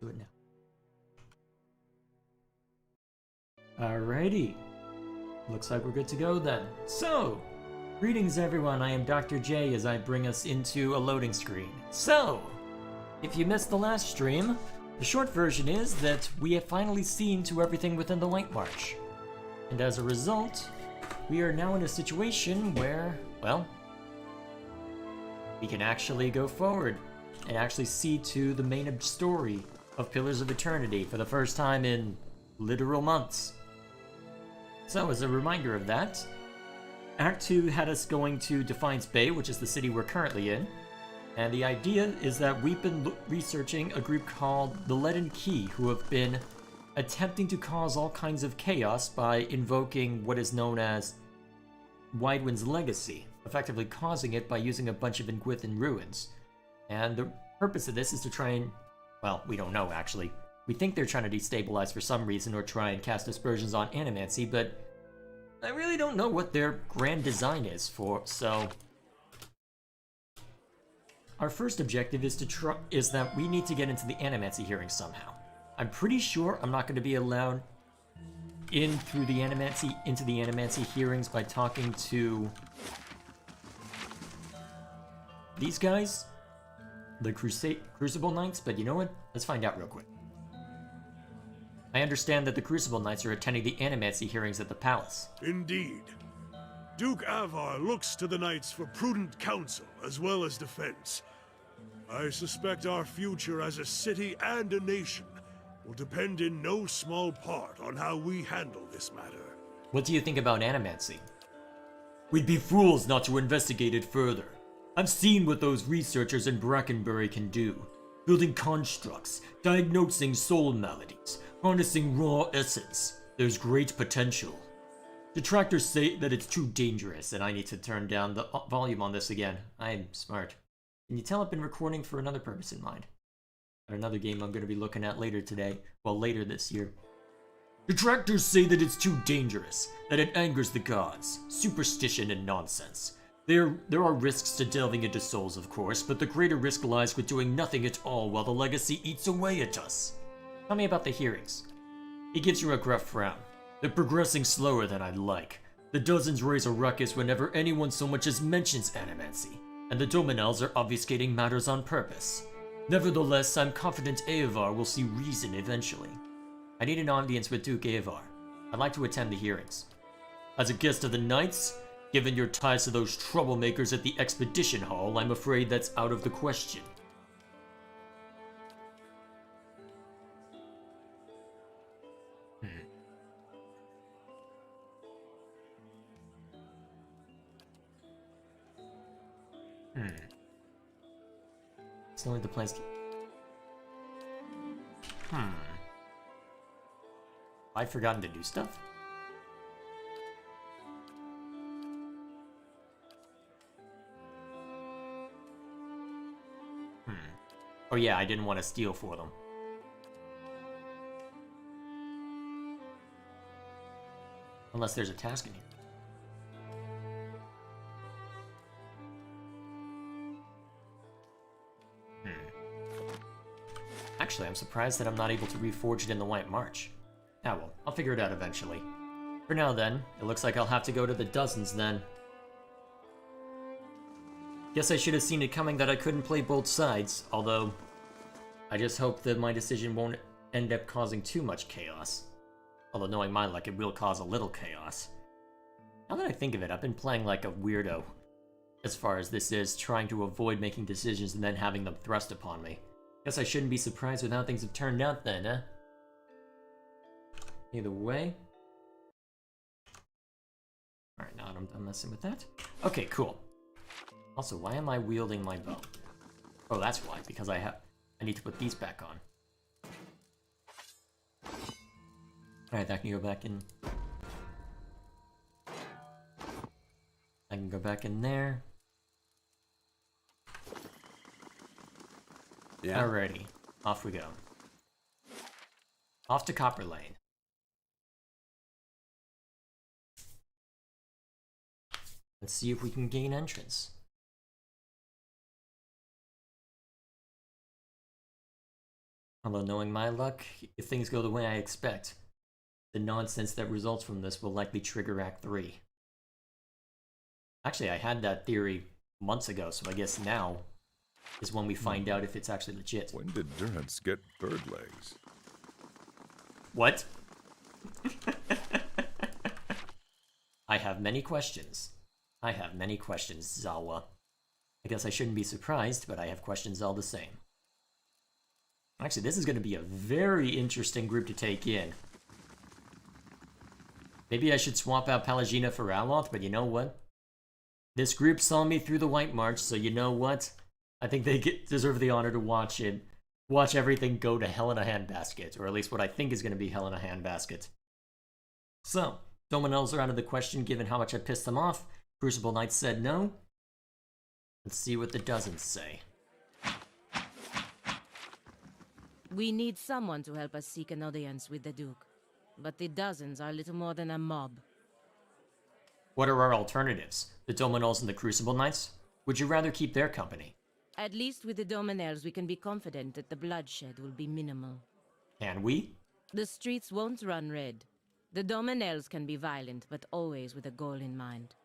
Do it now. Alrighty. Looks like we're good to go then. So, greetings everyone, I am Dr. J as I bring us into a loading screen. So, if you missed the last stream, the short version is that we have finally seen to everything within the Light March. And as a result, we are now in a situation where, well, we can actually go forward and actually see to the main story of Pillars of Eternity for the first time in literal months. So, as a reminder of that, Act 2 had us going to Defiance Bay, which is the city we're currently in, and the idea is that we've been researching a group called the Leaden Key, who have been attempting to cause all kinds of chaos by invoking what is known as Widewind's Legacy, effectively causing it by using a bunch of Ingwithan ruins. And the purpose of this is to try and, well, we don't know actually. We think they're trying to destabilize for some reason or try and cast aspersions on Animancy, but I really don't know what their grand design is for, so our first objective is that we need to get into the Animancy hearing somehow. I'm pretty sure I'm not going to be allowed into the Animancy hearings by talking to these guys, the Crucible Knights, but you know what? Let's find out real quick. I understand that the Crucible Knights are attending the Animancy hearings at the palace. Indeed. Duke Avar looks to the Knights for prudent counsel as well as defense. I suspect our future as a city and a nation will depend in no small part on how we handle this matter. What do you think about Animancy? We'd be fools not to investigate it further. I've seen what those researchers in Brackenbury can do. Building constructs, diagnosing soul maladies, harnessing raw essence. There's great potential. Detractors say that it's too dangerous, and I need to turn down the volume on this again. I'm smart. Can you tell I've been recording for another purpose in mind? Another game I'm going to be looking at later today. Well, later this year. Detractors say that it's too dangerous, that it angers the gods. Superstition and nonsense. There are risks to delving into souls, of course, but the greater risk lies with doing nothing at all while the legacy eats away at us. Tell me about the hearings. He gives you a gruff frown. They're progressing slower than I'd like. The dozens raise a ruckus whenever anyone so much as mentions Animancy, and the Dominels are obfuscating matters on purpose. Nevertheless, I'm confident Avar will see reason eventually. I need an audience with Duke Avar. I'd like to attend the hearings. As a guest of the Knights, given your ties to those troublemakers at the Expedition Hall, I'm afraid that's out of the question. Still need the place. I've forgotten to do stuff? Oh yeah, I didn't want to steal for them. Unless there's a task in here. Actually, I'm surprised that I'm not able to reforge it in the White March. Ah well, I'll figure it out eventually. For now then, it looks like I'll have to go to the dozens then. Guess I should have seen it coming that I couldn't play both sides, although I just hope that my decision won't end up causing too much chaos. Although knowing my luck, it will cause a little chaos. Now that I think of it, I've been playing like a weirdo. As far as this is, trying to avoid making decisions and then having them thrust upon me. Guess I shouldn't be surprised with how things have turned out then, huh? Either way. Alright, now that I'm done messing with that. Okay, cool. Also, why am I wielding my bow? Oh, that's why, because I need to put these back on. Alright, that can go back in. I can go back in there. Yeah. Alrighty, off we go. Off to Copper Lane. Let's see if we can gain entrance. Although knowing my luck, if things go the way I expect, the nonsense that results from this will likely trigger Act 3. Actually, I had that theory months ago, so I guess now is when we find out if it's actually legit. When did Durance get bird legs? What? I have many questions. I have many questions, Zawa. I guess I shouldn't be surprised, but I have questions all the same. Actually, this is going to be a very interesting group to take in. Maybe I should swap out Palagina for Aloth, but you know what? This group saw me through the White March, so you know what? I think they deserve the honor to watch everything go to hell in a handbasket, or at least what I think is going to be hell in a handbasket. So, Dominels are out of the question given how much I pissed them off. Crucible Knights said no. Let's see what the dozens say. We need someone to help us seek an audience with the Duke. But the dozens are little more than a mob. What are our alternatives? The Dominels and the Crucible Knights? Would you rather keep their company? At least with the Dominels, we can be confident that the bloodshed will be minimal. Can we? The streets won't run red. The Dominels can be violent, but always with a goal in mind.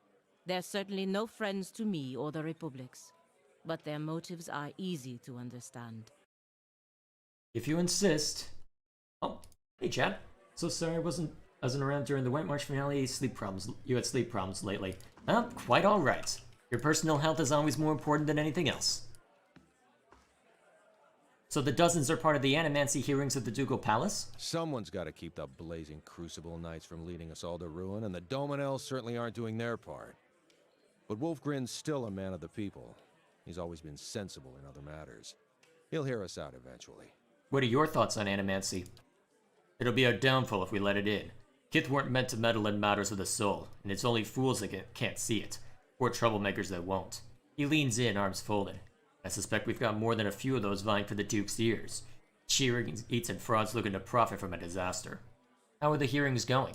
They're certainly no friends to me or the Republics, but their motives are easy to understand. If you insist. Oh, hey Chad. So sorry I wasn't around during the White March finale. Sleep problems. You had sleep problems lately. Quite alright. Your personal health is always more important than anything else. So the dozens are part of the Animancy hearings at the Ducal Palace? Someone's got to keep the blazing Crucible Knights from leading us all to ruin, and the Dominels certainly aren't doing their part. But Wolfgren's still a man of the people. He's always been sensible in other matters. He'll hear us out eventually. What are your thoughts on Animancy? It'll be our downfall if we let it in. Kith weren't meant to meddle in matters of the soul, and it's only fools that can't see it, or troublemakers that won't. He leans in, arms folded. I suspect we've got more than a few of those vying for the Duke's ears. Cheering eats and frauds looking to profit from a disaster. How are the hearings going?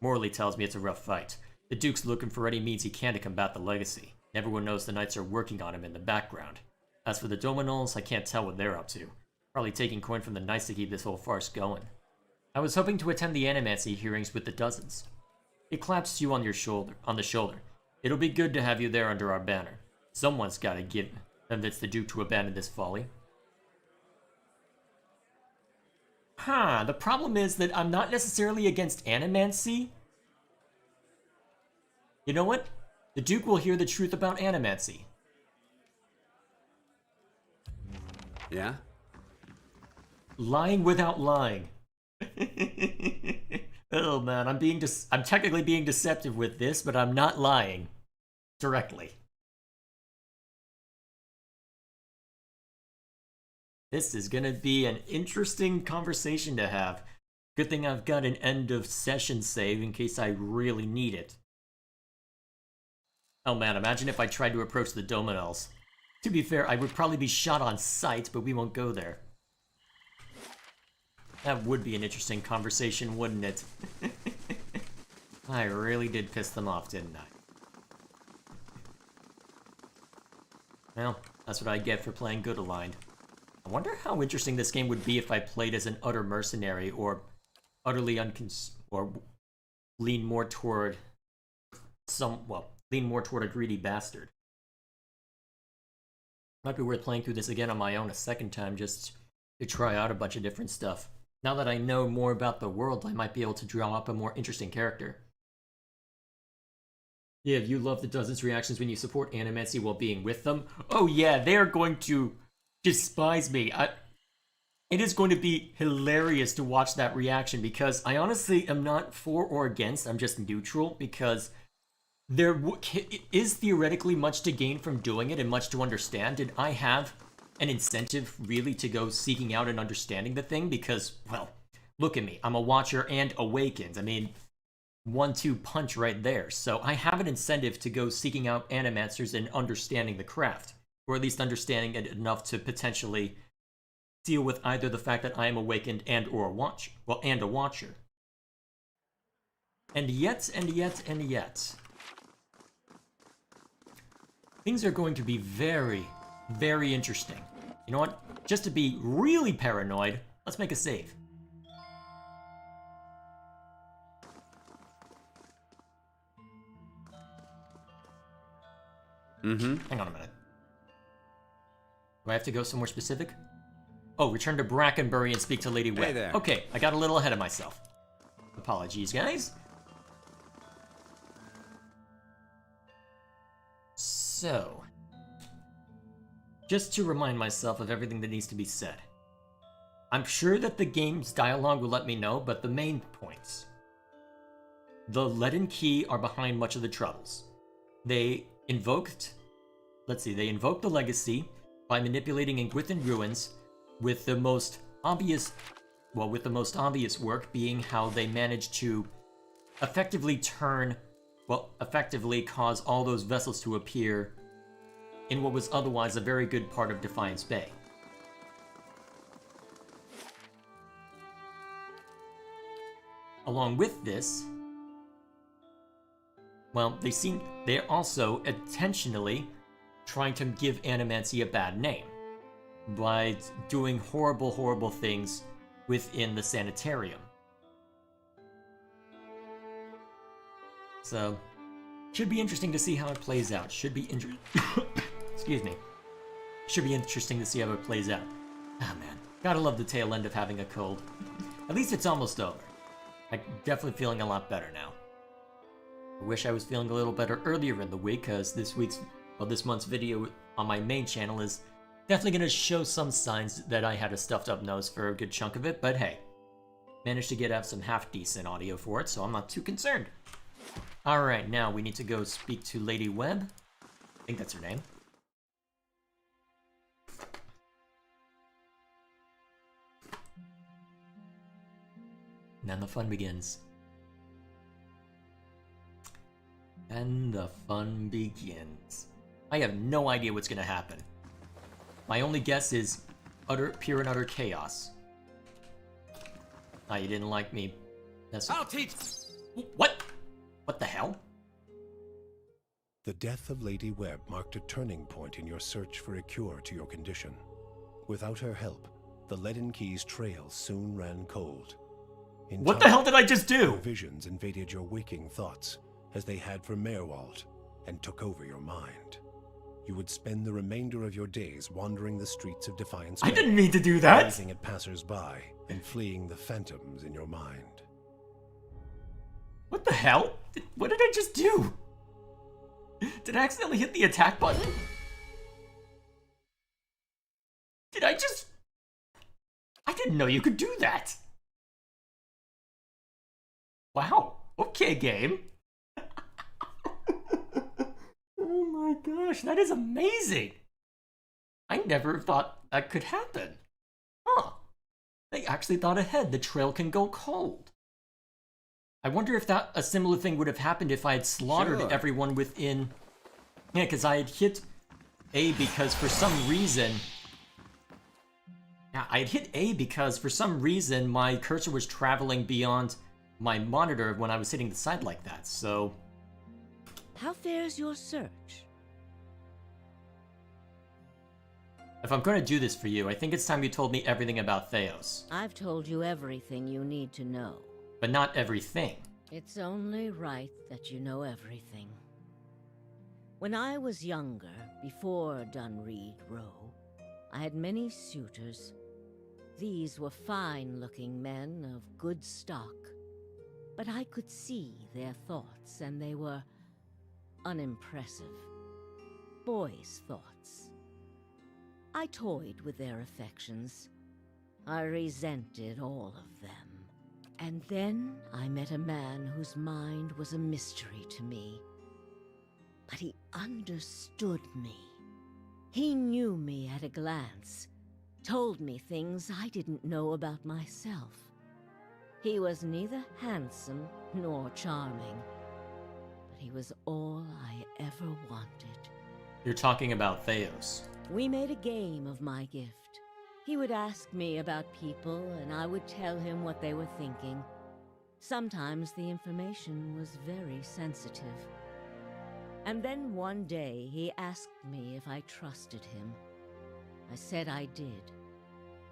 Morley tells me it's a rough fight. The Duke's looking for any means he can to combat the legacy. Everyone knows the Knights are working on him in the background. As for the Dominels, I can't tell what they're up to. Probably taking coin from the Knights to keep this whole farce going. I was hoping to attend the Animancy hearings with the dozens. He claps you on the shoulder. It'll be good to have you there under our banner. Someone's gotta convince the Duke to abandon this folly. The problem is that I'm not necessarily against Animancy. You know what? The Duke will hear the truth about Animancy. Yeah? Lying without lying. Oh man, I'm technically being deceptive with this, but I'm not lying. Directly. This is gonna be an interesting conversation to have. Good thing I've got an end of session save in case I really need it. Oh man, imagine if I tried to approach the Dominels. To be fair, I would probably be shot on sight, but we won't go there. That would be an interesting conversation, wouldn't it? I really did piss them off, didn't I? Well, that's what I get for playing good aligned. I wonder how interesting this game would be if I played as an utter mercenary, or utterly or lean more toward lean more toward a greedy bastard. Might be worth playing through this again on my own a second time just to try out a bunch of different stuff. Now that I know more about the world, I might be able to draw up a more interesting character. Yeah, you love the dozens' reactions when you support Animancy while being with them. Oh yeah, they are going to despise me. It is going to be hilarious to watch that reaction because I honestly am not for or against. I'm just neutral because there is theoretically much to gain from doing it and much to understand. And I have an incentive really to go seeking out and understanding the thing because, well, look at me. I'm a Watcher and Awakened. I mean, 1-2 punch right there. So I have an incentive to go seeking out Animancers and understanding the craft. Or at least understanding it enough to potentially deal with either the fact that I am Awakened and or a Watcher. Well, and a Watcher. And yet, things are going to be very, very interesting. You know what? Just to be really paranoid, let's make a save. Hang on a minute. Do I have to go somewhere specific? Oh, return to Brackenbury and speak to Lady Webb. Hey there. Okay, I got a little ahead of myself. Apologies, guys. So, just to remind myself of everything that needs to be said. I'm sure that the game's dialogue will let me know, but the main points. The Leaden Key are behind much of the troubles. They invoked the legacy by manipulating Ingwithan ruins, with the most obvious work being how they managed to effectively cause all those vessels to appear in what was otherwise a very good part of Defiance Bay. Along with this, well, they're also intentionally trying to give Animancy a bad name by doing horrible, horrible things within the sanitarium. So, should be interesting to see how it plays out. Excuse me. Should be interesting to see how it plays out. Ah, man. Gotta love the tail end of having a cold. At least it's almost over. I'm definitely feeling a lot better now. I wish I was feeling a little better earlier in the week, because this month's video on my main channel is definitely going to show some signs that I had a stuffed up nose for a good chunk of it, but hey, managed to have some half-decent audio for it, so I'm not too concerned. Alright, now we need to go speak to Lady Webb. I think that's her name. And then the fun begins. And the fun begins. I have no idea what's gonna happen. My only guess is pure and utter chaos. Ah, you didn't like me. I'll teach. What? What the hell? The death of Lady Webb marked a turning point in your search for a cure to your condition. Without her help, the Leaden Key's trail soon ran cold. In What the time, hell did I just do? your visions invaded your waking thoughts, as they had for Merwald, and took over your mind. You would spend the remainder of your days wandering the streets of Defiance Bay, I didn't mean to do that! gazing at passers-by and fleeing the phantoms in your mind. What the hell? What did I just do? Did I accidentally hit the attack button? Did I just... I didn't know you could do that! Wow. Okay, game. Oh my gosh, that is amazing! I never thought that could happen. Huh. They actually thought ahead. The trail can go cold. I wonder if a similar thing would have happened if I had slaughtered everyone within... Yeah, because I had hit A because for some reason... Yeah, I had hit A because for some reason my cursor was traveling beyond my monitor when I was hitting the side like that, so... How fares your search? If I'm going to do this for you, I think it's time you told me everything about Theos. I've told you everything you need to know. But not everything. It's only right that you know everything. When I was younger, before Dunreed Row, I had many suitors. These were fine-looking men of good stock. But I could see their thoughts, and they were unimpressive. Boys' thoughts. I toyed with their affections. I resented all of them. And then I met a man whose mind was a mystery to me. But he understood me. He knew me at a glance, told me things I didn't know about myself. He was neither handsome nor charming, but he was all I ever wanted. You're talking about Theos. We made a game of my gift. He would ask me about people, and I would tell him what they were thinking. Sometimes the information was very sensitive. And then one day he asked me if I trusted him. I said I did.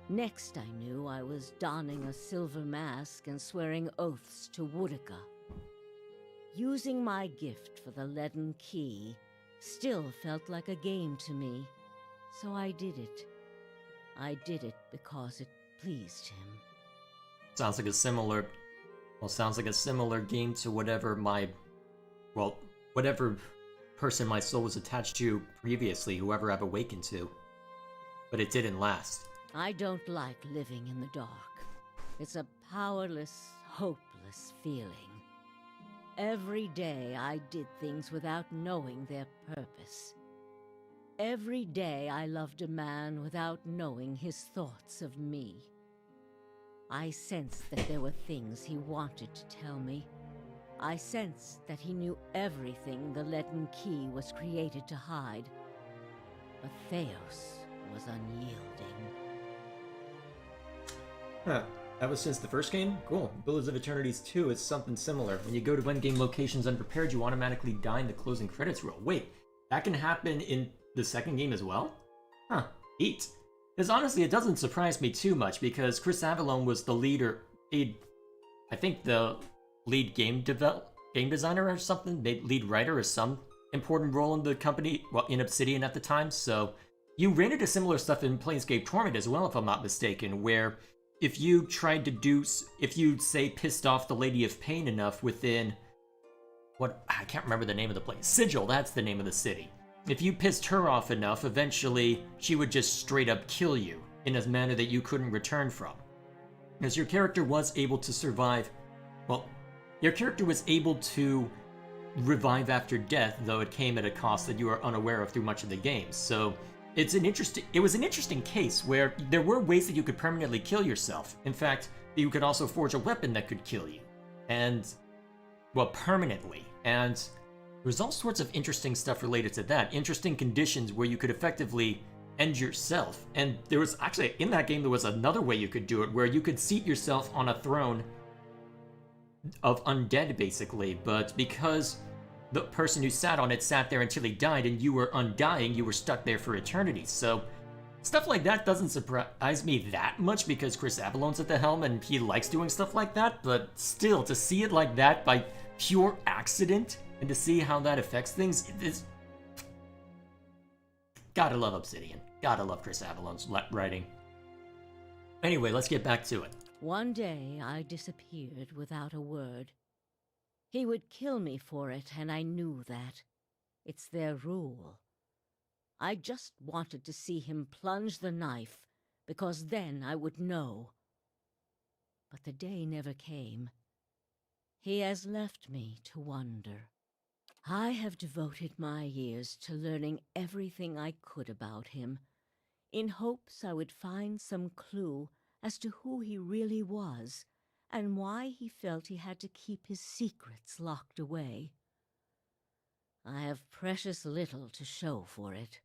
Next I knew I was donning a silver mask and swearing oaths to Woodica. Using my gift for the leaden key still felt like a game to me, so I did it. I did it because it pleased him. Sounds like a similar game to whatever person my soul was attached to previously, whoever I've awakened to. But it didn't last. I don't like living in the dark. It's a powerless, hopeless feeling. Every day I did things without knowing their purpose. Every day I loved a man without knowing his thoughts of me. I sensed that there were things he wanted to tell me. I sensed that he knew everything the leaden key was created to hide. But Theos was unyielding. Huh. That was since the first game? Cool. Pillars of Eternities 2 is something similar. When you go to endgame locations unprepared, you automatically die in the closing credits roll. Wait, that can happen in the second game as well? Huh. Neat. Because honestly, it doesn't surprise me too much, because Chris Avellone was the I think the lead game designer or something, lead writer or some important role in the company, well, in Obsidian at the time, so you ran into similar stuff in Planescape Torment as well, if I'm not mistaken, where if you say pissed off the Lady of Pain enough within, I can't remember the name of the place, Sigil, that's the name of the city. If you pissed her off enough, eventually she would just straight up kill you in a manner that you couldn't return from. Because your character was able to survive, your character was able to revive after death, though it came at a cost that you are unaware of through much of the game, so it was an interesting case where there were ways that you could permanently kill yourself. In fact, you could also forge a weapon that could kill you. Permanently. And there's all sorts of interesting stuff related to that. Interesting conditions where you could effectively end yourself. And there was actually, in that game, there was another way you could do it, where you could seat yourself on a throne of undead, basically. But because the person who sat on it sat there until he died and you were undying, you were stuck there for eternity. So stuff like that doesn't surprise me that much because Chris Avallone's at the helm and he likes doing stuff like that, but still, to see it like that by pure accident and to see how that affects things, it's... Gotta love Obsidian. Gotta love Chris Avallone's writing. Anyway, let's get back to it. One day I disappeared without a word. He would kill me for it, and I knew that. It's their rule. I just wanted to see him plunge the knife, because then I would know. But the day never came. He has left me to wonder. I have devoted my years to learning everything I could about him, in hopes I would find some clue as to who he really was, and why he felt he had to keep his secrets locked away. I have precious little to show for it.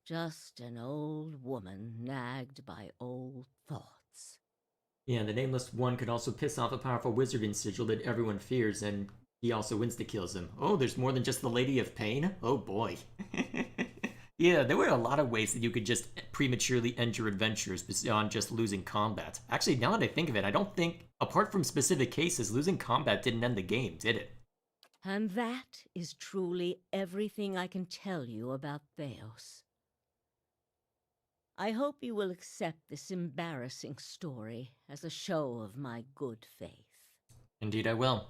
Just an old woman nagged by old thoughts. Yeah, the Nameless One could also piss off a powerful wizard in Sigil that everyone fears, and he also insta-kills him. Oh, there's more than just the Lady of Pain? Oh boy. Yeah, there were a lot of ways that you could just prematurely end your adventures beyond just losing combat. Actually, now that I think of it, I don't think, apart from specific cases, losing combat didn't end the game, did it? And that is truly everything I can tell you about Theos. I hope you will accept this embarrassing story as a show of my good faith. Indeed I will.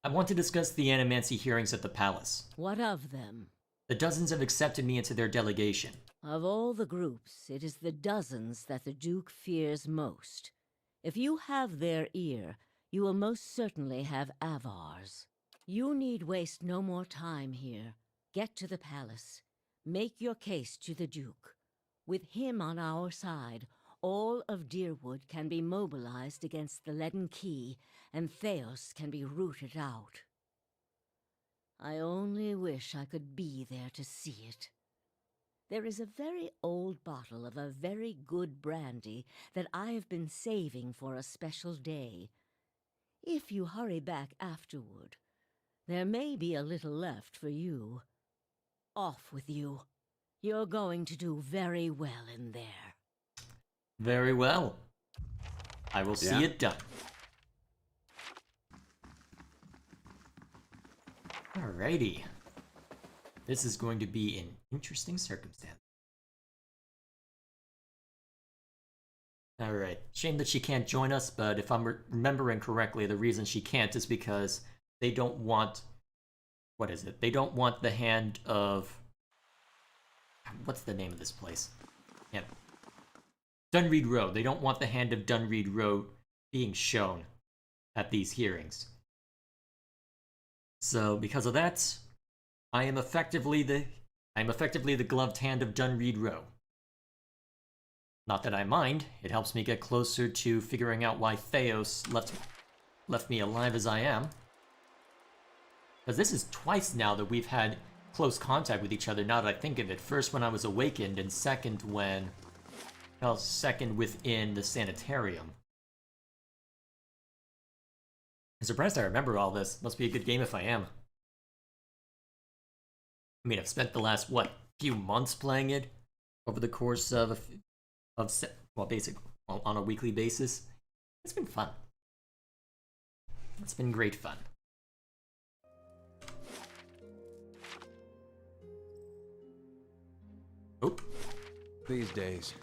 I want to discuss the Animancy hearings at the palace. What of them? The dozens have accepted me into their delegation. Of all the groups, it is the dozens that the Duke fears most. If you have their ear, you will most certainly have Avar's. You need waste no more time here. Get to the palace. Make your case to the Duke. With him on our side, all of Deerwood can be mobilized against the Leaden Key, and Theos can be rooted out. I only wish I could be there to see it. There is a very old bottle of a very good brandy that I have been saving for a special day. If you hurry back afterward, there may be a little left for you. Off with you. You're going to do very well in there. Very well. I will see it done. Alrighty. This is going to be an interesting circumstance. Alright. Shame that she can't join us, but if I'm remembering correctly, the reason she can't is because they don't want... What is it? They don't want the hand of... What's the name of this place? Yeah. Dunreed Row. They don't want the hand of Dunreed Row being shown at these hearings. So, because of that, I'm effectively the gloved hand of Dunreed Row. Not that I mind, it helps me get closer to figuring out why Theos left me alive as I am. Because this is twice now that we've had close contact with each other, now that I think of it. First when I was awakened, and second when... Well, second within the sanitarium. I'm surprised I remember all this. Must be a good game if I am. I mean, I've spent the last, few months playing it? Over the course of basically, on a weekly basis. It's been fun. It's been great fun. Oh. These days.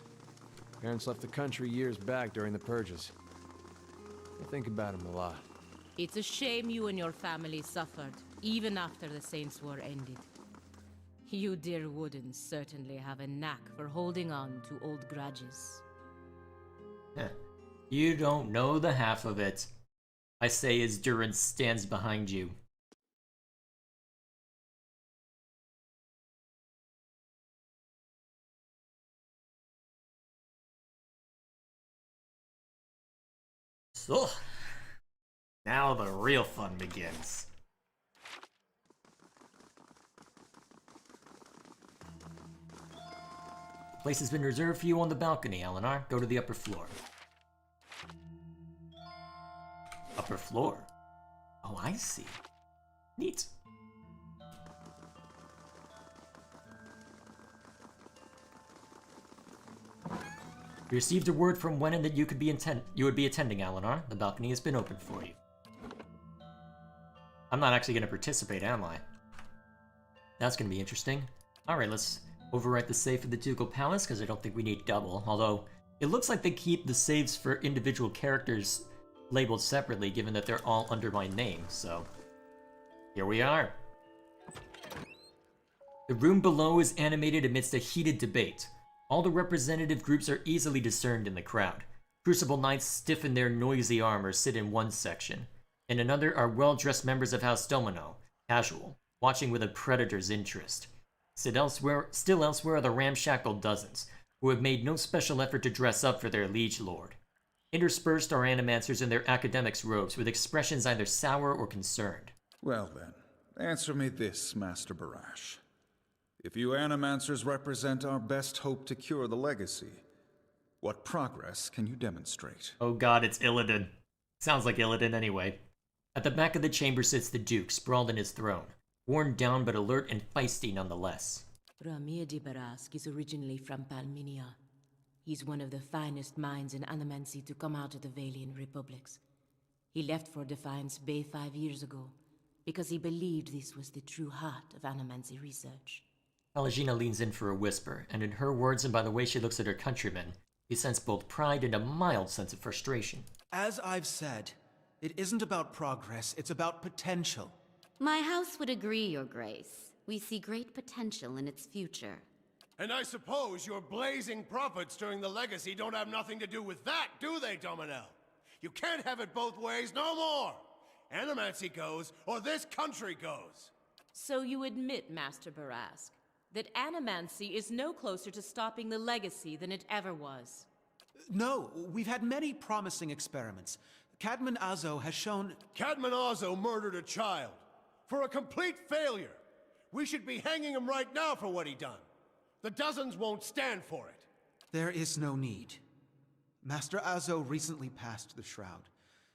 Parents left the country years back during the purges. I think about him a lot. It's a shame you and your family suffered, even after the Saints' War ended. You dear Woodens certainly have a knack for holding on to old grudges. You don't know the half of it. I say as Durance stands behind you. So, now the real fun begins. Place has been reserved for you on the balcony, Eleanor. Go to the upper floor. Upper floor? Oh, I see. Neat. We received a word from Wenin that you would be attending, Eleanor. The balcony has been opened for you. I'm not actually going to participate, am I? That's going to be interesting. Alright, let's overwrite the save for the Ducal Palace, because I don't think we need double. Although, it looks like they keep the saves for individual characters labeled separately, given that they're all under my name, so... Here we are. The room below is animated amidst a heated debate. All the representative groups are easily discerned in the crowd. Crucible Knights stiff in their noisy armor sit in one section. In another are well-dressed members of House Domino, casual, watching with a predator's interest. Still elsewhere are the ramshackle dozens, who have made no special effort to dress up for their liege lord. Interspersed are animancers in their academics' robes, with expressions either sour or concerned. Well then, answer me this, Master Barash. If you animancers represent our best hope to cure the legacy, what progress can you demonstrate? Oh god, it's Illidan. Sounds like Illidan anyway. At the back of the chamber sits the Duke, sprawled in his throne, worn down but alert and feisty nonetheless. Ramir de Barask is originally from Palminia. He's one of the finest minds in Animancy to come out of the Valian Republics. He left for Defiance Bay 5 years ago, because he believed this was the true heart of Animancy research. Palagina leans in for a whisper, and in her words and by the way she looks at her countrymen, you sense both pride and a mild sense of frustration. As I've said, it isn't about progress, it's about potential. My house would agree, Your Grace. We see great potential in its future. And I suppose your blazing profits during the legacy don't have nothing to do with that, do they, Dominel? You can't have it both ways no more! Animancy goes, or this country goes! So you admit, Master Barask, that Animancy is no closer to stopping the legacy than it ever was? No, we've had many promising experiments. Cadman Azo has shown... Cadman Azo murdered a child. For a complete failure. We should be hanging him right now for what he done. The dozens won't stand for it. There is no need. Master Azo recently passed the Shroud.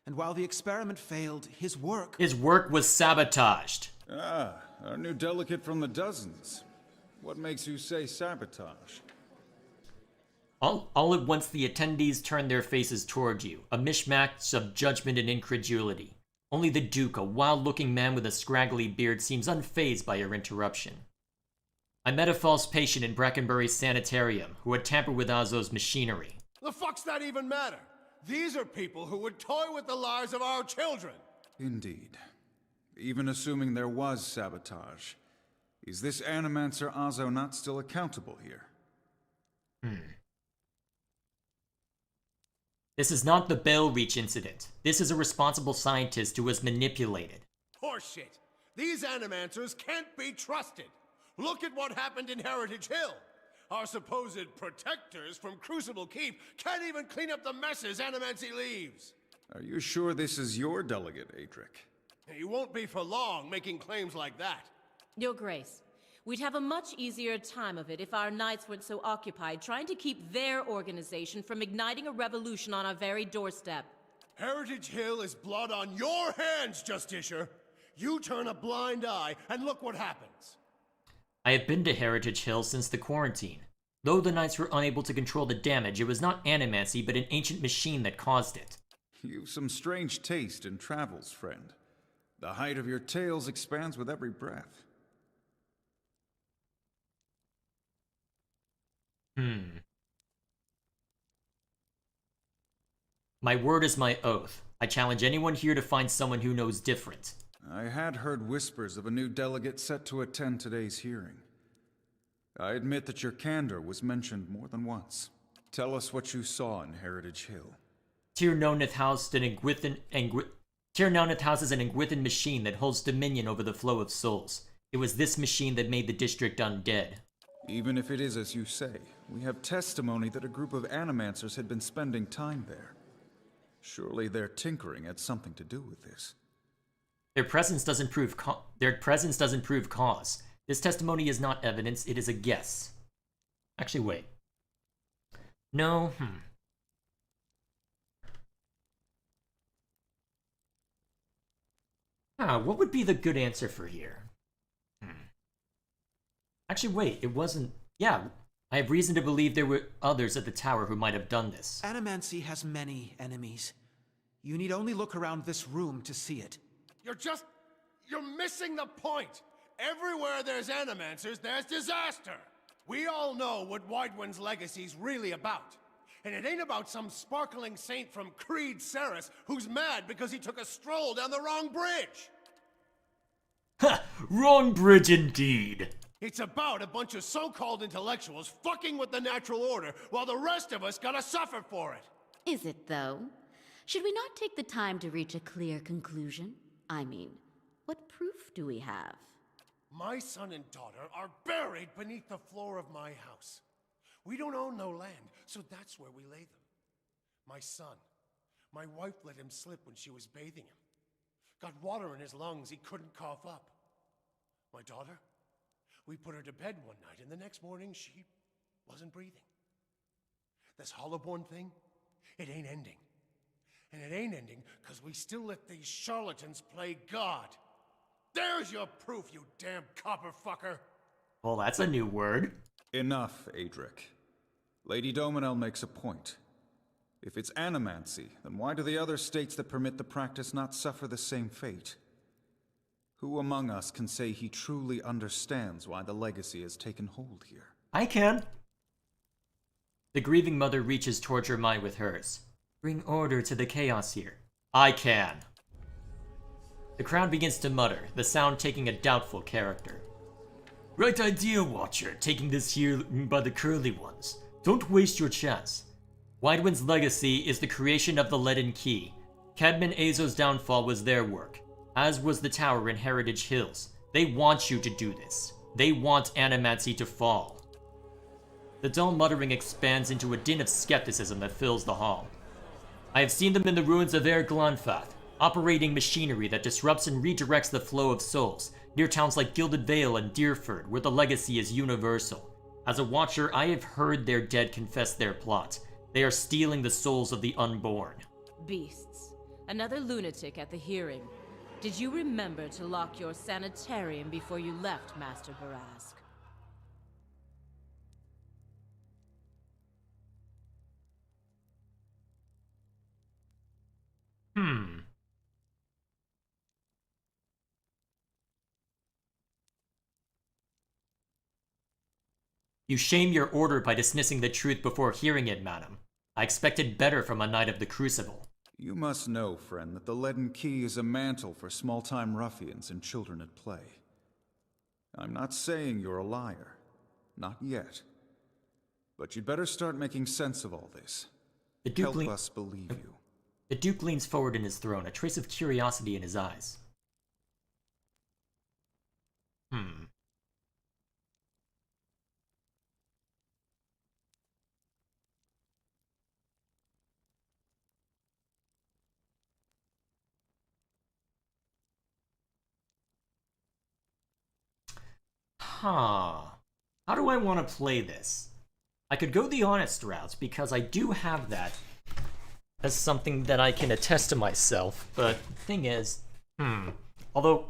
And while the experiment failed, his work... His work was sabotaged. Ah, our new delegate from the dozens. What makes you say sabotage? All at once the attendees turned their faces toward you, a mishmash of judgment and incredulity. Only the Duke, a wild-looking man with a scraggly beard, seems unfazed by your interruption. I met a false patient in Brackenbury's sanitarium who had tampered with Azo's machinery. The fuck's that even matter? These are people who would toy with the lives of our children. Indeed. Even assuming there was sabotage, is this Animancer Azo not still accountable here? This is not the Bell Reach incident. This is a responsible scientist who was manipulated. Horseshit. These Animancers can't be trusted. Look at what happened in Heritage Hill. Our supposed protectors from Crucible Keep can't even clean up the messes Animancy leaves. Are you sure this is your delegate, Adric? You won't be for long making claims like that. Your Grace, we'd have a much easier time of it if our knights weren't so occupied trying to keep their organization from igniting a revolution on our very doorstep. Heritage Hill is blood on your hands, Justicia. You turn a blind eye and look what happens. I have been to Heritage Hill since the quarantine. Though the knights were unable to control the damage, it was not Animancy but an ancient machine that caused it. You've some strange taste in travels, friend. The height of your tales expands with every breath. My word is my oath. I challenge anyone here to find someone who knows different. I had heard whispers of a new delegate set to attend today's hearing. I admit that your candor was mentioned more than once. Tell us what you saw in Heritage Hill. Tir Noneth housed an Tir Noneth houses an Engwithan machine that holds dominion over the flow of souls. It was this machine that made the district undead. Even if it is as you say, we have testimony that a group of Animancers had been spending time there. Surely their tinkering had something to do with this. Their presence doesn't prove cause. This testimony is not evidence, it is a guess. Actually, wait. No, what would be the good answer for here? Actually, wait, it wasn't... Yeah, I have reason to believe there were others at the tower who might have done this. Animancy has many enemies. You need only look around this room to see it. You're missing the point. Everywhere there's Animancers, there's disaster. We all know what Widewind's legacy's really about. And it ain't about some sparkling saint from Creed Ceres who's mad because he took a stroll down the wrong bridge. Ha! Wrong bridge indeed. It's about a bunch of so-called intellectuals fucking with the natural order while the rest of us gotta suffer for it. Is it, though? Should we not take the time to reach a clear conclusion? I mean, what proof do we have? My son and daughter are buried beneath the floor of my house. We don't own no land, so that's where we lay them. My son, my wife let him slip when she was bathing him. Got water in his lungs he couldn't cough up. My daughter, we put her to bed one night, and the next morning she wasn't breathing. This Hollowborn thing, it ain't ending. And it ain't ending because we still let these charlatans play God. There's your proof, you damn copper fucker! Well, that's a new word. Enough, Adric. Lady Dominel makes a point. If it's Animancy, then why do the other states that permit the practice not suffer the same fate? Who among us can say he truly understands why the legacy has taken hold here? I can. The grieving mother reaches towards your mind with hers. Bring order to the chaos here. I can. The crowd begins to mutter, the sound taking a doubtful character. Right idea, Watcher, taking this here by the curly ones. Don't waste your chance. Widewind's legacy is the creation of the Leaden Key. Cadman Azo's downfall was their work, as was the tower in Heritage Hills. They want you to do this. They want Animancy to fall. The dull muttering expands into a din of skepticism that fills the hall. I have seen them in the ruins of Air Glanfath, operating machinery that disrupts and redirects the flow of souls, near towns like Gilded Vale and Deerford, where the legacy is universal. As a watcher, I have heard their dead confess their plot. They are stealing the souls of the unborn. Beasts. Another lunatic at the hearing. Did you remember to lock your sanitarium before you left, Master Barask? You shame your order by dismissing the truth before hearing it, madam. I expected better from a Knight of the Crucible. You must know, friend, that the leaden key is a mantle for small-time ruffians and children at play. I'm not saying you're a liar. Not yet. But you'd better start making sense of all this. Help us believe you. The Duke leans forward in his throne, a trace of curiosity in his eyes. How do I want to play this? I could go the honest route, because I do have that as something that I can attest to myself, but the thing is, although,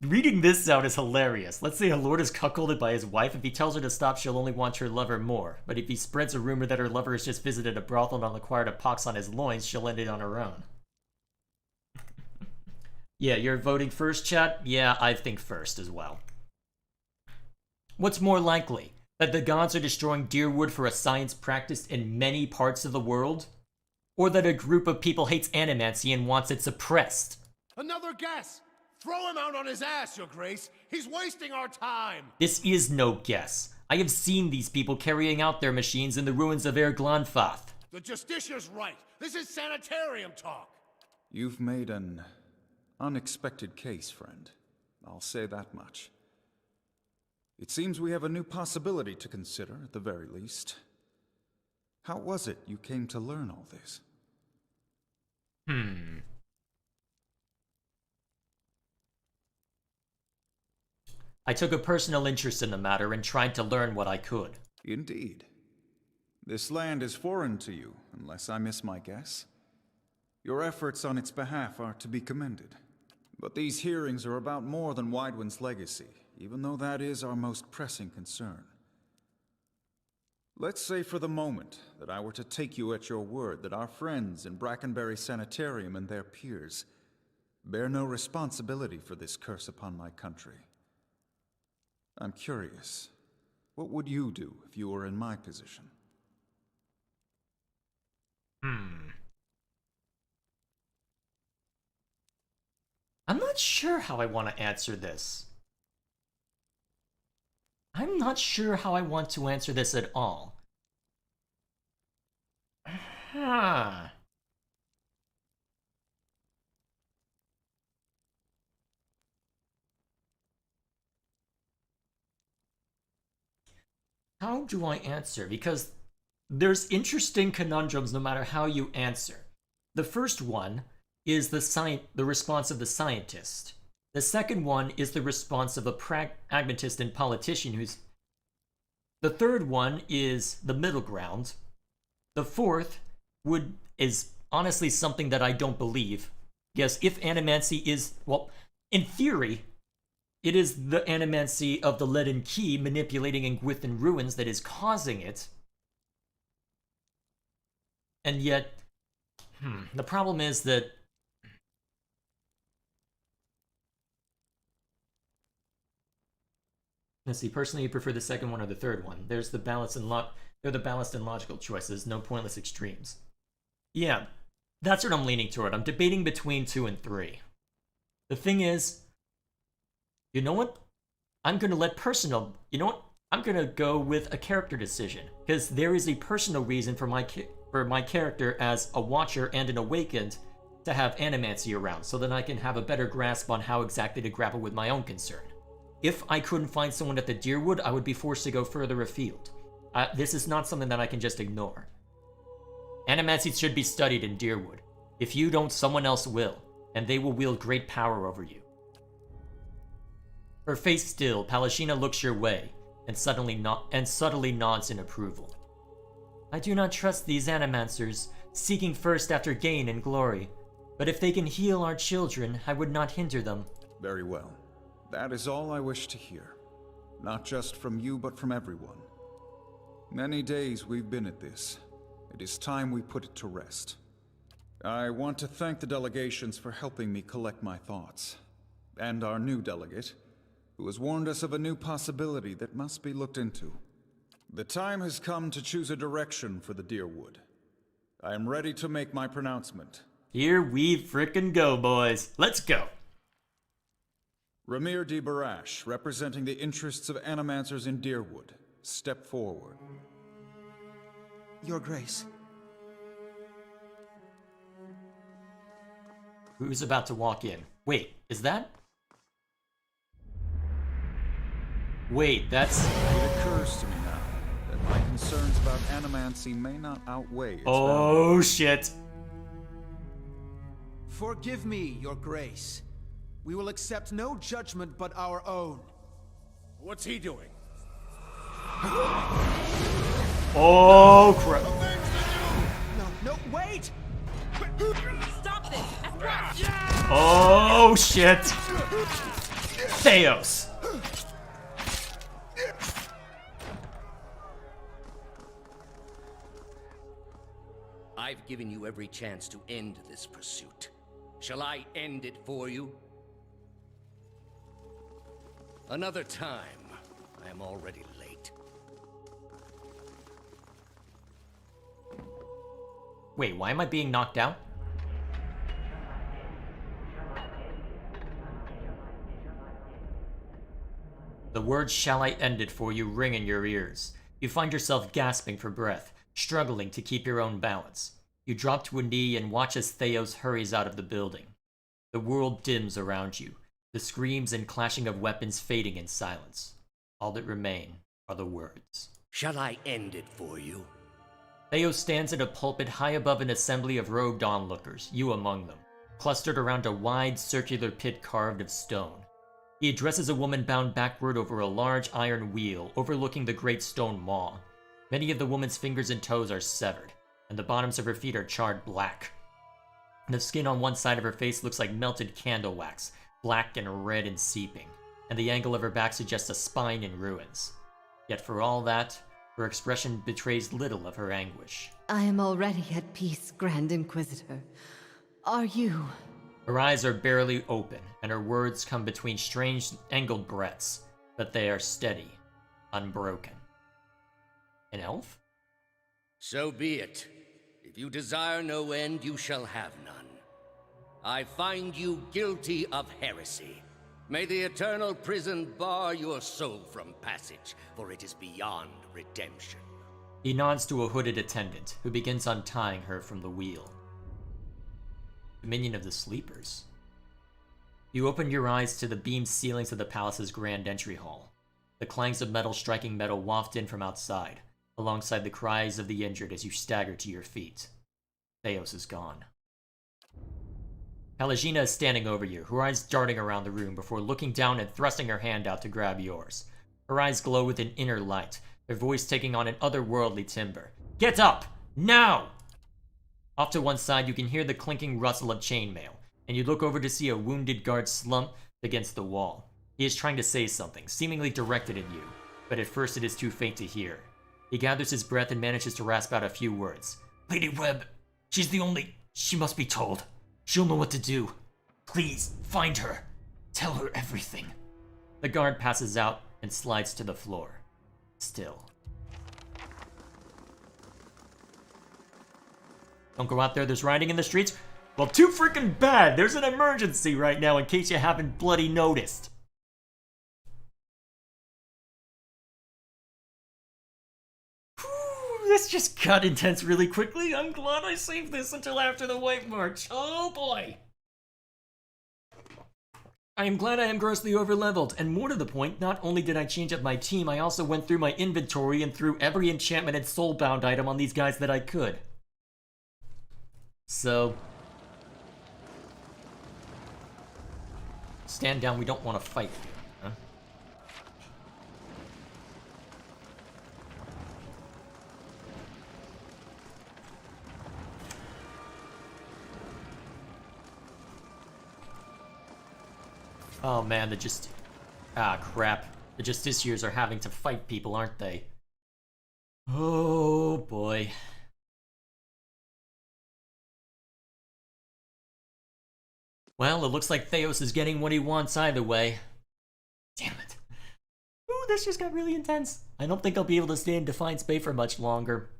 reading this out is hilarious. Let's say a lord is cuckolded by his wife. If he tells her to stop, she'll only want her lover more. But if he spreads a rumor that her lover has just visited a brothel and acquired a pox on his loins, she'll end it on her own. Yeah, you're voting first, chat? Yeah, I think first as well. What's more likely? That the gods are destroying Deerwood for a science practiced in many parts of the world? Or that a group of people hates animancy and wants it suppressed? Another guess! Throw him out on his ass, Your Grace! He's wasting our time! This is no guess. I have seen these people carrying out their machines in the ruins of Glanfath. The Justicia's right! This is sanitarium talk! You've made an unexpected case, friend. I'll say that much. It seems we have a new possibility to consider, at the very least. How was it you came to learn all this? I took a personal interest in the matter and tried to learn what I could. Indeed. This land is foreign to you, unless I miss my guess. Your efforts on its behalf are to be commended. But these hearings are about more than Widewind's legacy, even though that is our most pressing concern. Let's say for the moment that I were to take you at your word that our friends in Brackenbury Sanitarium and their peers bear no responsibility for this curse upon my country. I'm curious, what would you do if you were in my position? I'm not sure how I want to answer this. I'm not sure how I want to answer this at all. How do I answer? Because there's interesting conundrums no matter how you answer. The first one is the response of the scientist. The second one is the response of a pragmatist and politician who's... The third one is the middle ground. The fourth is honestly something that I don't believe. Yes, if animancy is... Well, in theory, it is the animancy of the leaden key manipulating Engwithan ruins that is causing it. And yet, the problem is that let's see, personally you prefer the second one or the third one. There's the balance and they're the balanced and logical choices, no pointless extremes. Yeah, that's what I'm leaning toward. I'm debating between 2 and 3. The thing is, you know what? I'm gonna I'm gonna go with a character decision, because there is a personal reason for my character as a Watcher and an Awakened to have Animancy around, so that I can have a better grasp on how exactly to grapple with my own concern. If I couldn't find someone at the Deerwood, I would be forced to go further afield. This is not something that I can just ignore. Animancy should be studied in Deerwood. If you don't, someone else will, and they will wield great power over you. Her face still, Palashina looks your way, and subtly nods in approval. I do not trust these animancers, seeking first after gain and glory. But if they can heal our children, I would not hinder them. Very well. That is all I wish to hear. Not just from you, but from everyone. Many days we've been at this. It is time we put it to rest. I want to thank the delegations for helping me collect my thoughts. And our new delegate, who has warned us of a new possibility that must be looked into. The time has come to choose a direction for the Deerwood. I am ready to make my pronouncement. Here we frickin' go, boys. Let's go. Ramir de Barash, representing the interests of animancers in Deerwood, step forward. Your Grace. Who's about to walk in? Wait, is that? Wait, that's... It occurs to me now that my concerns about animancy may not outweigh its Oh, value. shit. Forgive me, Your Grace. We will accept no judgment but our own. What's he doing? Oh, crap. No, wait! Stop this! At once! Oh, shit. Theos. I've given you every chance to end this pursuit. Shall I end it for you? Another time. I am already late. Wait, why am I being knocked out? The words "shall I end it for you" ring in your ears. You find yourself gasping for breath, struggling to keep your own balance. You drop to a knee and watch as Theos hurries out of the building. The world dims around you, the screams and clashing of weapons fading in silence. All that remain are the words. Shall I end it for you? Theos stands in a pulpit high above an assembly of robed onlookers, you among them, clustered around a wide, circular pit carved of stone. He addresses a woman bound backward over a large iron wheel overlooking the great stone maw. Many of the woman's fingers and toes are severed, and the bottoms of her feet are charred black. The skin on one side of her face looks like melted candle wax, black and red and seeping, and the angle of her back suggests a spine in ruins. Yet for all that, her expression betrays little of her anguish. I am already at peace, Grand Inquisitor. Are you? Her eyes are barely open, and her words come between strange angled breaths, but they are steady, unbroken. An elf? So be it. If you desire no end, you shall have none. I find you guilty of heresy. May the eternal prison bar your soul from passage, for it is beyond redemption. He nods to a hooded attendant, who begins untying her from the wheel. Dominion of the Sleepers. You open your eyes to the beamed ceilings of the palace's grand entry hall. The clangs of metal striking metal waft in from outside, alongside the cries of the injured as you stagger to your feet. Theos is gone. Pelagina is standing over you, her eyes darting around the room before looking down and thrusting her hand out to grab yours. Her eyes glow with an inner light, her voice taking on an otherworldly timbre. Get up! Now! Off to one side, you can hear the clinking rustle of chainmail, and you look over to see a wounded guard slumped against the wall. He is trying to say something, seemingly directed at you, but at first it is too faint to hear. He gathers his breath and manages to rasp out a few words. Lady Webb, she's the only... She must be told. She'll know what to do. Please, find her. Tell her everything. The guard passes out and slides to the floor. Still. Don't go out there, there's rioting in the streets? Well, too freaking bad! There's an emergency right now in case you haven't bloody noticed. Whew, this just got intense really quickly. I'm glad I saved this until after the White March. Oh boy! I am glad I am grossly overleveled, and more to the point, not only did I change up my team, I also went through my inventory and threw every enchantment and soulbound item on these guys that I could. So... stand down, we don't want to fight you, huh? Oh man, crap. The Justiciars are having to fight people, aren't they? Oh boy. Well, it looks like Theos is getting what he wants either way. Damn it. Ooh, this just got really intense. I don't think I'll be able to stay in Defiance Bay for much longer.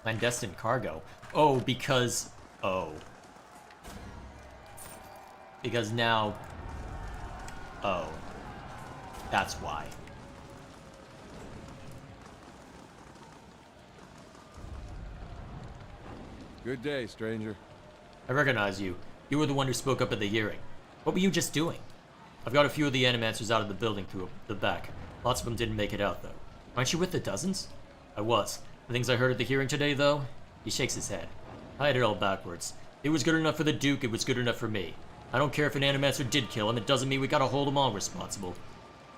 Clandestine cargo. Oh, because... Oh. Because now... Oh. That's why. Good day, stranger. I recognize you. You were the one who spoke up at the hearing. What were you just doing? I've got a few of the Animancers out of the building through the back. Lots of them didn't make it out, though. Aren't you with the dozens? I was. The things I heard at the hearing today, though? He shakes his head. I had it all backwards. It was good enough for the Duke, it was good enough for me. I don't care if an Animancer did kill him, it doesn't mean we gotta hold them all responsible.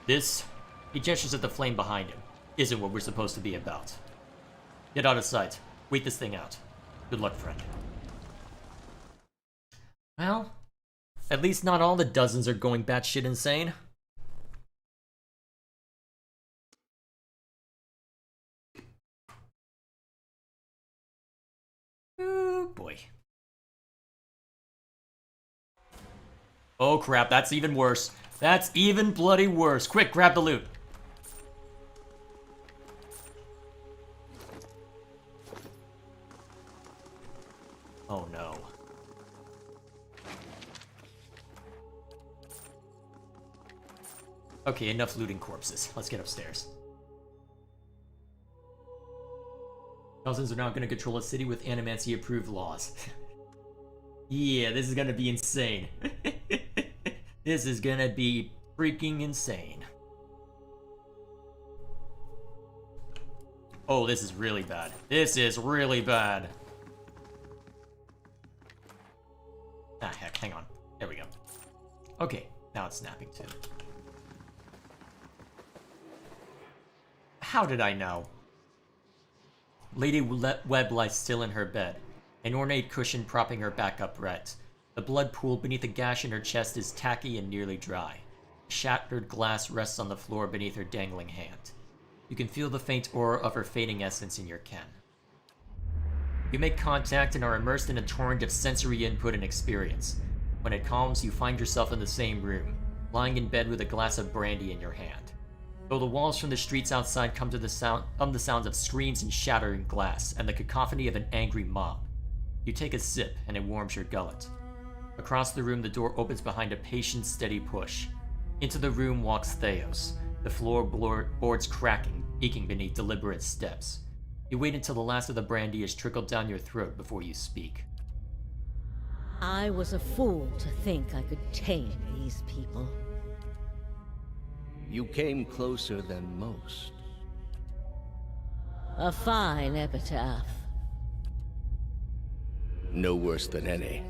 This, he gestures at the flame behind him, isn't what we're supposed to be about. Get out of sight. Wait this thing out. Good luck, friend. Well, at least not all the dozens are going batshit insane. Oh boy. Oh crap, that's even worse. That's even bloody worse. Quick, grab the loot. Oh no. Okay, enough looting corpses. Let's get upstairs. Dozens are now going to control a city with Animancy approved laws. Yeah, this is going to be insane. This is going to be freaking insane. Oh, this is really bad. This is really bad. Ah, heck, hang on. There we go. Okay, now it's snapping too. How did I know? Lady Webb lies still in her bed, an ornate cushion propping her back upright. The blood pool beneath a gash in her chest is tacky and nearly dry. Shattered glass rests on the floor beneath her dangling hand. You can feel the faint aura of her fading essence in your ken. You make contact and are immersed in a torrent of sensory input and experience. When it calms, you find yourself in the same room, lying in bed with a glass of brandy in your hand. Though the walls from the streets outside come to the sounds of screams and shattering glass and the cacophony of an angry mob. You take a sip and it warms your gullet. Across the room, the door opens behind a patient, steady push. Into the room walks Theos, the floorboards cracking, eking beneath deliberate steps. You wait until the last of the brandy is trickled down your throat before you speak. I was a fool to think I could tame these people. You came closer than most. A fine epitaph. No worse than any.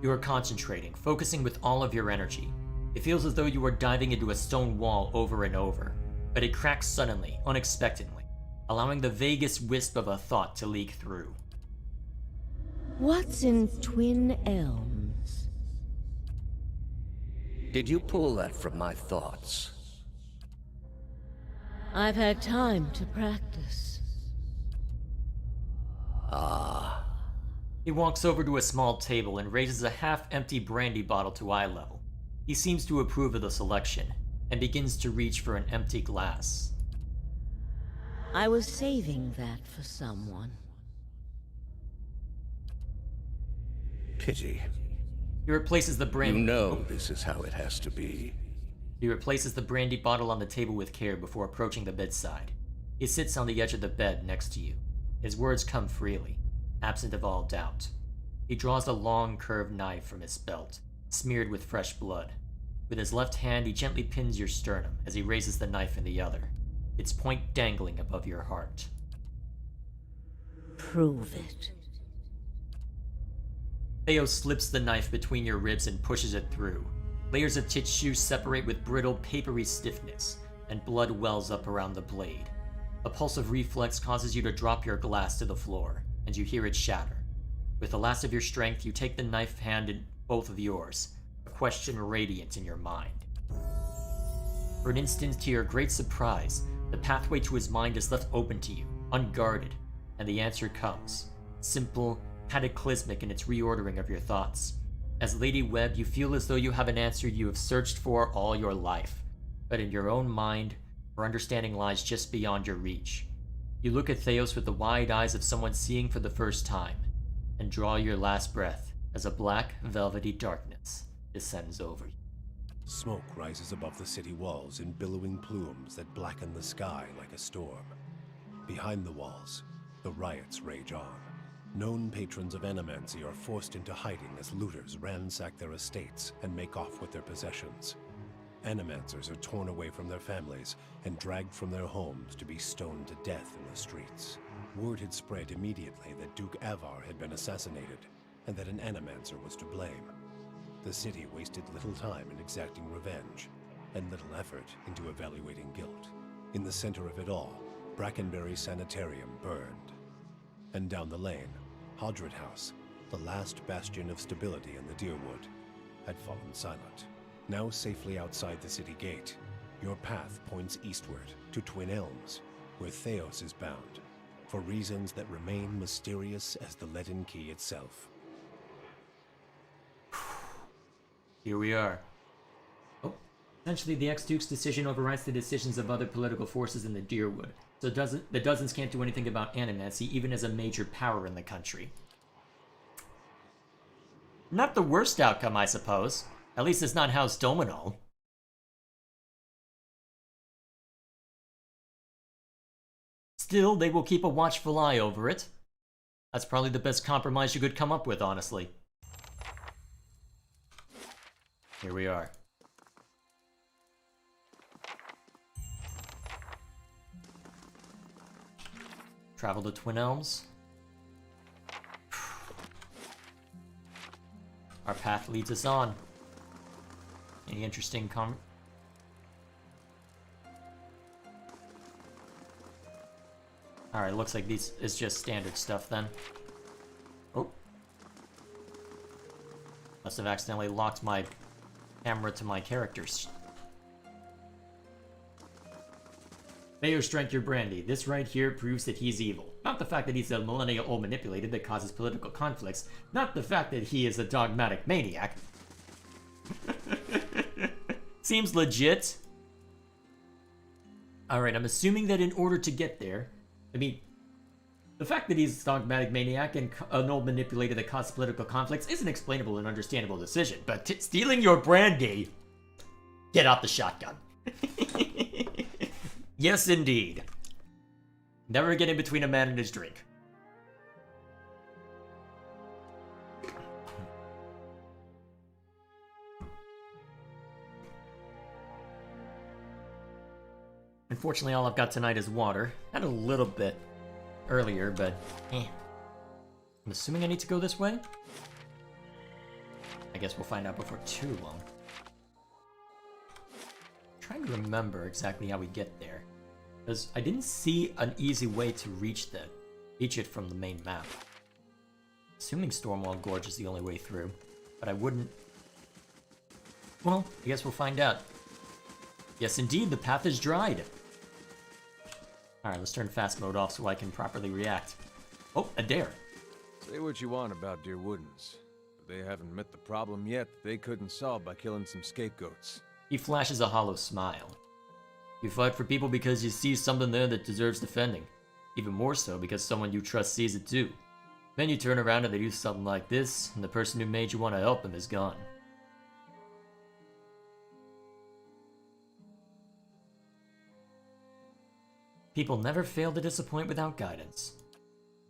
You are concentrating, focusing with all of your energy. It feels as though you are diving into a stone wall over and over, but it cracks suddenly, unexpectedly, allowing the vaguest wisp of a thought to leak through. What's in Twin Elms? Did you pull that from my thoughts? I've had time to practice. Ah. He walks over to a small table and raises a half-empty brandy bottle to eye level. He seems to approve of the selection, and begins to reach for an empty glass. I was saving that for someone. Pity. He replaces the brandy... You know this is how it has to be. He replaces the brandy bottle on the table with care before approaching the bedside. He sits on the edge of the bed next to you. His words come freely, absent of all doubt. He draws a long, curved knife from his belt, smeared with fresh blood. With his left hand, he gently pins your sternum as he raises the knife in the other, its point dangling above your heart. Prove it. Theo slips the knife between your ribs and pushes it through. Layers of tissue separate with brittle, papery stiffness, and blood wells up around the blade. A pulsive reflex causes you to drop your glass to the floor, and you hear it shatter. With the last of your strength, you take the knife hand in both of yours, a question radiant in your mind. For an instant, to your great surprise, the pathway to his mind is left open to you, unguarded, and the answer comes. Simple, cataclysmic in its reordering of your thoughts. As Lady Webb, you feel as though you have an answer you have searched for all your life, but in your own mind, her understanding lies just beyond your reach. You look at Theos with the wide eyes of someone seeing for the first time, and draw your last breath as a black, velvety darkness descends over you. Smoke rises above the city walls in billowing plumes that blacken the sky like a storm. Behind the walls, the riots rage on. Known patrons of Animancy are forced into hiding as looters ransack their estates and make off with their possessions. Animancers are torn away from their families and dragged from their homes to be stoned to death in the streets. Word had spread immediately that Duke Avar had been assassinated, and that an Animancer was to blame. The city wasted little time in exacting revenge, and little effort into evaluating guilt. In the center of it all, Brackenbury Sanitarium burned. And down the lane, Hodred House, the last bastion of stability in the Deerwood, had fallen silent. Now safely outside the city gate, your path points eastward to Twin Elms, where Theos is bound, for reasons that remain mysterious as the Leaden Key itself. Here we are. Oh, essentially the ex-Duke's decision overrides the decisions of other political forces in the Deerwood, so the Dozens can't do anything about Animancy, even as a major power in the country. Not the worst outcome, I suppose. At least it's not House Dominal. Still, they will keep a watchful eye over it. That's probably the best compromise you could come up with, honestly. Here we are. Travel to Twin Elms. Our path leads us on. Any interesting Alright, looks like this is just standard stuff then. Oh. Must have accidentally locked my camera to my characters. Mayor Strength Your Brandy. This right here proves that he's evil. Not the fact that he's a millennia-old manipulator that causes political conflicts. Not the fact that he is a dogmatic maniac. Seems legit. Alright, I'm assuming that in order to get there... I mean, the fact that he's a dogmatic maniac and an old manipulator that causes political conflicts is an explainable and understandable decision, but stealing your brandy... Get out the shotgun. Yes, indeed. Never get in between a man and his drink. Unfortunately, all I've got tonight is water. Had a little bit earlier, but I'm assuming I need to go this way? I guess we'll find out before too long. I'm trying to remember exactly how we get there. Because I didn't see an easy way to reach it from the main map. Assuming Stormwall Gorge is the only way through, but I wouldn't... Well, I guess we'll find out. Yes, indeed, the path is dried. Alright, let's turn fast mode off so I can properly react. Oh, a dare. Say what you want about Deerwoodans, but they haven't met the problem yet that they couldn't solve by killing some scapegoats. He flashes a hollow smile. You fight for people because you see something there that deserves defending. Even more so because someone you trust sees it too. Then you turn around and they do something like this, and the person who made you want to help them is gone. People never fail to disappoint without guidance.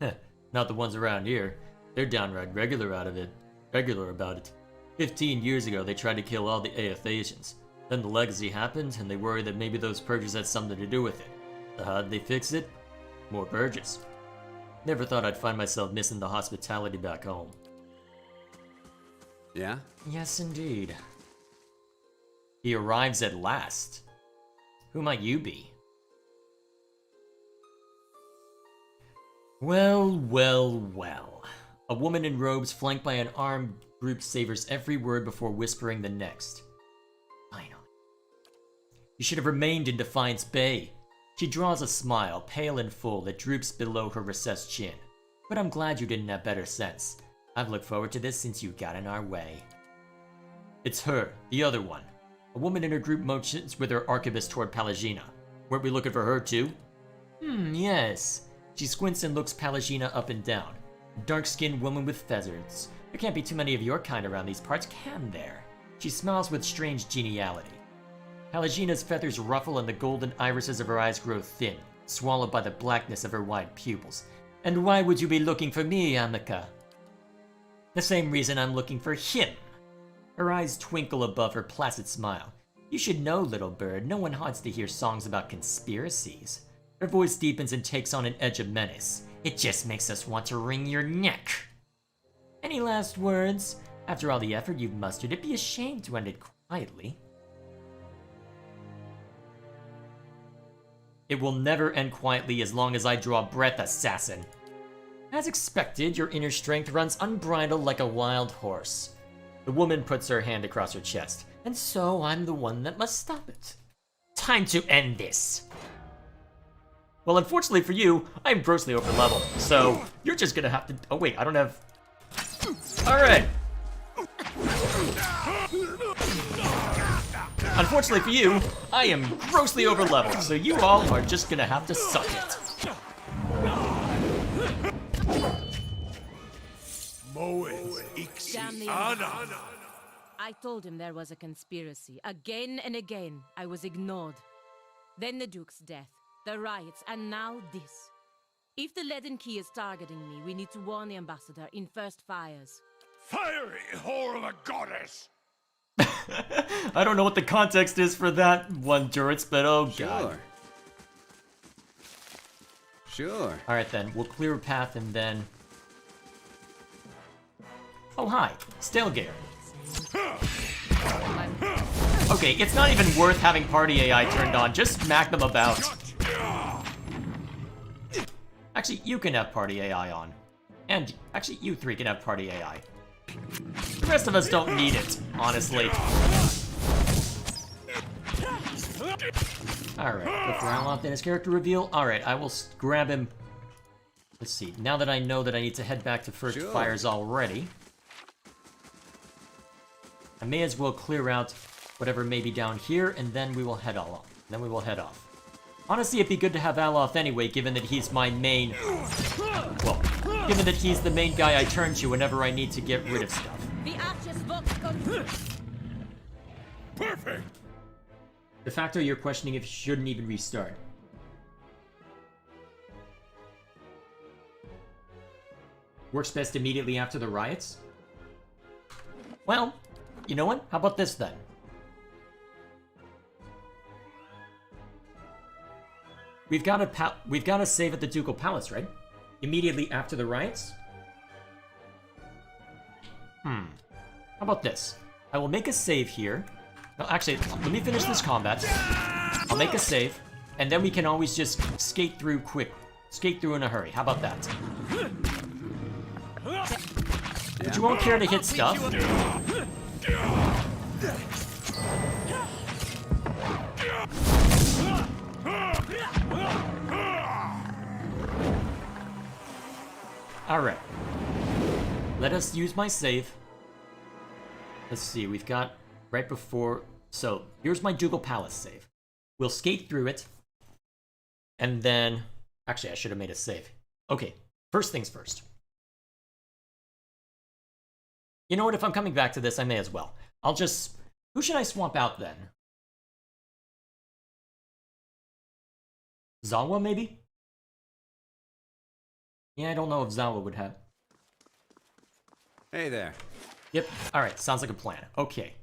Heh, not the ones around here. They're downright regular about it. 15 years ago, they tried to kill all the Aethasians. Then the legacy happened, and they worried that maybe those purges had something to do with it. So how did they fix it? More purges. Never thought I'd find myself missing the hospitality back home. Yeah? Yes, indeed. He arrives at last. Who might you be? Well, well, well. A woman in robes flanked by an armed group savors every word before whispering the next. Finally. You should have remained in Defiance Bay. She draws a smile, pale and full, that droops below her recessed chin. but I'm glad you didn't have better sense. I've looked forward to this since you got in our way. It's her, the other one. A woman in her group motions with her arquebus toward Pallegina. Weren't we looking for her too? Yes. She squints and looks Pallegina up and down. A dark-skinned woman with feathers. There can't be too many of your kind around these parts, can there? She smiles with strange geniality. Pallegina's feathers ruffle and the golden irises of her eyes grow thin, swallowed by the blackness of her wide pupils. And why would you be looking for me, Amica? The same reason I'm looking for him. Her eyes twinkle above her placid smile. You should know, little bird, no one hides to hear songs about conspiracies. Her voice deepens and takes on an edge of menace. It just makes us want to wring your neck. Any last words? After all the effort you've mustered, it'd be a shame to end it quietly. It will never end quietly as long as I draw breath, assassin. As expected, your inner strength runs unbridled like a wild horse. The woman puts her hand across her chest. And so I'm the one that must stop it. Time to end this. Well, unfortunately for you, I'm grossly over level, so you're just gonna have to. Oh wait, I don't have. All right. Unfortunately for you, I am grossly over level, so you all are just gonna have to suck it. Damn the Ana. I told him there was a conspiracy. Again and again, I was ignored. Then the Duke's death, the riots, and now this. If the Leaden Key is targeting me, we need to warn the Ambassador in first fires. Fiery whore of a goddess! I don't know what the context is for that one, Duritz, but oh god. Sure. Alright then, we'll clear a path and then... Oh hi, Stalegare. Okay, it's not even worth having party AI turned on, just smack them about. Actually, you can have party AI on. And, actually, you three can have party AI. The rest of us don't need it, honestly. Alright, go for Aloth in his character reveal. Alright, I will grab him. Let's see, now that I know that I need to head back to first fires already, I may as well clear out whatever may be down here, and then we will head off. Honestly, it'd be good to have Aloth anyway, given that he's my main... Well, given that he's the main guy I turn to whenever I need to get rid of stuff. The Archer's Vox comes. Perfect! De facto, you're questioning if you shouldn't even restart. Works best immediately after the riots? Well, you know what? How about this then? We've got to save at the Ducal Palace, right? Immediately after the riots? How about this? I will make a save here. No, actually, let me finish this combat. I'll make a save, and then we can always just skate through in a hurry. How about that? Would you all care to hit stuff? Alright. Let us use my save. Let's see, we've got right before... So, here's my Ducal Palace save. We'll skate through it. And then... Actually, I should have made a save. Okay, first things first. You know what, if I'm coming back to this, I may as well. I'll just... Who should I swap out then? Zawa, maybe? Yeah, I don't know if Zawa would have. Hey there. Yep, alright, sounds like a plan. Okay.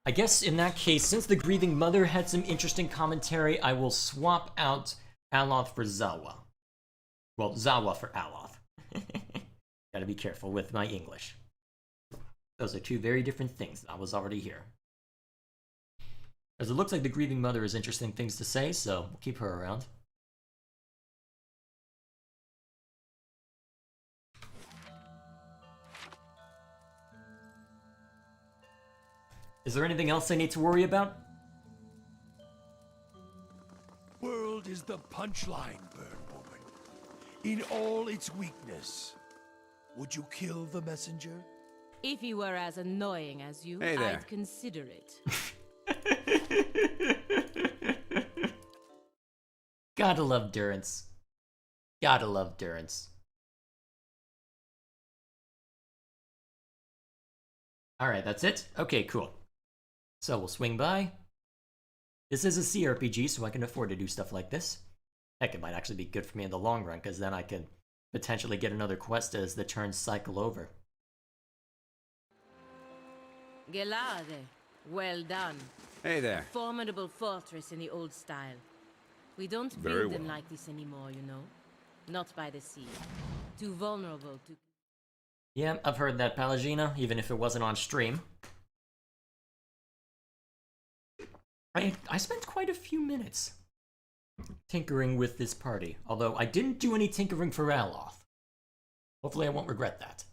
I guess in that case, since the Grieving Mother had some interesting commentary, I will swap out Aloth for Zawa. Well, Zawa for Aloth. Gotta be careful with my English. Those are two very different things. I was already here. As it looks like the Grieving Mother has interesting things to say, so we'll keep her around. Is there anything else I need to worry about? World is the punchline, bird woman. In all its weakness. Would you kill the messenger? If he were as annoying as you, Hey there. I'd consider it. Gotta love Durance. Gotta love Durance. Alright, that's it? Okay, cool. So we'll swing by. This is a CRPG, so I can afford to do stuff like this. Heck, it might actually be good for me in the long run, because then I can potentially get another quest as the turns cycle over. Gelade, well done. Hey there. Formidable fortress in the old style. We don't Very build them well. like this anymore, you know. Not by the sea. Too vulnerable to... Yeah, I've heard that, Palagina, even if it wasn't on stream. I spent quite a few minutes tinkering with this party, although I didn't do any tinkering for Aloth. Hopefully I won't regret that.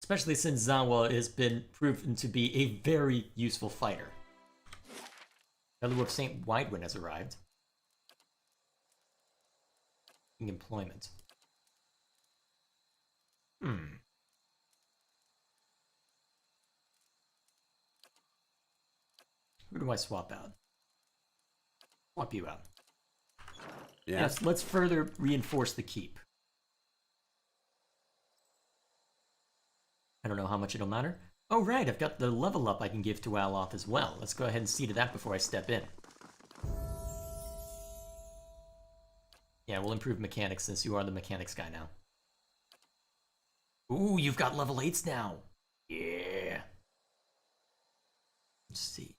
Especially since Zawa has been proven to be a very useful fighter. Fellow of St. Widewind has arrived. Employment. Who do I swap out? Swap you out. Yeah. Yes, let's further reinforce the keep. I don't know how much it'll matter. Oh right, I've got the level up I can give to Aloth as well. Let's go ahead and see to that before I step in. Yeah, we'll improve mechanics since you are the mechanics guy now. Ooh, you've got level 8s now. Yeah. Let's see.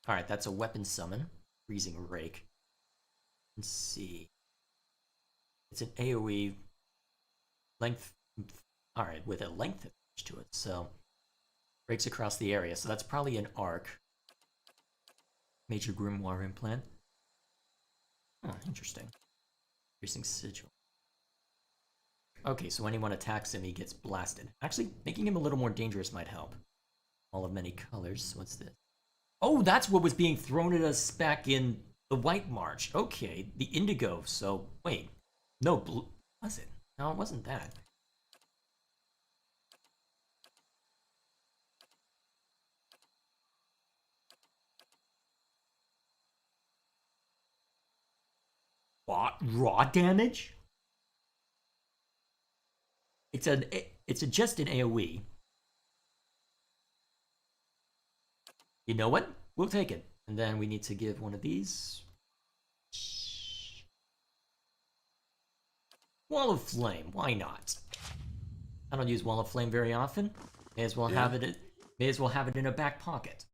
Alright, that's a weapon summon. Freezing Rake. Let's see. It's an AoE length. Alright, with a length to it, so breaks across the area. So that's probably an arc. Major Grimoire implant. Oh, interesting. Piercing sigil. Okay, so anyone attacks him, he gets blasted. Actually, making him a little more dangerous might help. All of many colors. What's this? Oh, that's what was being thrown at us back in the White March. Okay, the indigo. So, wait. No, blue. Was it? No, it wasn't that. What? Raw damage? It's just an AoE. You know what? We'll take it. And then we need to give one of these. Wall of Flame, why not? I don't use Wall of Flame very often. May as well have it in a back pocket.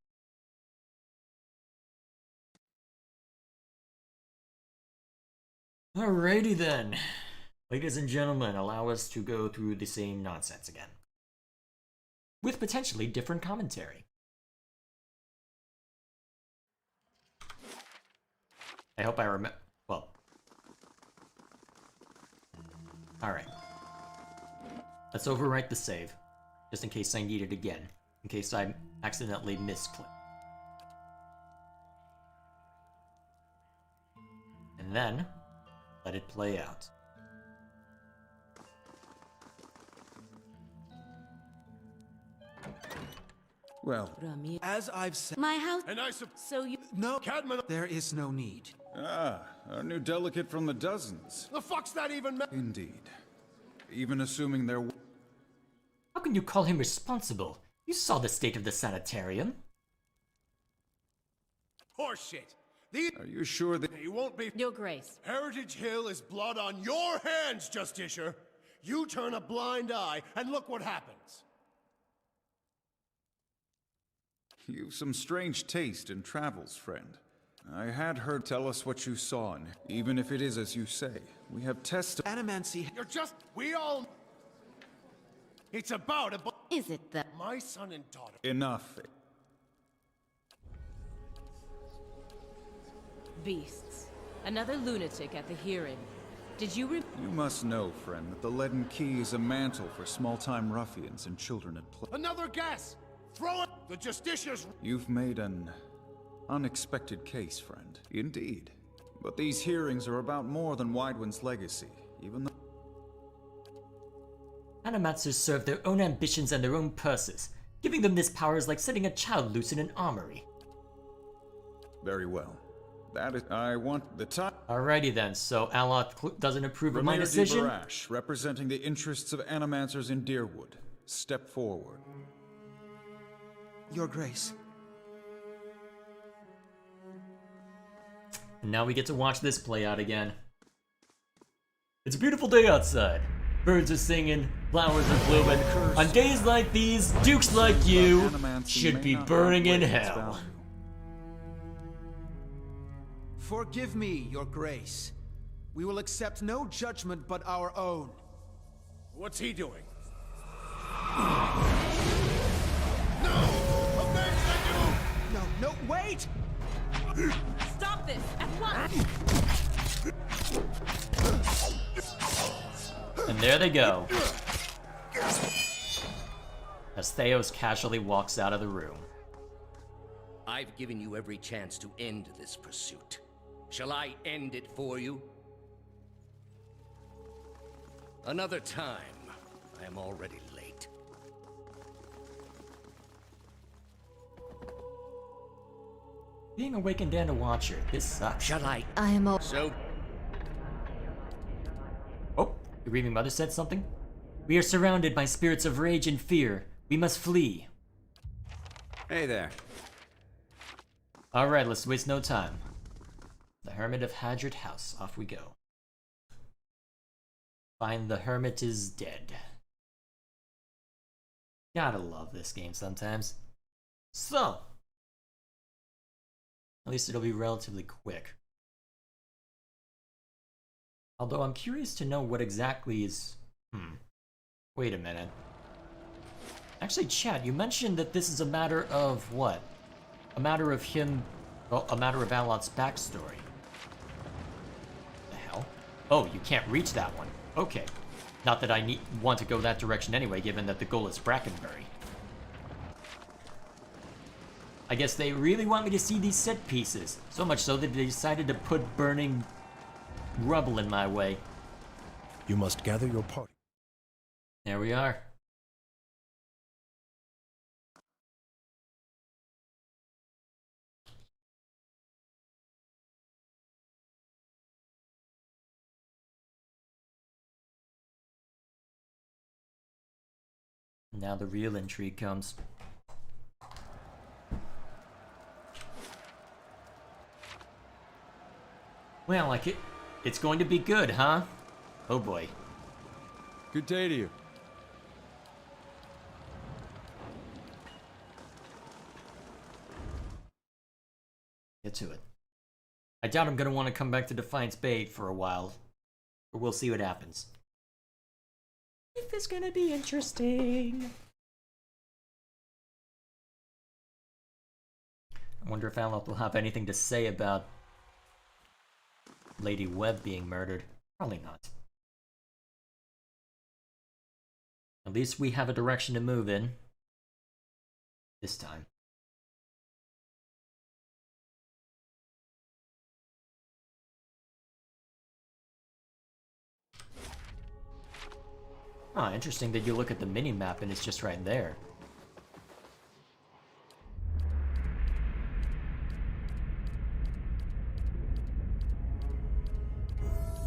Alrighty then. Ladies and gentlemen, allow us to go through the same nonsense again. With potentially different commentary. I hope I remember. Well. Alright. Let's overwrite the save. Just in case I need it again. In case I accidentally misclick. And then, let it play out. Well, as I've said... My house... And So you... No, Cadman... there is no need. Ah, our new delegate from the dozens. The fuck's that even Indeed. Even assuming there... How can you call him responsible? You saw the state of the sanitarium. Horseshit. Are you sure that... You won't be... Your Grace. Heritage Hill is blood on your hands, Justiciar. You turn a blind eye, and look what happens. You've some strange taste in travels, friend. I had her tell us what you saw, and even if it is as you say, we have Animancy... You're just... We all... It's about a... Is it the... My son and daughter... Enough. Beasts. Another lunatic at the hearing. Did you You must know, friend, that the Leaden Key is a mantle for small-time ruffians and children at play. Another guess! Throw it! The Justiciar's... You've made an unexpected case, friend. Indeed. But these hearings are about more than Widewind's legacy, even though... Animancers serve their own ambitions and their own purses. Giving them this power is like setting a child loose in an armory. Very well. That is, I want the time. Alrighty then, so Alot doesn't approve of my Ramir decision? Barash, representing the interests of Animancers in Deerwood. Step forward. Your Grace. And now we get to watch this play out again. It's a beautiful day outside. Birds are singing, flowers are blooming. On days like these, dukes like you should be burning in hell. Forgive me, Your Grace. We will accept no judgment but our own. What's he doing? No, wait! Stop this at once! And there they go. As Theos casually walks out of the room. I've given you every chance to end this pursuit. Shall I end it for you? Another time. I am already late. Being awakened and a watcher, this sucks. Shall I? I am all. So. Oh, the grieving mother said something? We are surrounded by spirits of rage and fear. We must flee. Hey there. Alright, let's waste no time. The Hermit of Hadrid House. Off we go. Find the Hermit is dead. Gotta love this game sometimes. So, at least it'll be relatively quick. Although I'm curious to know what exactly is... Wait a minute. Actually, Chad, you mentioned that this is a matter of what? A matter of him... Well, a matter of Alot's backstory. The hell? Oh, you can't reach that one. Okay. Not that I want to go that direction anyway, given that the goal is Brackenbury. I guess they really want me to see these set pieces. So much so that they decided to put burning rubble in my way. You must gather your party. There we are. Now the real intrigue comes. Well, like it's going to be good, huh? Oh boy. Good day to you. Get to it. I doubt I'm gonna want to come back to Defiance Bay for a while. But we'll see what happens. If it's gonna be interesting. I wonder if Alot will have anything to say about Lady Webb being murdered. Probably not. At least we have a direction to move in. This time. Ah, interesting that you look at the mini-map and it's just right there.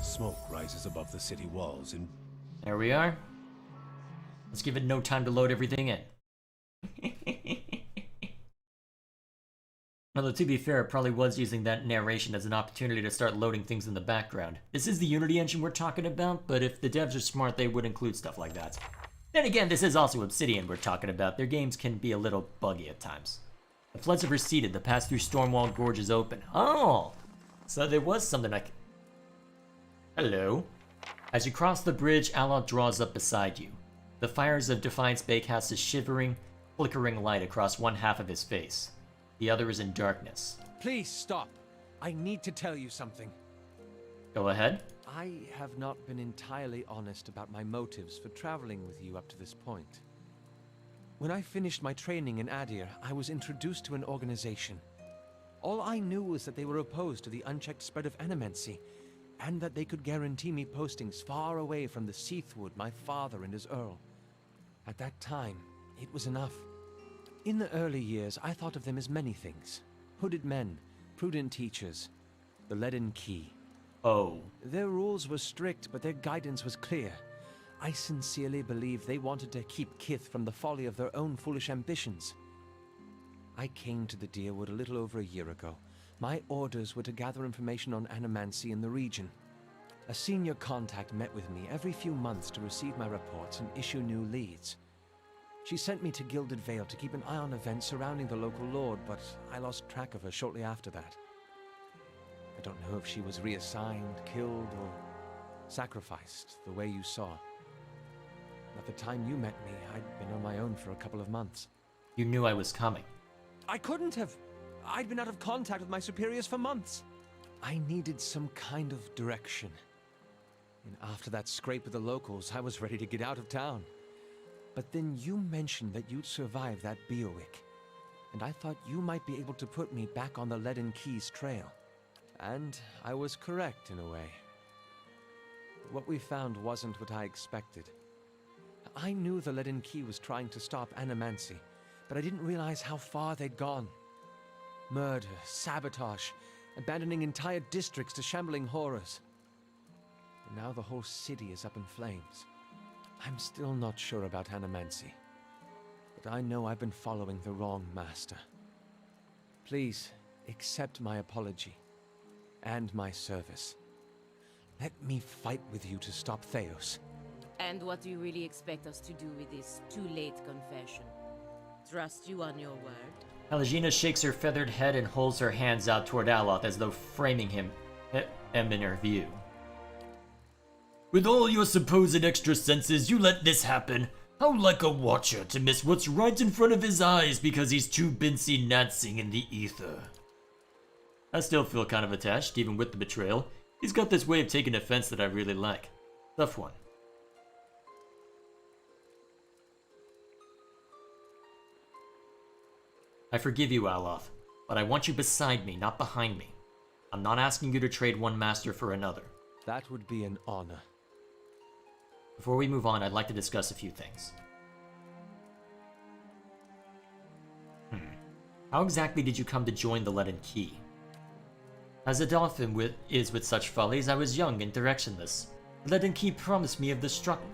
Smoke rises above the city walls and... There we are. Let's give it no time to load everything in. Although to be fair, it probably was using that narration as an opportunity to start loading things in the background. This is the Unity engine we're talking about, but if the devs are smart, they would include stuff like that. Then again, this is also Obsidian we're talking about. Their games can be a little buggy at times. The floods have receded, the path through Stormwall Gorge is open. Oh! So there was something I could... Hello. As you cross the bridge, Alot draws up beside you. The fires of Defiance Bay cast a shivering, flickering light across one half of his face. The other is in darkness. Please stop. I need to tell you something. Go ahead. I have not been entirely honest about my motives for traveling with you up to this point. When I finished my training in Adir, I was introduced to an organization. All I knew was that they were opposed to the unchecked spread of Animancy, and that they could guarantee me postings far away from the Seathwood, my father and his earl. At that time, it was enough. In the early years, I thought of them as many things. Hooded men, prudent teachers, the Leaden Key. Oh. Their rules were strict, but their guidance was clear. I sincerely believe they wanted to keep Kith from the folly of their own foolish ambitions. I came to the Deerwood a little over a year ago. My orders were to gather information on Animancy in the region. A senior contact met with me every few months to receive my reports and issue new leads. She sent me to Gilded Vale to keep an eye on events surrounding the local lord, but I lost track of her shortly after that. I don't know if she was reassigned, killed, or sacrificed, the way you saw. At the time you met me, I'd been on my own for a couple of months. You knew I was coming. I couldn't have. I'd been out of contact with my superiors for months. I needed some kind of direction. And after that scrape with the locals, I was ready to get out of town. But then you mentioned that you'd survived that Beowick, and I thought you might be able to put me back on the Leaden Keys trail. And I was correct in a way. What we found wasn't what I expected. I knew the Leaden Key was trying to stop Animancy, but I didn't realize how far they'd gone. Murder, sabotage, abandoning entire districts to shambling horrors. And now the whole city is up in flames. I'm still not sure about Animancy, but I know I've been following the wrong master. Please, accept my apology, and my service. Let me fight with you to stop Theos. And what do you really expect us to do with this too-late confession? Trust you on your word? Alagina shakes her feathered head and holds her hands out toward Aloth as though framing him in her view. With all your supposed extra senses, you let this happen? How like a watcher to miss what's right in front of his eyes because he's too busy dancing in the ether. I still feel kind of attached, even with the betrayal. He's got this way of taking offense that I really like. Tough one. I forgive you, Aloth, but I want you beside me, not behind me. I'm not asking you to trade one master for another. That would be an honor. Before we move on, I'd like to discuss a few things. How exactly did you come to join the Leaden Key? As it often is with such follies, I was young and directionless. The Leaden Key promised me of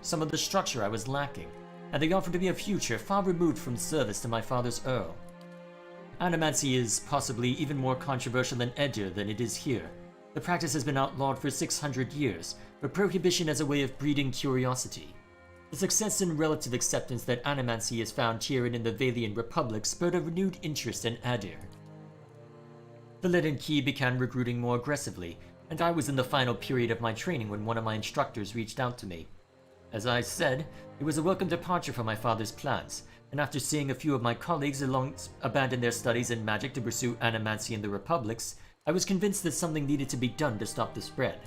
some of the structure I was lacking, and they offered me a future far removed from service to my father's Earl. Animancy is possibly even more controversial in Edir than it is here. The practice has been outlawed for 600 years, but prohibition as a way of breeding curiosity. The success and relative acceptance that Animancy is found here and in the Valian Republic spurred a renewed interest in Edir. The Leaden Key began recruiting more aggressively, and I was in the final period of my training when one of my instructors reached out to me. As I said, it was a welcome departure from my father's plans, and after seeing a few of my colleagues abandon their studies in magic to pursue Animancy in the Republics, I was convinced that something needed to be done to stop the spread.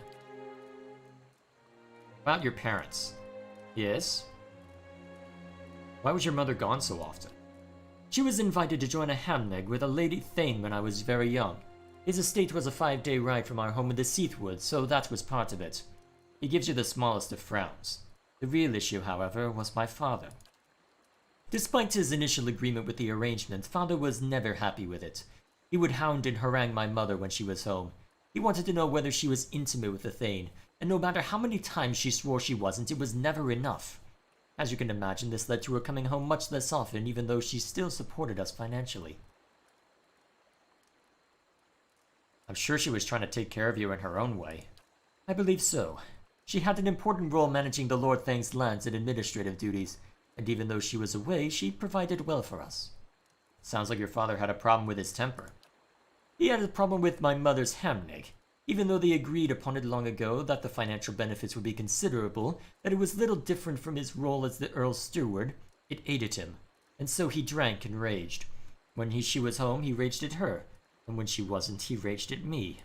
About your parents. Yes? Why was your mother gone so often? She was invited to join a hamneg with a Lady Thane when I was very young. His estate was a 5-day ride from our home in the Seathwood, so that was part of it. He gives you the smallest of frowns. The real issue, however, was my father. Despite his initial agreement with the arrangement, father was never happy with it. He would hound and harangue my mother when she was home. He wanted to know whether she was intimate with the Thane, and no matter how many times she swore she wasn't, it was never enough. As you can imagine, this led to her coming home much less often, even though she still supported us financially. I'm sure she was trying to take care of you in her own way. I believe so. She had an important role managing the Lord Thang's lands and administrative duties, and even though she was away, she provided well for us. Sounds like your father had a problem with his temper. He had a problem with my mother's hamneg. Even though they agreed upon it long ago that the financial benefits would be considerable, that it was little different from his role as the Earl's steward, it aided him, and so he drank and raged. When she was home, he raged at her, and when she wasn't, he raged at me.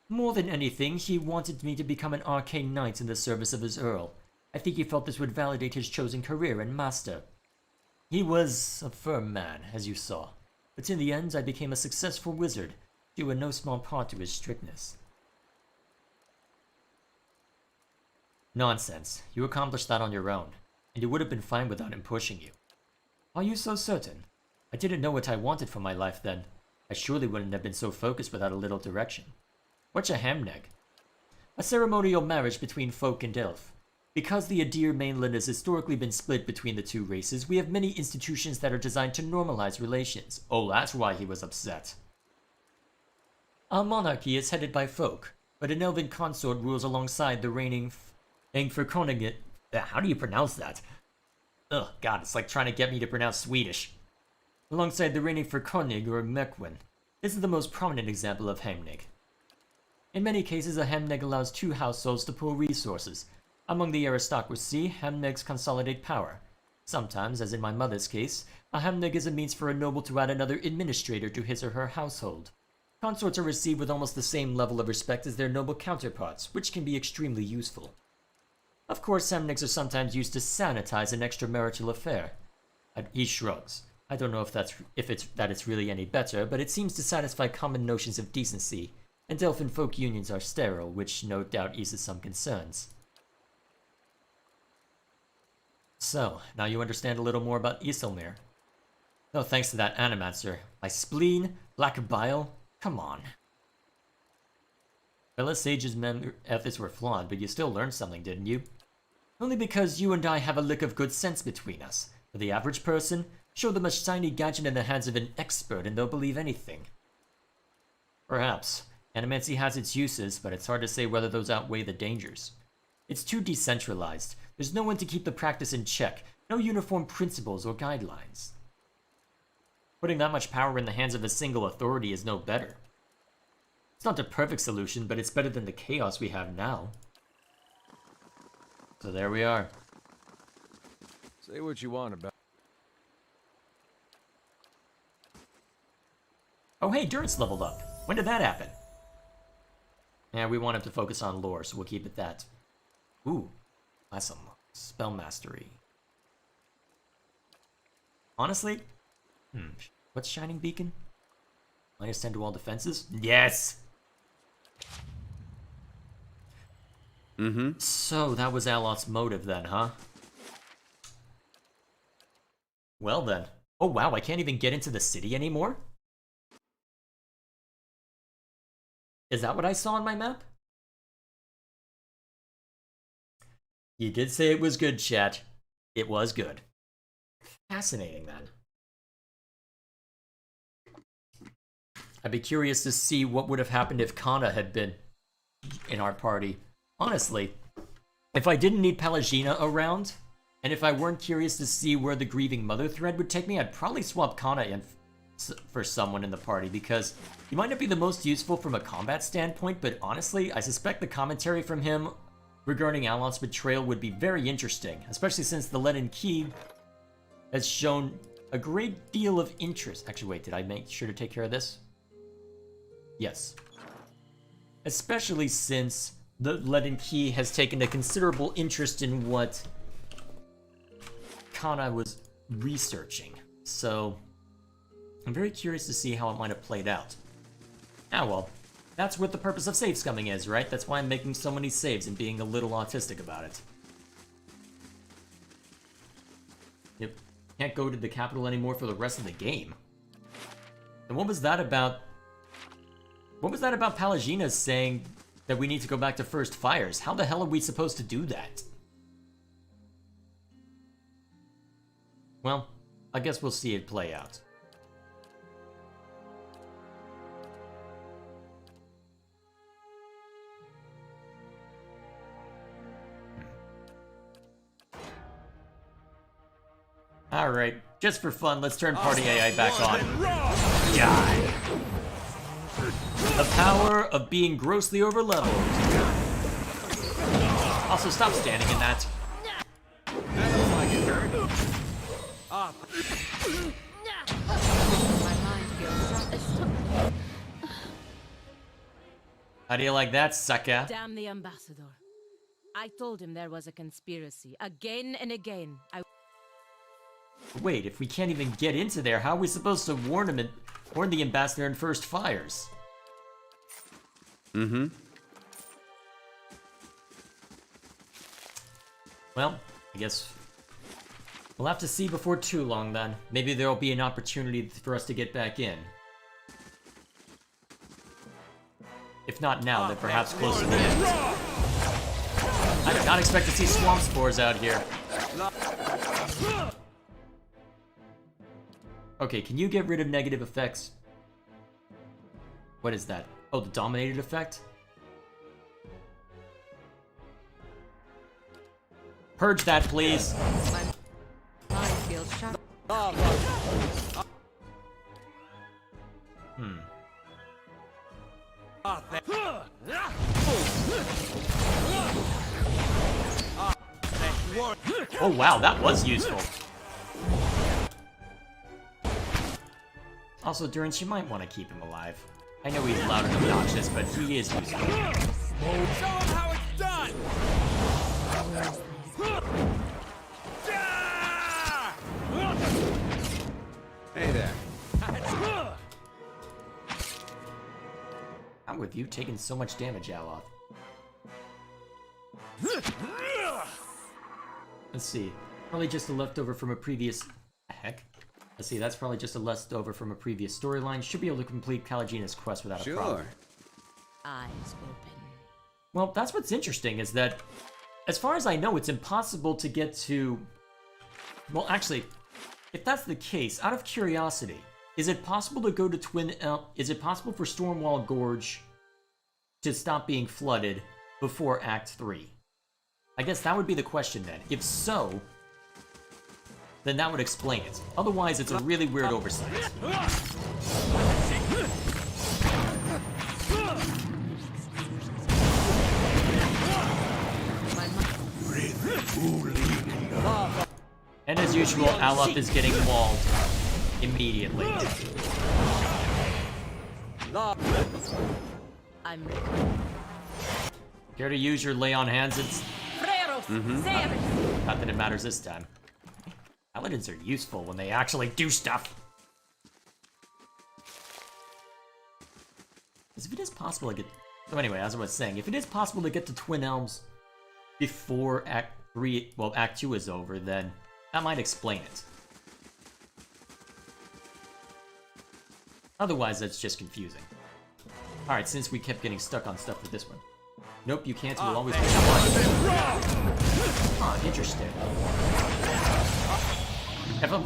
More than anything, he wanted me to become an arcane knight in the service of his Earl. I think he felt this would validate his chosen career and master. He was a firm man, as you saw, but in the end I became a successful wizard, due in no small part to his strictness. Nonsense. You accomplished that on your own, and you would have been fine without him pushing you. Are you so certain? I didn't know what I wanted for my life then. I surely wouldn't have been so focused without a little direction. What's a hemneg? A ceremonial marriage between folk and elf. Because the Adir mainland has historically been split between the two races, we have many institutions that are designed to normalize relations. Oh, that's why he was upset. Our monarchy is headed by folk, but an elven consort rules alongside the reigning Engferkoningit. How do you pronounce that? Ugh, God, it's like trying to get me to pronounce Swedish. Alongside the reigning Ferkonig or Mekwin. This is the most prominent example of hemnig. In many cases, a hemnig allows two households to pool resources. Among the aristocracy, hemnigs consolidate power. Sometimes, as in my mother's case, a hemnig is a means for a noble to add another administrator to his or her household. Consorts are received with almost the same level of respect as their noble counterparts, which can be extremely useful. Of course, hemnigs are sometimes used to sanitize an extramarital affair. He shrugs. I don't know if it's really any better, but it seems to satisfy common notions of decency, and elfin folk unions are sterile, which no doubt eases some concerns. So, now you understand a little more about Isilmir. No thanks to that Animancer. My spleen, black bile, come on. Bella Sage's methods were flawed, but you still learned something, didn't you? Only because you and I have a lick of good sense between us. For the average person, show them a shiny gadget in the hands of an expert and they'll believe anything. Perhaps. Animancy has its uses, but it's hard to say whether those outweigh the dangers. It's too decentralized. There's no one to keep the practice in check, no uniform principles or guidelines. Putting that much power in the hands of a single authority is no better. It's not the perfect solution, but it's better than the chaos we have now. So there we are. Say what you want about... Oh hey, Durance leveled up. When did that happen? Yeah, we want him to focus on lore, so we'll keep it that. Ooh, that's some spell mastery. Honestly, what's Shining Beacon? -10 to all defenses? Yes! So, that was Alot's motive then, huh? Well then. Oh wow, I can't even get into the city anymore? Is that what I saw on my map? You did say it was good, chat. It was good. Fascinating, then. I'd be curious to see what would have happened if Kana had been in our party. Honestly, if I didn't need Pelagina around, and if I weren't curious to see where the Grieving Mother thread would take me, I'd probably swap Kana in for someone in the party, because he might not be the most useful from a combat standpoint, but honestly, I suspect the commentary from him regarding Alot's betrayal would be very interesting, especially since the Leaden Key has shown a great deal of interest. Actually, wait, did I make sure to take care of this? Yes. Especially since the Leaden Key has taken a considerable interest in what Kana was researching, so I'm very curious to see how it might have played out. Ah well, that's what the purpose of save scumming is, right? That's why I'm making so many saves and being a little autistic about it. Yep, can't go to the capital anymore for the rest of the game. And what was that about? What was that about Pelagina saying that we need to go back to First Fires? How the hell are we supposed to do that? Well, I guess we'll see it play out. Alright, just for fun, let's turn party AI back on. Die! The power of being grossly overleveled. Also, stop standing in that. How do you like that, sucker? Damn the ambassador. I told him there was a conspiracy. Again and again. Wait, if we can't even get into there, how are we supposed to warn him and warn the ambassador in First Fires? Well, I guess we'll have to see before too long then. Maybe there'll be an opportunity for us to get back in. If not now, then perhaps close to the end. I did not expect to see swamp spores out here. Okay, can you get rid of negative effects? What is that? Oh, the dominated effect? Purge that, please. My feels sharp. Oh wow, that was useful. Also, Durance, you might want to keep him alive. I know he's loud and obnoxious, but he is useful. Show him how it's done! Hey there. I'm with you, taking so much damage, Aloth. Let's see. Probably just a leftover from a previous... Heck. Let's see, that's probably just a leftover from a previous storyline. Should be able to complete Kalagina's quest without a problem. Eyes open. Well, that's what's interesting, is that, as far as I know, it's impossible to get to... Well, actually, if that's the case, out of curiosity, is it possible to go to is it possible for Stormwall Gorge to stop being flooded before Act 3? I guess that would be the question then. If so, then that would explain it. Otherwise, it's a really weird oversight. And as usual, Aloth is getting mauled immediately. I'm ready. Care to use your lay on hands? It's not that it matters this time. Paladins are useful when they actually do stuff. If it is possible to get... So anyway, as I was saying, if it is possible to get to Twin Elms before Act 3, well, Act 2 is over, then that might explain it. Otherwise, that's just confusing. Alright, since we kept getting stuck on stuff with this one. Nope, you can't, we'll always be Huh, interesting.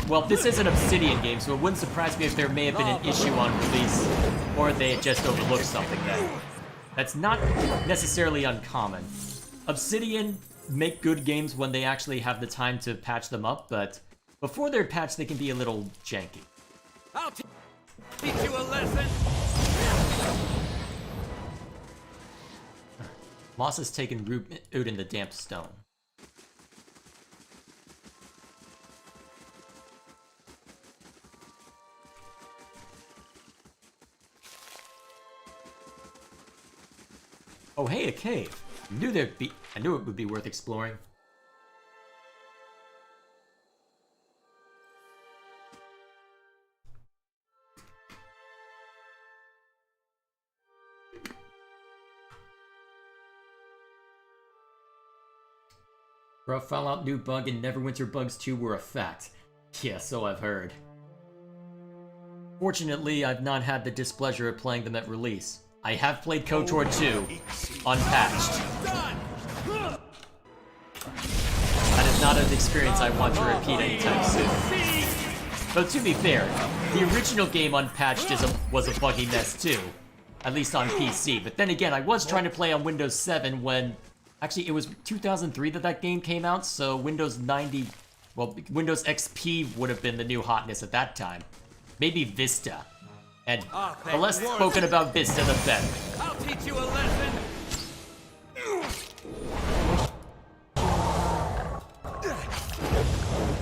Well, this is an Obsidian game, so it wouldn't surprise me if there may have been an issue on release, or they had just overlooked something there. That's not necessarily uncommon. Obsidian make good games when they actually have the time to patch them up, but before they're patched, they can be a little janky. I'll teach you a lesson! Moss has taken root in the damp stone. Oh hey, a cave. I knew it would be worth exploring. Bro, Fallout New Bug and Neverwinter Bugs 2 were a fact. Yeah, so I've heard. Fortunately, I've not had the displeasure of playing them at release. I have played KOTOR 2, unpatched. That is not an experience I want to repeat anytime soon. Though to be fair, the original game unpatched was a buggy mess too. At least on PC, but then again, I was trying to play on Windows 7 when... Actually, it was 2003 that game came out, so Windows 90... Well, Windows XP would have been the new hotness at that time. Maybe Vista. And the less spoken about Vista, the better. I'll teach you a lesson!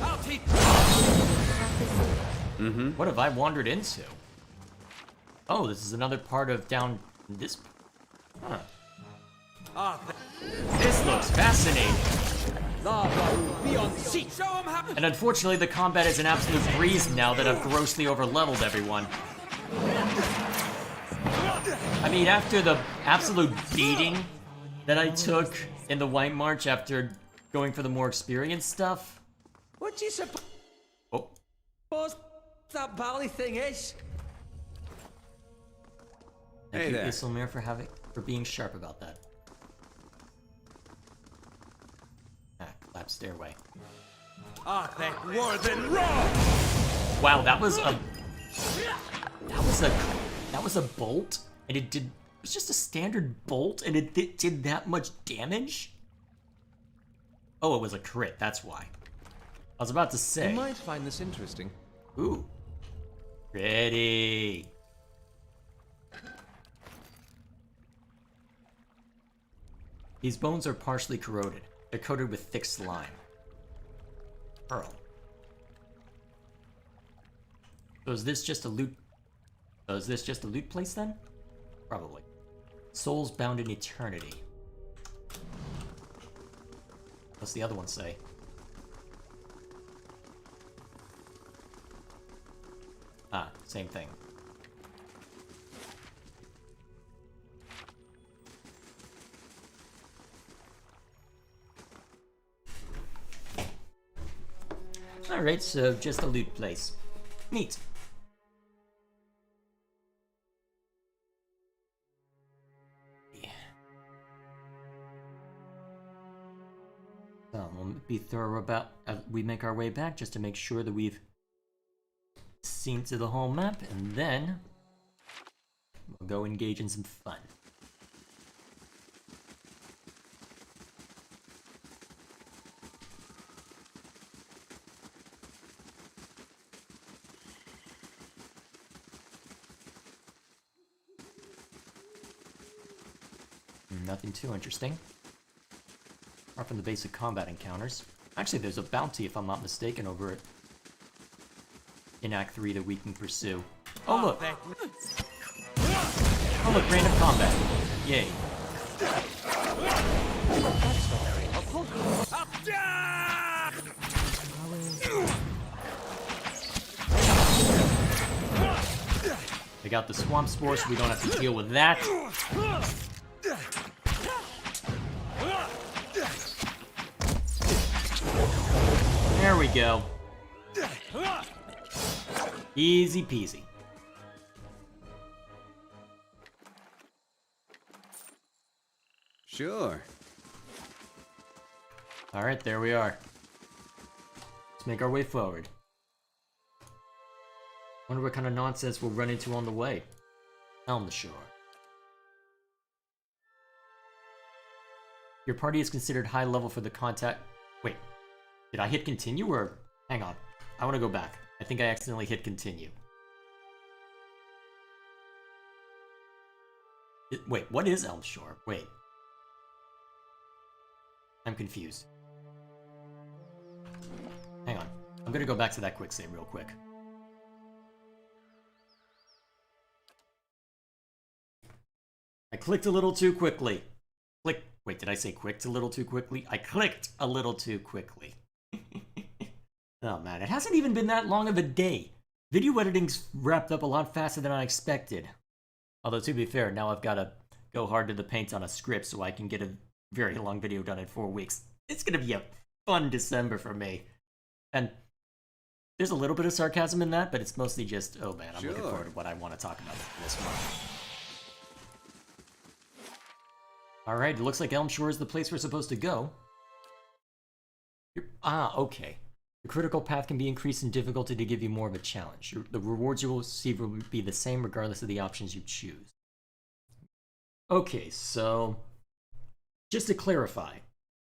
I'll teach What have I wandered into? Oh, this is another part of down this... Huh. This looks fascinating. And unfortunately, the combat is an absolute breeze now that I've grossly overleveled everyone. I mean, after the absolute beating that I took in the White March after going for the more experienced stuff. What do you suppose Oh, that bally thing is? thank Hey you, there. Isilmir, for being sharp about that. Ah, collapse stairway. I think more than wrong. Wow, that was a bolt, and it was just a standard bolt, and it did that much damage? Oh, it was a crit, that's why. I was about to say. You might find this interesting. Ooh. Ready. These bones are partially corroded. They're coated with thick slime. Pearl. So is this just a loot? So is this just a loot place then? Probably. Souls bound in eternity. What's the other one say? Ah, same thing. Alright, so just a loot place. Neat. Yeah. So we'll be thorough about we make our way back just to make sure that we've seen to the whole map, and then we'll go engage in some fun. Nothing too interesting. Apart from the basic combat encounters. Actually, there's a bounty, if I'm not mistaken, over it in Act 3 that we can pursue. Oh, look! Oh, look, random combat. Yay. They got the swamp spore, so we don't have to deal with that. There we go. Easy peasy. Sure. Alright, there we are. Let's make our way forward. Wonder what kind of nonsense we'll run into on the way. Elm Shore. Your party is considered high level for the contact. Wait, did I hit continue or? Hang on. I want to go back. I think I accidentally hit continue. Wait, what is Elm Shore? Wait. I'm confused. Hang on. I'm gonna go back to that quick save real quick. I clicked a little too quickly. Click. Wait, did I say clicked a little too quickly? I clicked a little too quickly. Oh man, it hasn't even been that long of a day. Video editing's wrapped up a lot faster than I expected. Although to be fair, now I've gotta go hard to the paint on a script so I can get a very long video done in 4 weeks. It's gonna be a fun December for me. And there's a little bit of sarcasm in that, but it's mostly just, oh man, I'm looking forward to what I want to talk about this month. Alright, it looks like Elm Shore is the place we're supposed to go. Okay. The critical path can be increased in difficulty to give you more of a challenge. The rewards you will receive will be the same regardless of the options you choose. Okay, so just to clarify,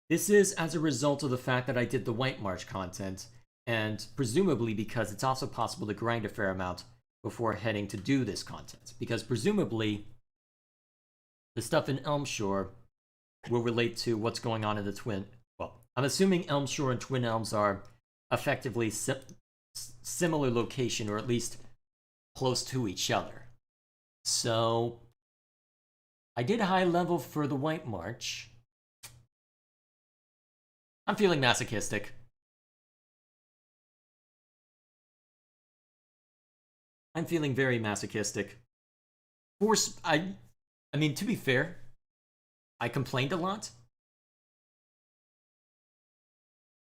this is as a result of the fact that I did the White March content, and presumably because it's also possible to grind a fair amount before heading to do this content. Because presumably, the stuff in Elm Shore will relate to what's going on in the Twin... Well, I'm assuming Elm Shore and Twin Elms are effectively similar location, or at least close to each other. So, I did high level for the White March. I'm feeling masochistic. I'm feeling very masochistic. Of course, I mean, to be fair, I complained a lot.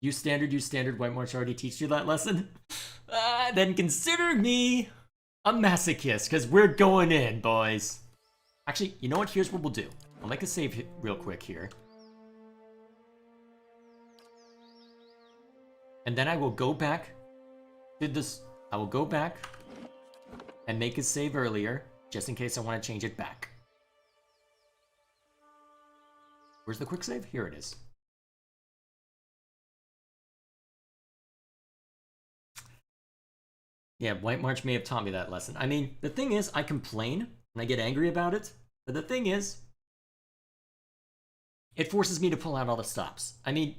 You standard, White March already teach you that lesson? Then consider me a masochist, because we're going in, boys. Actually, you know what? Here's what we'll do. I'll make a save real quick here. And then I will go back to this. I will go back and make a save earlier, just in case I want to change it back. Where's the quick save? Here it is. Yeah, White March may have taught me that lesson. I mean, the thing is, I complain and I get angry about it, but the thing is, it forces me to pull out all the stops. I mean,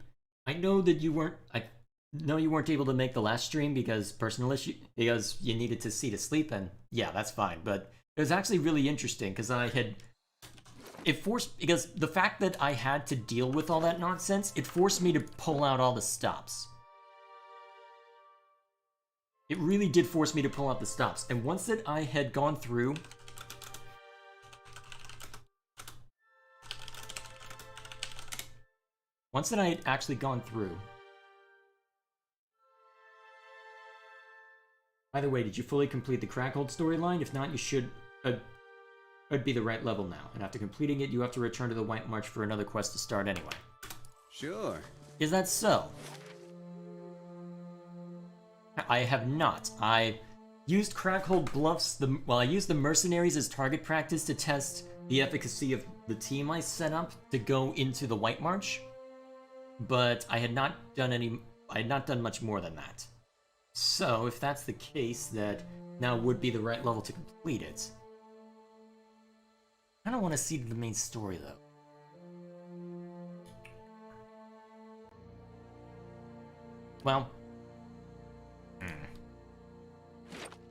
I know that you weren't. I know you weren't able to make the last stream because personal issue, because you needed to see to sleep, and yeah, that's fine. But it was actually really interesting because because the fact that I had to deal with all that nonsense, it forced me to pull out all the stops. It really did force me to pull out the stops. And once that I had gone through... Once that I had actually gone through... By the way, did you fully complete the Crackhold storyline? If not, you should... It'd be the right level now. And after completing it, you have to return to the White March for another quest to start anyway. Sure. Is that so? I have not. I used Crackhold Bluffs, I used the mercenaries as target practice to test the efficacy of the team I set up to go into the White March, but I had not done much more than that. So, if that's the case, that now would be the right level to complete it. I don't want to see the main story, though. Well...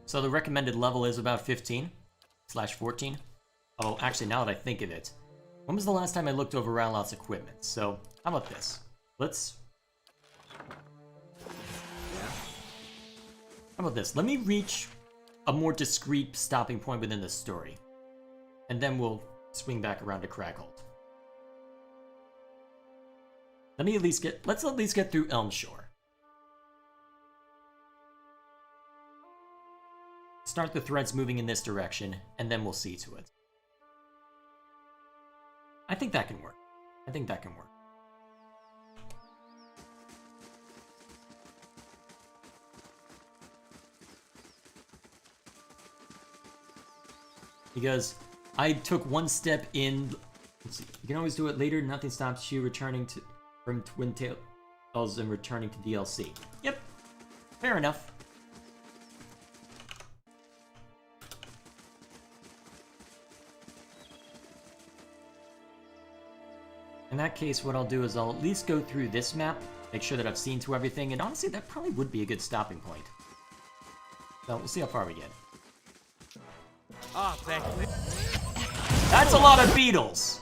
So the recommended level is about 15/14. Oh, actually, now that I think of it, when was the last time I looked over Rallout's equipment? So, how about this? How about this? Let me reach a more discrete stopping point within this story. And then we'll swing back around to Crackhold. Let's at least get through Elmshore. Start the threads moving in this direction, and then we'll see to it. I think that can work. Because I took one step in... Let's see. You can always do it later. Nothing stops you returning from Twin Tails and returning to DLC. Yep. Fair enough. In that case, what I'll do is I'll at least go through this map, make sure that I've seen to everything, and honestly, that probably would be a good stopping point. So, we'll see how far we get. Ah, thank you. That's a lot of beetles!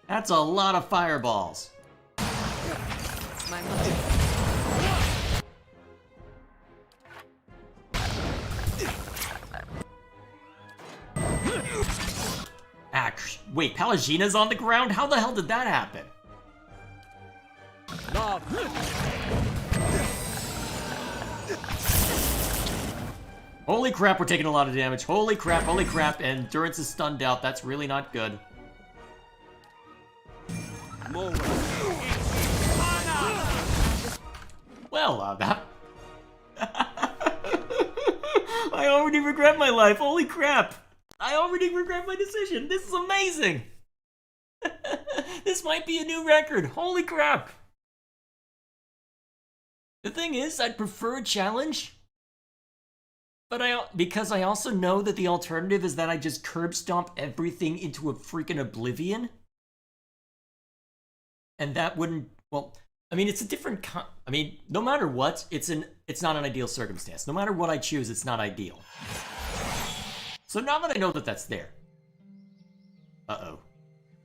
That's a lot of fireballs. My mother. Wait, Palagina's on the ground? How the hell did that happen? Holy crap, we're taking a lot of damage. Holy crap, Endurance is stunned out. That's really not good. Well, that... I already regret my life. Holy crap. I already regret my decision. This is amazing. This might be a new record. Holy crap. The thing is, I'd prefer a challenge. But because I also know that the alternative is that I just curb stomp everything into a freaking oblivion. And that wouldn't, well, I mean, it's a different I mean, no matter what, it's not an ideal circumstance. No matter what I choose, it's not ideal. So now that I know that that's there. Uh-oh.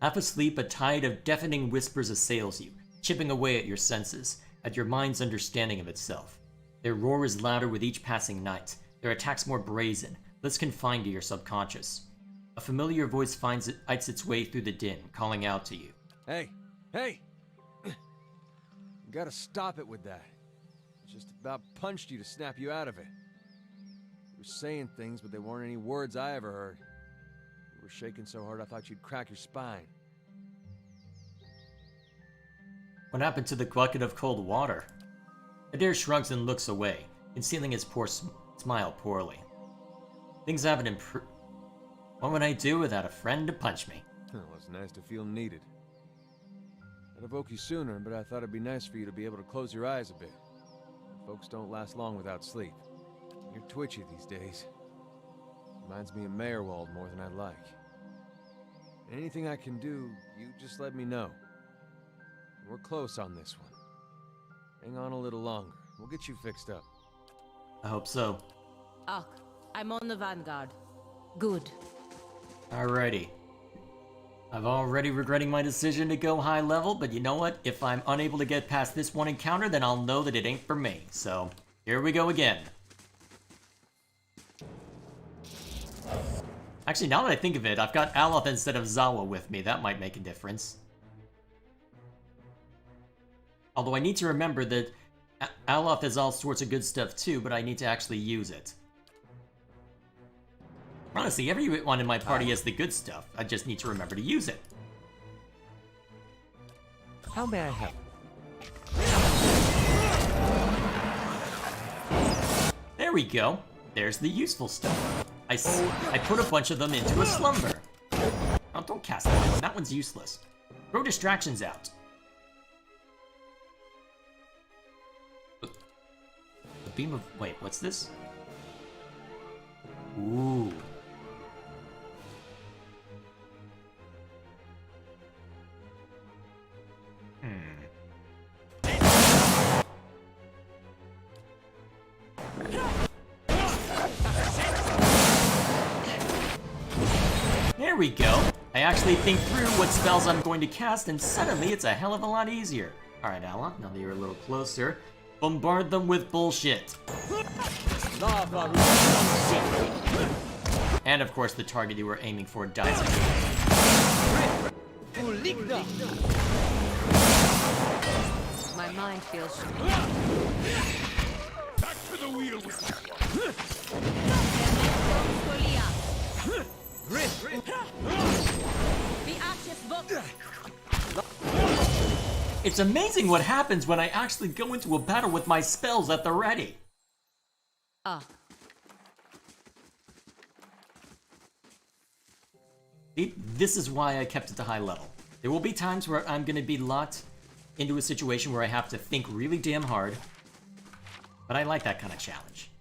Half asleep, a tide of deafening whispers assails you, chipping away at your senses, at your mind's understanding of itself. Their roar is louder with each passing night, their attacks more brazen, less confined to your subconscious. A familiar voice fights its way through the din, calling out to you. Hey! Hey! You gotta stop it with that. Just about punched you to snap you out of it. You were saying things, but they weren't any words I ever heard. You were shaking so hard I thought you'd crack your spine. What happened to the bucket of cold water? Adair shrugs and looks away, concealing his poor smile poorly. Things haven't improved. What would I do without a friend to punch me? Well, it's nice to feel needed. I'd have woke you sooner, but I thought it'd be nice for you to be able to close your eyes a bit. Folks don't last long without sleep. You're twitchy these days. Reminds me of Mayorwald more than I like. Anything I can do, you just let me know. We're close on this one. Hang on a little longer. We'll get you fixed up. I hope so. Ah, I'm on the Vanguard. Good. Alrighty. I'm already regretting my decision to go high level, but you know what? If I'm unable to get past this one encounter, then I'll know that it ain't for me. So, here we go again. Actually, now that I think of it, I've got Aloth instead of Zawa with me. That might make a difference. Although I need to remember that Aloth has all sorts of good stuff too, but I need to actually use it. Honestly, everyone in my party has the good stuff. I just need to remember to use it. How may I help? There we go. There's the useful stuff. I put a bunch of them into a slumber. Oh, don't cast that one. That one's useless. Throw distractions out. A beam of... Wait, what's this? Ooh. There we go. I actually think through what spells I'm going to cast, and suddenly it's a hell of a lot easier. Alright, Aloth, now that you're a little closer, bombard them with bullshit. And of course, the target you were aiming for dies again. My mind feels... Back to the wheel with It's amazing what happens when I actually go into a battle with my spells at the ready. Ah. See, this is why I kept it to high level. There will be times where I'm going to be locked into a situation where I have to think really damn hard, but I like that kind of challenge.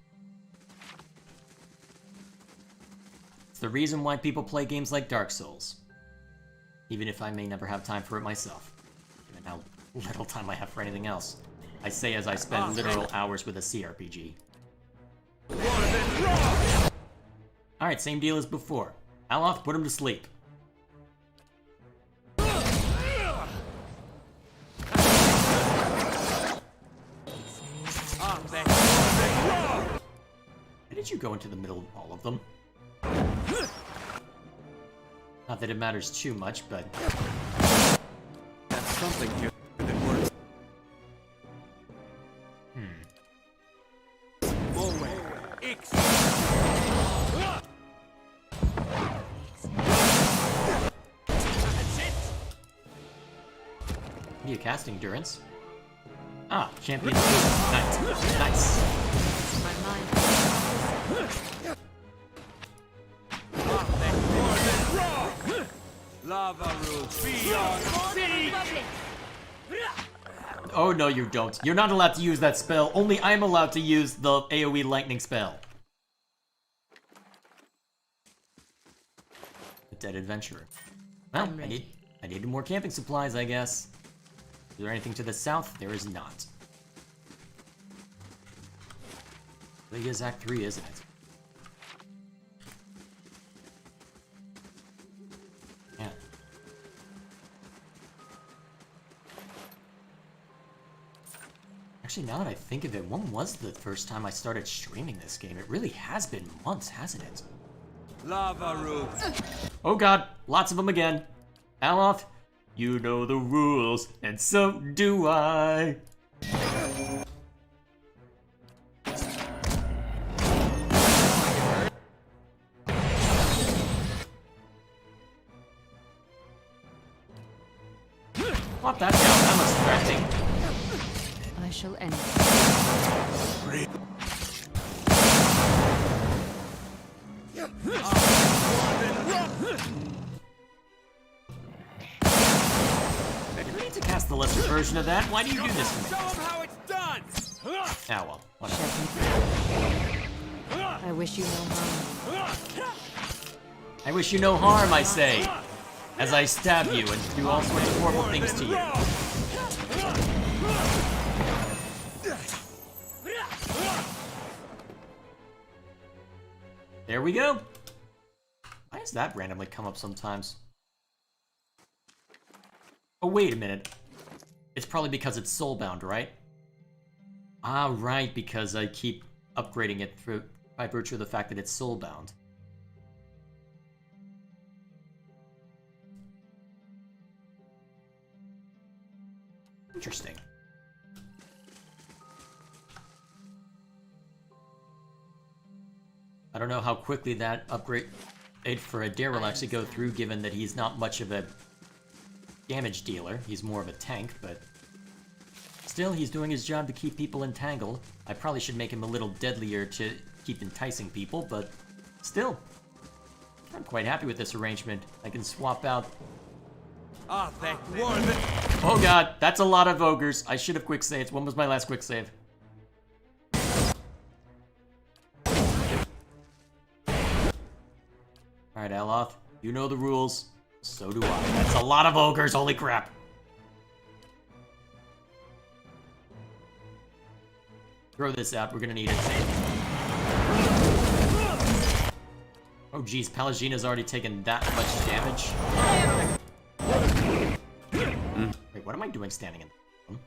It's the reason why people play games like Dark Souls, even if I may never have time for it myself, given how little time I have for anything else. I say as I spend literal hours with a CRPG. Alright, same deal as before. Aloth, put him to sleep. Why did you go into the middle of all of them? Not that it matters too much, but... That's something here that works. What are you casting, Durance? Ah, champion. Nice. Nice. My mind... Lava rules beyond sea! Oh no, you don't. You're not allowed to use that spell. Only I'm allowed to use the AoE lightning spell. The dead adventurer. Well, I needed more camping supplies, I guess. Is there anything to the south? There is not. It is Act 3, isn't it? Yeah. Actually, now that I think of it, when was the first time I started streaming this game? It really has been months, hasn't it? Lava roots. Oh god, lots of them again. Aloth, you know the rules, and so do I. What that down? That looks threatening. I shall end. I need to cast the lesser version of that. Why do you do this to me? Show them how it's done. Ah, well. Whatever. I wish you no harm. I wish you no harm, I say, as I stab you and do all sorts of horrible things to you. There we go. Why does that randomly come up sometimes? Oh, wait a minute. It's probably because it's soulbound, right? Ah, right, because I keep upgrading it by virtue of the fact that it's soulbound. Interesting. I don't know how quickly that upgrade for Adair will actually go through, given that he's not much of a damage dealer. He's more of a tank, but still, he's doing his job to keep people entangled. I probably should make him a little deadlier to keep enticing people, but still, I'm quite happy with this arrangement. I can swap out... Ah, thank you. Oh god, that's a lot of ogres. I should have quick saved. When was my last quick save? Alright, Aloth, you know the rules. So do I. That's a lot of ogres, holy crap. Throw this out, we're gonna need it. Oh geez, Palagina's already taken that much damage. Wait, what am I doing standing in the room?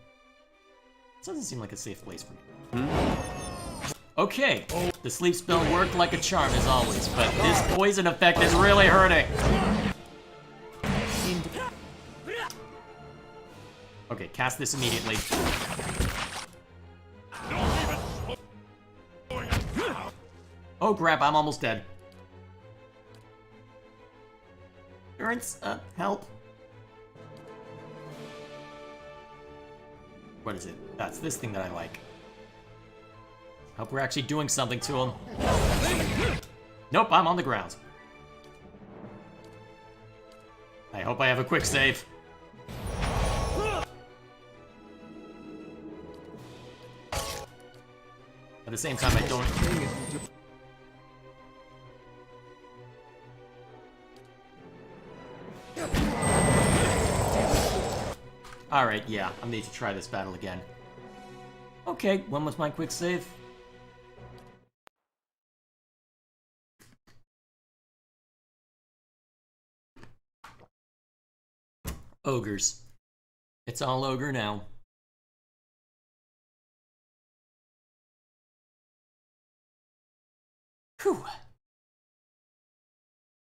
This doesn't seem like a safe place for me. Okay, the sleep spell worked like a charm as always, but this poison effect is really hurting. Okay, cast this immediately. Oh crap, I'm almost dead. Endurance, help. What is it? That's this thing that I like. Hope we're actually doing something to him. Nope, I'm on the ground. I hope I have a quick save. At the same time, I don't... Alright, yeah, I need to try this battle again. Okay, when was my quick save? Ogres. It's all ogre now. Whew.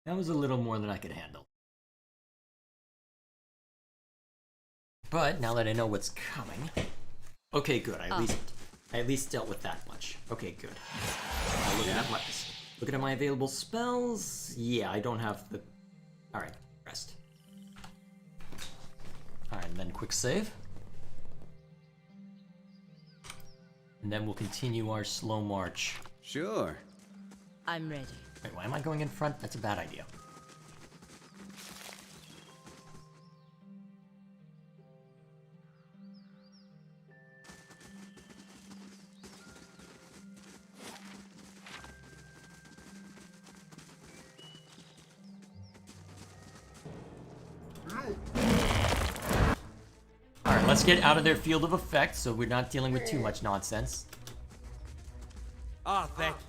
That was a little more than I could handle. But now that I know what's coming... Okay, good. I at least dealt with that much. Okay, good. Now looking at my available spells. Yeah, I don't have the... Alright, rest. Alright, and then quick save. And then we'll continue our slow march. Sure. I'm ready. Wait, why am I going in front? That's a bad idea. Alright, let's get out of their field of effect so we're not dealing with too much nonsense. Ah, thank you.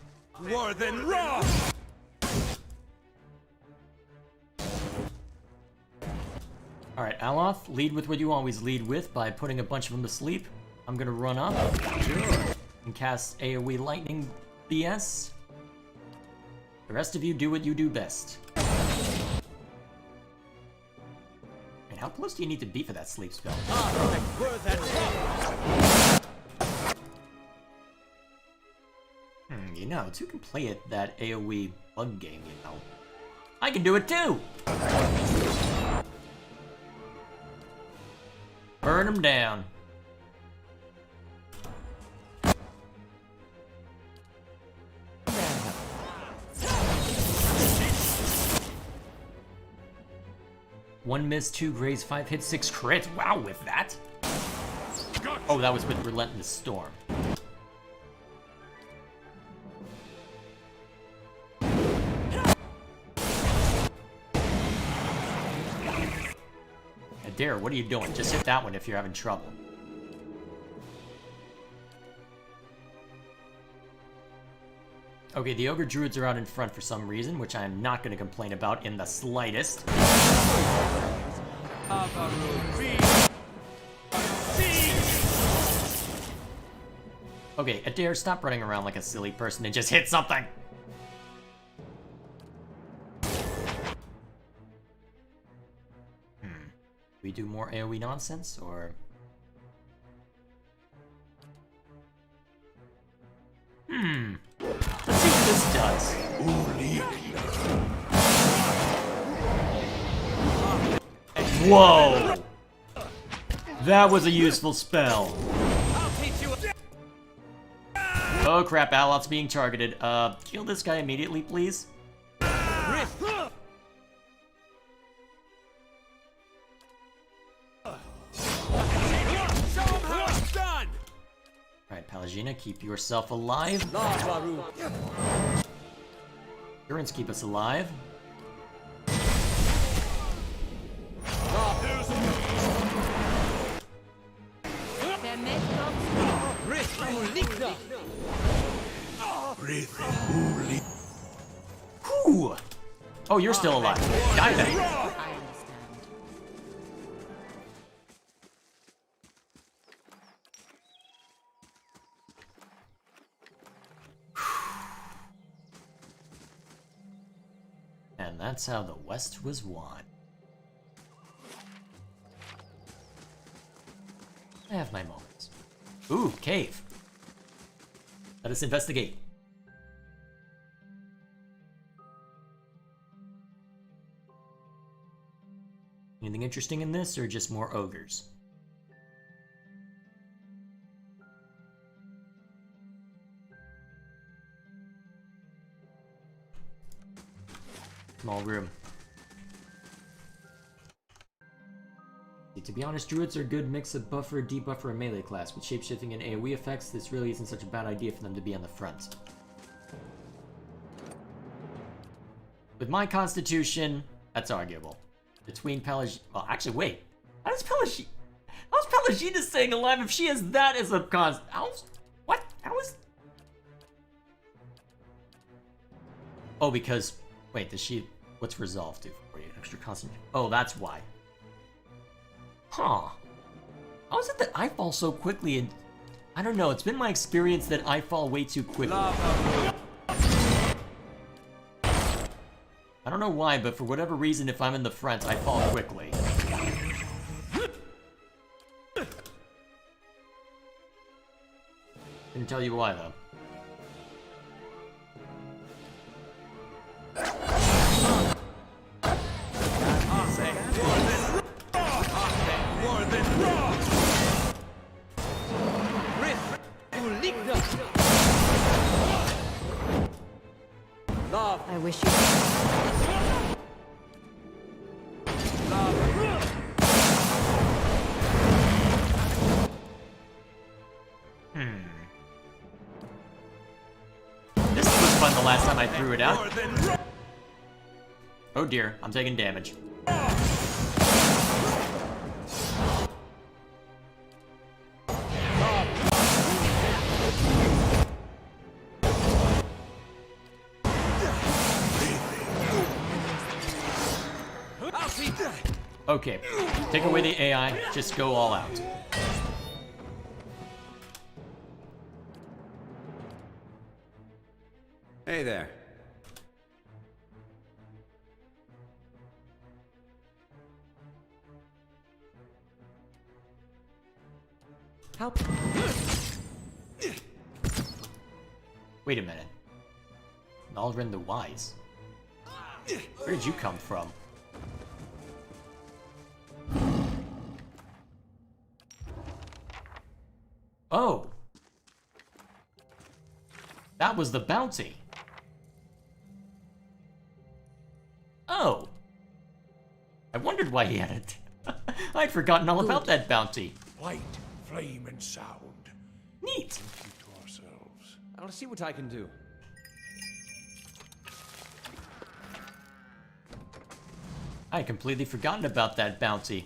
More than raw! Alright, Aloth, lead with what you always lead with by putting a bunch of them to sleep. I'm gonna run up and cast AoE Lightning BS. The rest of you do what you do best. And how close do you need to be for that sleep spell? You know, two can play it that AoE bug game, you know. I can do it too! Burn them down. One miss, 2 graze, 5 hits, 6 crit. Wow, with that. Oh, that was with Relentless Storm. Adair, what are you doing? Just hit that one if you're having trouble. Okay, the Ogre Druids are out in front for some reason, which I am not going to complain about in the slightest. Okay, Adair, stop running around like a silly person and just hit something! We do more AoE nonsense, or... Let's see what this does. Whoa! That was a useful spell. Oh crap, Alot's being targeted. Kill this guy immediately, please. Alright, Palagina, keep yourself alive. Endurance, keep us alive. Whew. Oh, you're still alive. Die then. And that's how the West was won. I have my moments. Ooh, cave. Let us investigate. Anything interesting in this, or just more ogres? Small room. To be honest, druids are a good mix of buffer, debuffer, and melee class. With shapeshifting and AoE effects, this really isn't such a bad idea for them to be on the front. With my constitution, that's arguable. Between Pelagina... Well, actually, wait. How's Pelagina staying alive if she has that as a const... What? How is... Oh, because... Wait, does she... What's resolve do for you? Extra constant... Oh, that's why. Huh. How is it that I fall so quickly and... I don't know, it's been my experience that I fall way too quickly. I don't know why, but for whatever reason, if I'm in the front, I fall quickly. Couldn't tell you why, though. I wish you... This was fun the last time I threw it out. Oh dear, I'm taking damage. Okay, take away the AI, just go all out. Hey there. How? Wait a minute. Naldrin the Wise. Where did you come from? Oh! That was the bounty. Oh! I wondered why he had it. I'd forgotten all about that bounty. Light, flame, and sound. Neat! To ourselves. I'll see what I can do. I had completely forgotten about that bounty.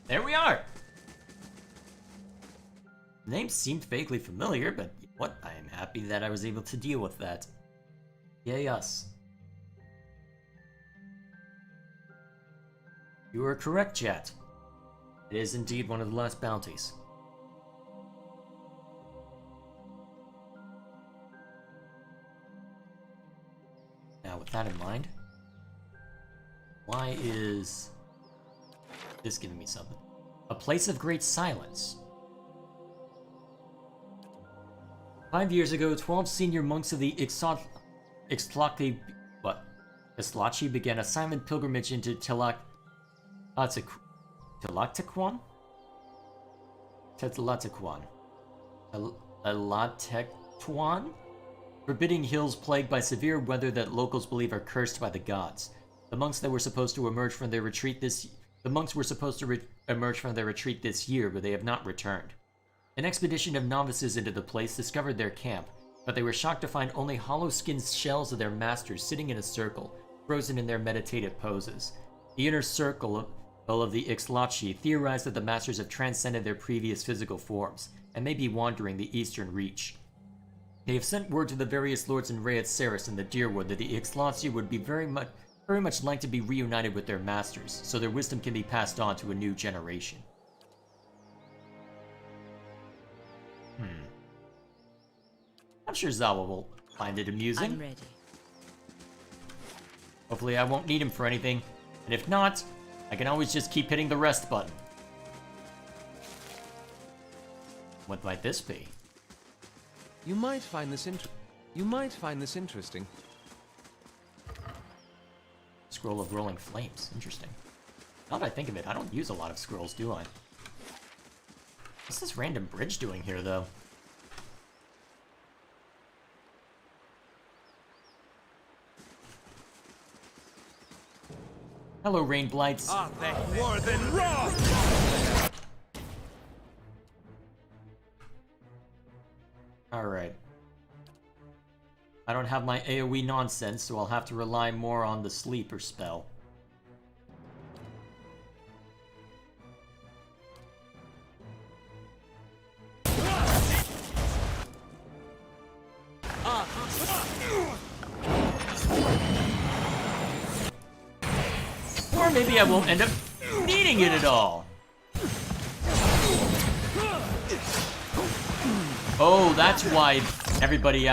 There we are! The name seemed vaguely familiar, but what? I am happy that I was able to deal with that. Yay us. You are correct, chat. It is indeed one of the last bounties. Now, with that in mind, why is this giving me something? A place of great silence. 5 years ago, 12 senior monks of the Ixtlachi began a silent pilgrimage into Tlachtecwan? Forbidding hills plagued by severe weather that locals believe are cursed by the gods. The monks that were supposed to emerge from their retreat this year, but they have not returned. An expedition of novices into the place discovered their camp, but they were shocked to find only hollow-skinned shells of their masters sitting in a circle, frozen in their meditative poses. The inner circle of the Ixtlachi theorized that the masters have transcended their previous physical forms, and may be wandering the eastern reach. They have sent word to the various lords in Rayat Saris and the Deerwood that the Ixtlachi would be very much like to be reunited with their masters, so their wisdom can be passed on to a new generation. I'm sure Zawa will find it amusing. I'm ready. Hopefully I won't need him for anything, and if not, I can always just keep hitting the rest button. What might this be? You might find this interesting. Scroll of Rolling Flames. Interesting. Now that I think of it, I don't use a lot of scrolls, do I? What's this random bridge doing here, though? Hello, Rain Blights. More than raw! Alright. I don't have my AoE nonsense, so I'll have to rely more on the sleeper spell. Or maybe I won't end up needing it at all. Oh, that's why everybody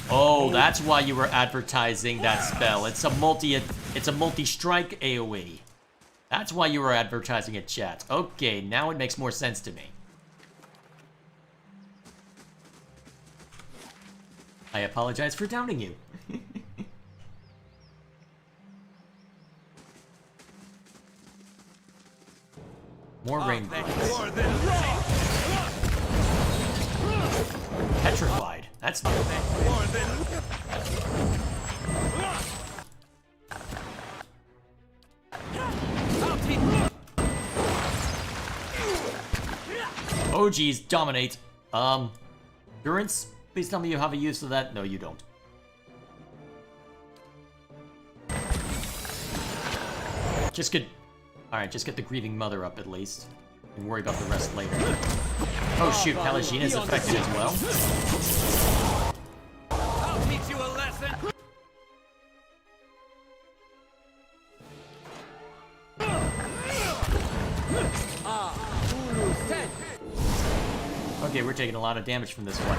Oh, that's why you were advertising that spell. It's a multi-strike AoE. That's why you were advertising it, chat. Okay, now it makes more sense to me. I apologize for doubting you. More rain. Petrified. That's not Oh geez, dominate. Endurance? Please tell me you have a use of that. No, you don't. Alright, just get the Grieving Mother up at least. And worry about the rest later. Oh shoot, Palagina's affected as well. I'll teach you a lesson! Okay, we're taking a lot of damage from this one.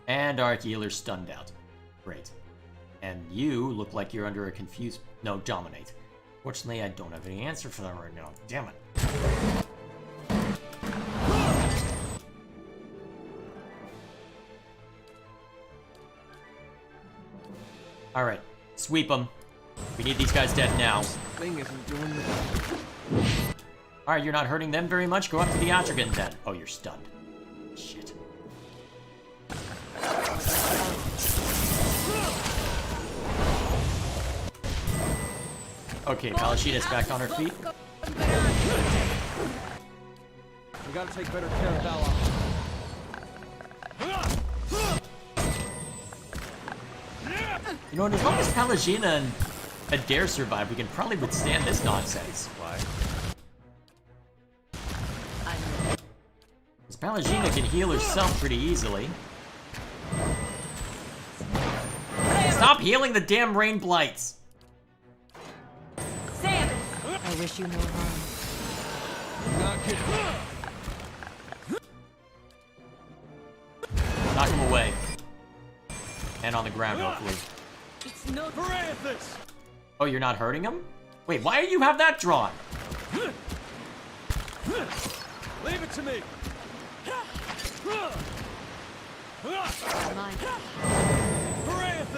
And our healer's stunned out. Great. And you look like you're under a confused... No, dominate. Fortunately, I don't have any answer for that right now. Damn it. Alright, sweep them. We need these guys dead now. Thing isn't doing Alright, you're not hurting them very much. Go up to the Atragan then. Oh, you're stunned. Shit. Okay, Palashina's back on her feet. We gotta take better care of Bella. You know, and as long as Palashina and Adair survive, we can probably withstand this nonsense. Why? Because Palashina can heal herself pretty easily. Stop healing the damn rain blights! Sam! I wish you no harm. Knock him away. And on the ground, hopefully. It's no Parathis! Oh, you're not hurting him? Wait, why do you have that drawn? Leave it to me!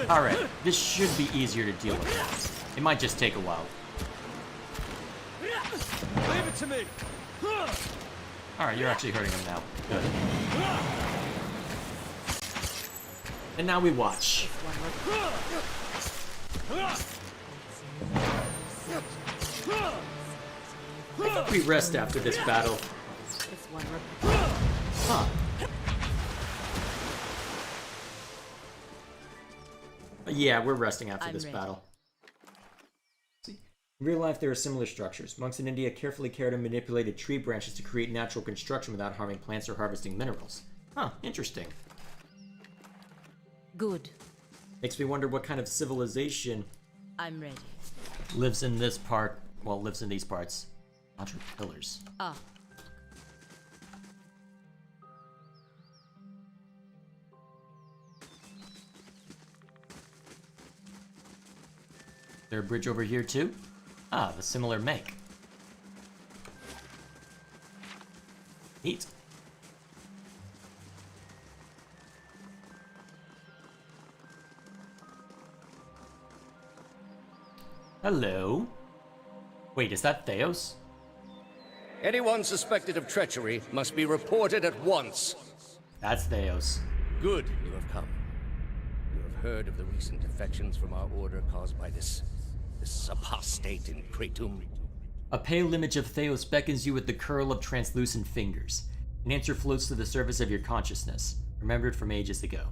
Alright, this should be easier to deal with. It might just take a while. Leave it to me! Alright, you're actually hurting him now. Good. And now we watch. I think we rest after this battle. Huh. Yeah, we're resting after this battle. In real life, there are similar structures. Monks in India carefully cared and manipulated tree branches to create natural construction without harming plants or harvesting minerals. Huh, interesting. Good. Makes me wonder what kind of civilization I'm ready. lives in this part, well, lives in these parts. Outer pillars. Ah. There a bridge over here too? Ah, the similar make. Neat. Hello. Wait, is that Theos? Anyone suspected of treachery must be reported at once. That's Theos. Good, you have come. You have heard of the recent defections from our order caused by this apostate in Kratum. A pale image of Theos beckons you with the curl of translucent fingers. An answer floats to the surface of your consciousness, remembered from ages ago.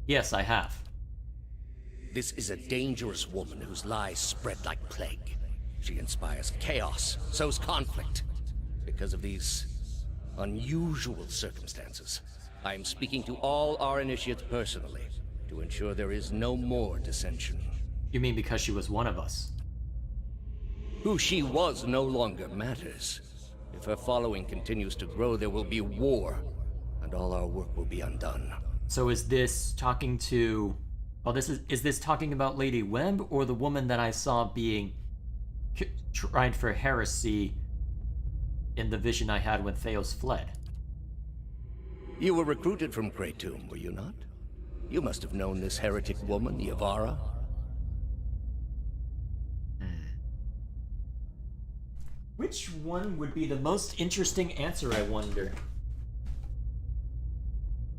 Yes, I have. This is a dangerous woman whose lies spread like plague. She inspires chaos, sows conflict. Because of these unusual circumstances, I am speaking to all our initiates personally to ensure there is no more dissension. You mean because she was one of us? Who she was no longer matters. If her following continues to grow, there will be war, and all our work will be undone. So is this talking to... Oh, is this talking about Lady Webb, or the woman that I saw being tried for heresy in the vision I had when Theos fled? You were recruited from Kratum, were you not? You must have known this heretic woman, Yavara. Which one would be the most interesting answer, I wonder?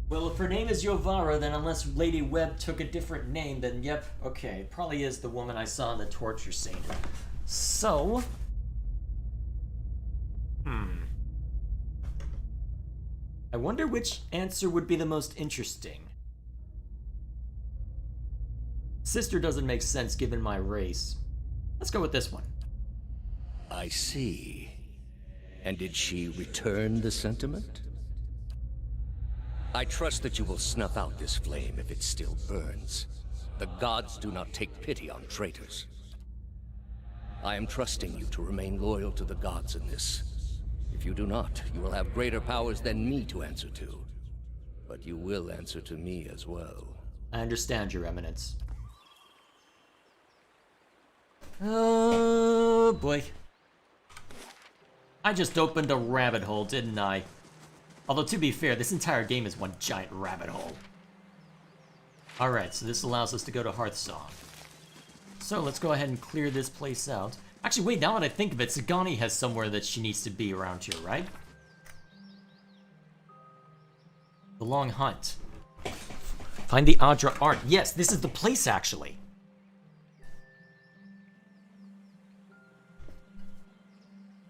Well, if her name is Yovara, then unless Lady Webb took a different name, then yep, okay, it probably is the woman I saw in the torture scene. So... I wonder which answer would be the most interesting. Sister doesn't make sense given my race. Let's go with this one. I see. And did she return the sentiment? I trust that you will snuff out this flame if it still burns. The gods do not take pity on traitors. I am trusting you to remain loyal to the gods in this. If you do not, you will have greater powers than me to answer to. But but you will answer to me as well. I understand, Your Eminence. Oh boy. I just opened a rabbit hole, didn't I? Although, to be fair, this entire game is one giant rabbit hole. Alright, so this allows us to go to Hearthsong. So, let's go ahead and clear this place out. Actually, wait, now that I think of it, Sagani has somewhere that she needs to be around here, right? The Long Hunt. Find the Adra Art. Yes, this is the place, actually.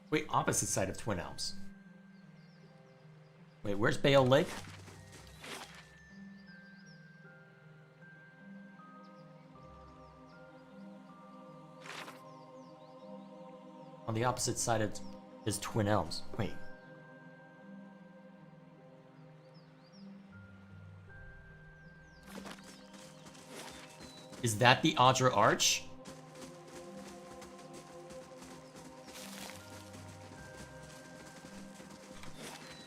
Wait, opposite side of Twin Elms. Wait, where's Bale Lake? On the opposite side of is Twin Elms. Wait. Is that the Adra Arch?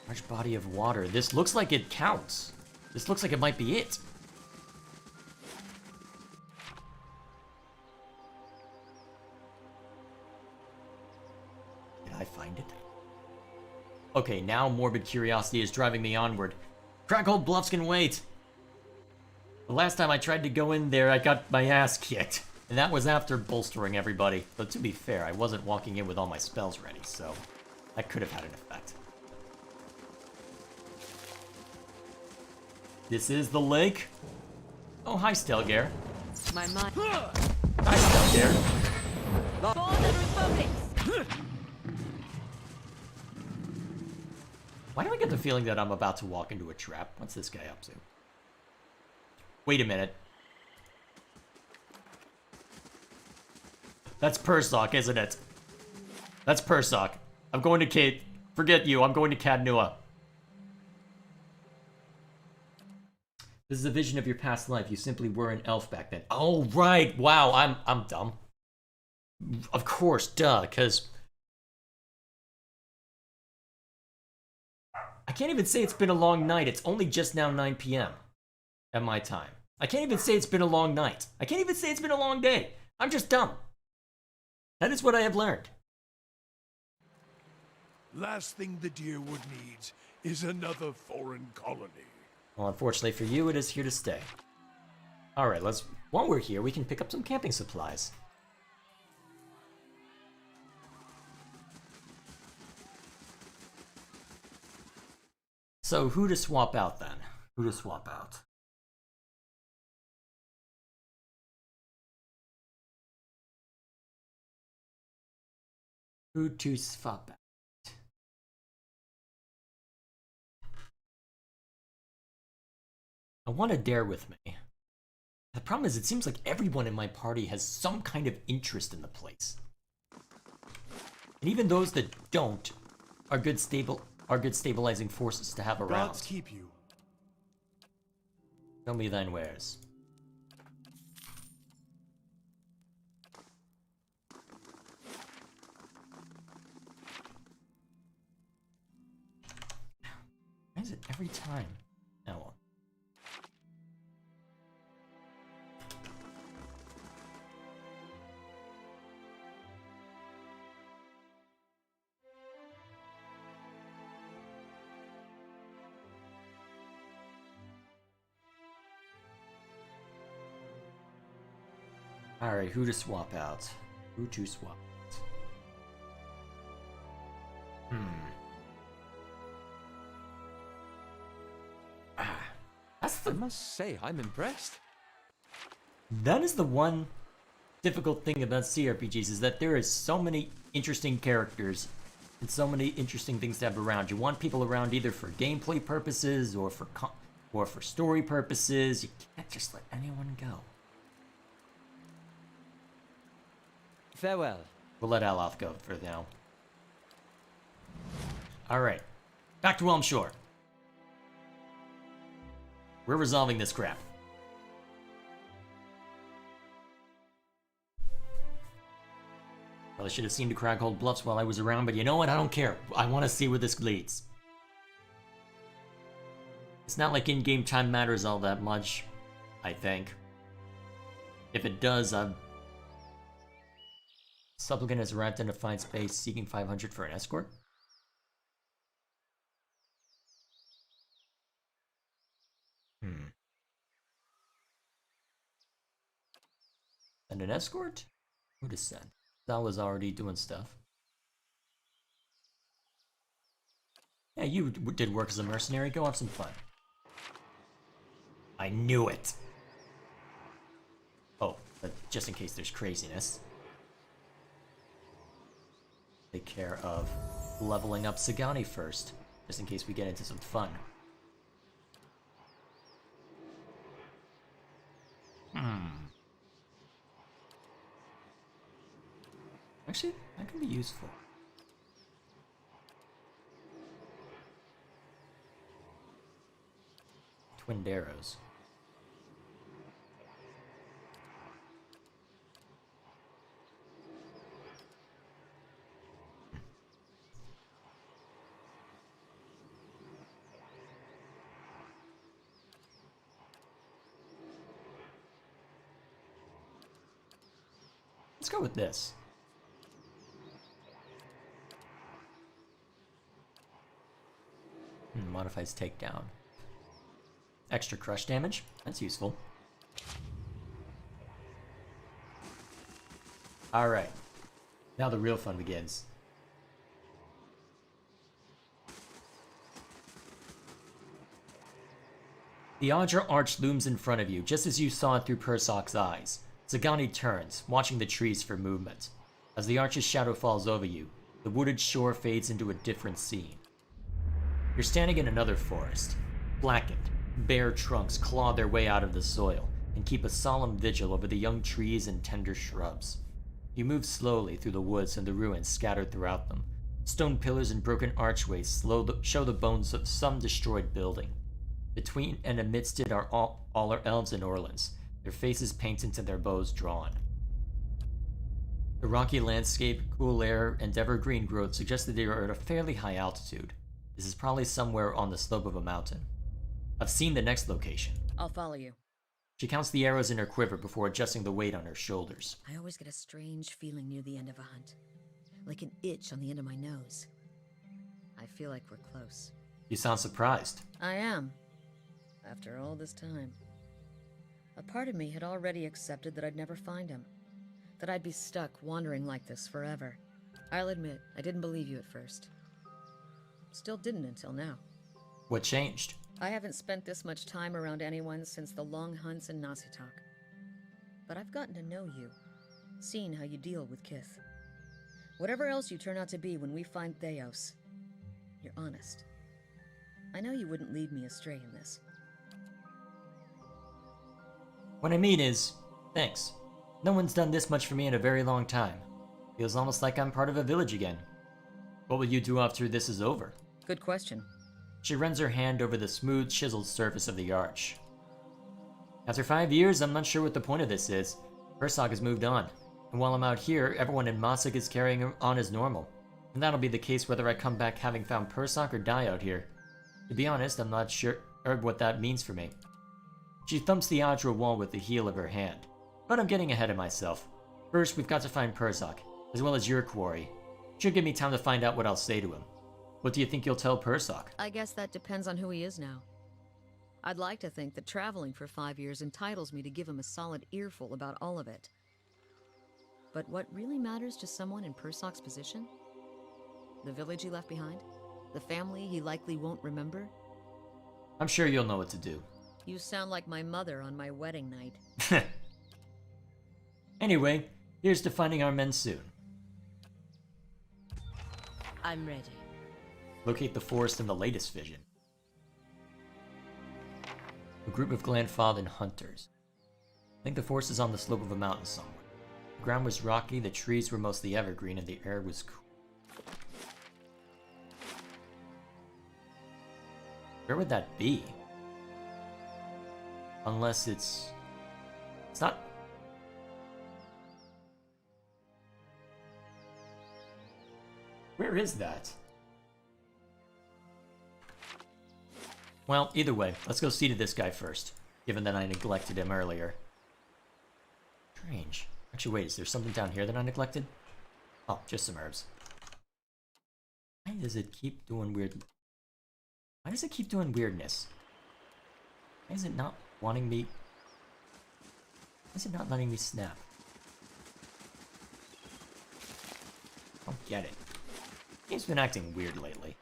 Large body of water. This looks like it counts. This looks like it might be it. Did I find it? Okay, now morbid curiosity is driving me onward. Crackhold Bluffs can wait. The last time I tried to go in there, I got my ass kicked. And that was after bolstering everybody. But to be fair, I wasn't walking in with all my spells ready, so that could have had an effect. This is the lake. Oh, hi, Stelgare. My mind. Hi, Stelgare. For the Republic. Why do I get the feeling that I'm about to walk into a trap? What's this guy up to? Wait a minute. That's Persock, isn't it? That's Persock. I'm going to Kate. Forget you. I'm going to Cadnua. This is a vision of your past life. You simply were an elf back then. Oh, right. Wow, I'm dumb. Of course, duh, because I can't even say it's been a long night. It's only just now 9 p.m. at my time. I can't even say it's been a long night. I can't even say it's been a long day. I'm just dumb. That is what I have learned. Last thing the Deerwood needs is another foreign colony. Well, unfortunately for you, it is here to stay. Alright, while we're here, we can pick up some camping supplies. So, who to swap out then? Who to swap out? Who to swap out? I want to dare with me. The problem is, it seems like everyone in my party has some kind of interest in the place. And even those that don't are good stabilizing forces to have around. Gods keep you. Show me thine wares. Why is it every time? Oh. Alright, who to swap out? Who to swap out? I must say, I'm impressed. That is the one difficult thing about CRPGs, is that there is so many interesting characters and so many interesting things to have around. You want people around either for gameplay purposes or for story purposes. You can't just let anyone go. Farewell. We'll let Aloth go for now. Alright. Back to Elmshore. We're resolving this crap. Well, I should have seen to Crackhold Bluffs while I was around, but you know what? I don't care. I want to see where this leads. It's not like in-game time matters all that much, I think. If it does, Supplicant has arrived in Defiance Bay seeking 500 for an escort? And an escort? Who to send? That was already doing stuff. Yeah, you did work as a mercenary. Go have some fun. I knew it! Oh, but just in case there's craziness. Take care of leveling up Sagani first, just in case we get into some fun. Actually, that can be useful. Twinned arrows. Let's go with this. Modifies takedown. Extra crush damage. That's useful. Alright. Now the real fun begins. The Audra Arch looms in front of you, just as you saw it through Persoc's eyes. Sagani turns, watching the trees for movement. As the arch's shadow falls over you, the wooded shore fades into a different scene. You're standing in another forest. Blackened, bare trunks claw their way out of the soil and keep a solemn vigil over the young trees and tender shrubs. You move slowly through the woods and the ruins scattered throughout them. Stone pillars and broken archways show the bones of some destroyed building. Between and amidst it are all our elves and orlins, their faces painted and their bows drawn. The rocky landscape, cool air, and evergreen growth suggest that they are at a fairly high altitude. This is probably somewhere on the slope of a mountain. I've seen the next location. I'll follow you. She counts the arrows in her quiver before adjusting the weight on her shoulders. I always get a strange feeling near the end of a hunt. Like an itch on the end of my nose. I feel like we're close. You sound surprised. I am. After all this time. A part of me had already accepted that I'd never find him. That I'd be stuck wandering like this forever. I'll admit, I didn't believe you at first. Still didn't until now. What changed? I haven't spent this much time around anyone since the long hunts in Nasitok. But I've gotten to know you, seen how you deal with Kith. Whatever else you turn out to be when we find Theos, you're honest. I know you wouldn't lead me astray in this. What I mean is, thanks. No one's done this much for me in a very long time. Feels almost like I'm part of a village again. What will you do after this is over? Good question. She runs her hand over the smooth, chiseled surface of the arch. After 5 years, I'm not sure what the point of this is. Persoc has moved on, and while I'm out here, everyone in Mossack is carrying on as normal. And that'll be the case whether I come back having found Persoc or die out here. To be honest, I'm not sure what that means for me. She thumps the Audra wall with the heel of her hand. But I'm getting ahead of myself. First, we've got to find Persoc, as well as your quarry. Should give me time to find out what I'll say to him. What do you think you'll tell Persoc? I guess that depends on who he is now. I'd like to think that traveling for 5 years entitles me to give him a solid earful about all of it. But what really matters to someone in Persoc's position? The village he left behind? The family he likely won't remember? I'm sure you'll know what to do. You sound like my mother on my wedding night. Anyway, here's to finding our men soon. I'm ready. Locate the forest in the latest vision. A group of Glanfallen hunters. I think the forest is on the slope of a mountain somewhere. The ground was rocky, the trees were mostly evergreen, and the air was cool. Where would that be? Unless it's not... Where is that? Well, either way, let's go see to this guy first, given that I neglected him earlier. Strange. Actually, wait, is there something down here that I neglected? Oh, just some herbs. Why does it keep doing weird... Why does it keep doing weirdness? Why is it not wanting me... Why is it not letting me snap? I don't get it. The game's been acting weird lately.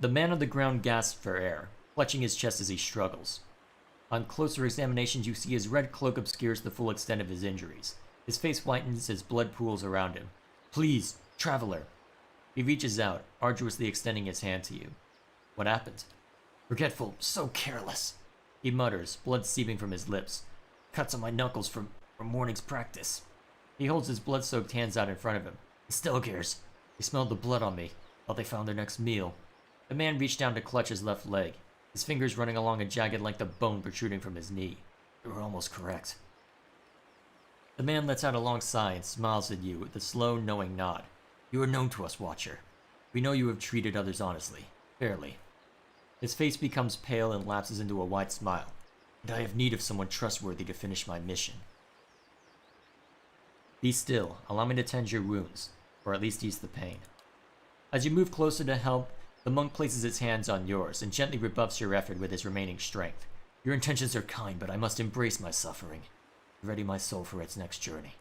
The man on the ground gasps for air, clutching his chest as he struggles. On closer examination, you see his red cloak obscures the full extent of his injuries. His face whitens as blood pools around him. Please, traveler. He reaches out, arduously extending his hand to you. What happened? Forgetful, so careless. He mutters, blood seeping from his lips. Cuts on my knuckles from morning's practice. He holds his blood-soaked hands out in front of him. The Stelgers. They smelled the blood on me. Thought they found their next meal. The man reached down to clutch his left leg, his fingers running along a jagged length of bone protruding from his knee. You were almost correct. The man lets out a long sigh and smiles at you with a slow, knowing nod. You are known to us, Watcher. We know you have treated others honestly, fairly. His face becomes pale and lapses into a wide smile. And I have need of someone trustworthy to finish my mission. Be still. Allow me to tend your wounds, or at least ease the pain. As you move closer to help, the monk places his hands on yours and gently rebuffs your effort with his remaining strength. Your intentions are kind, but I must embrace my suffering. Ready my soul for its next journey.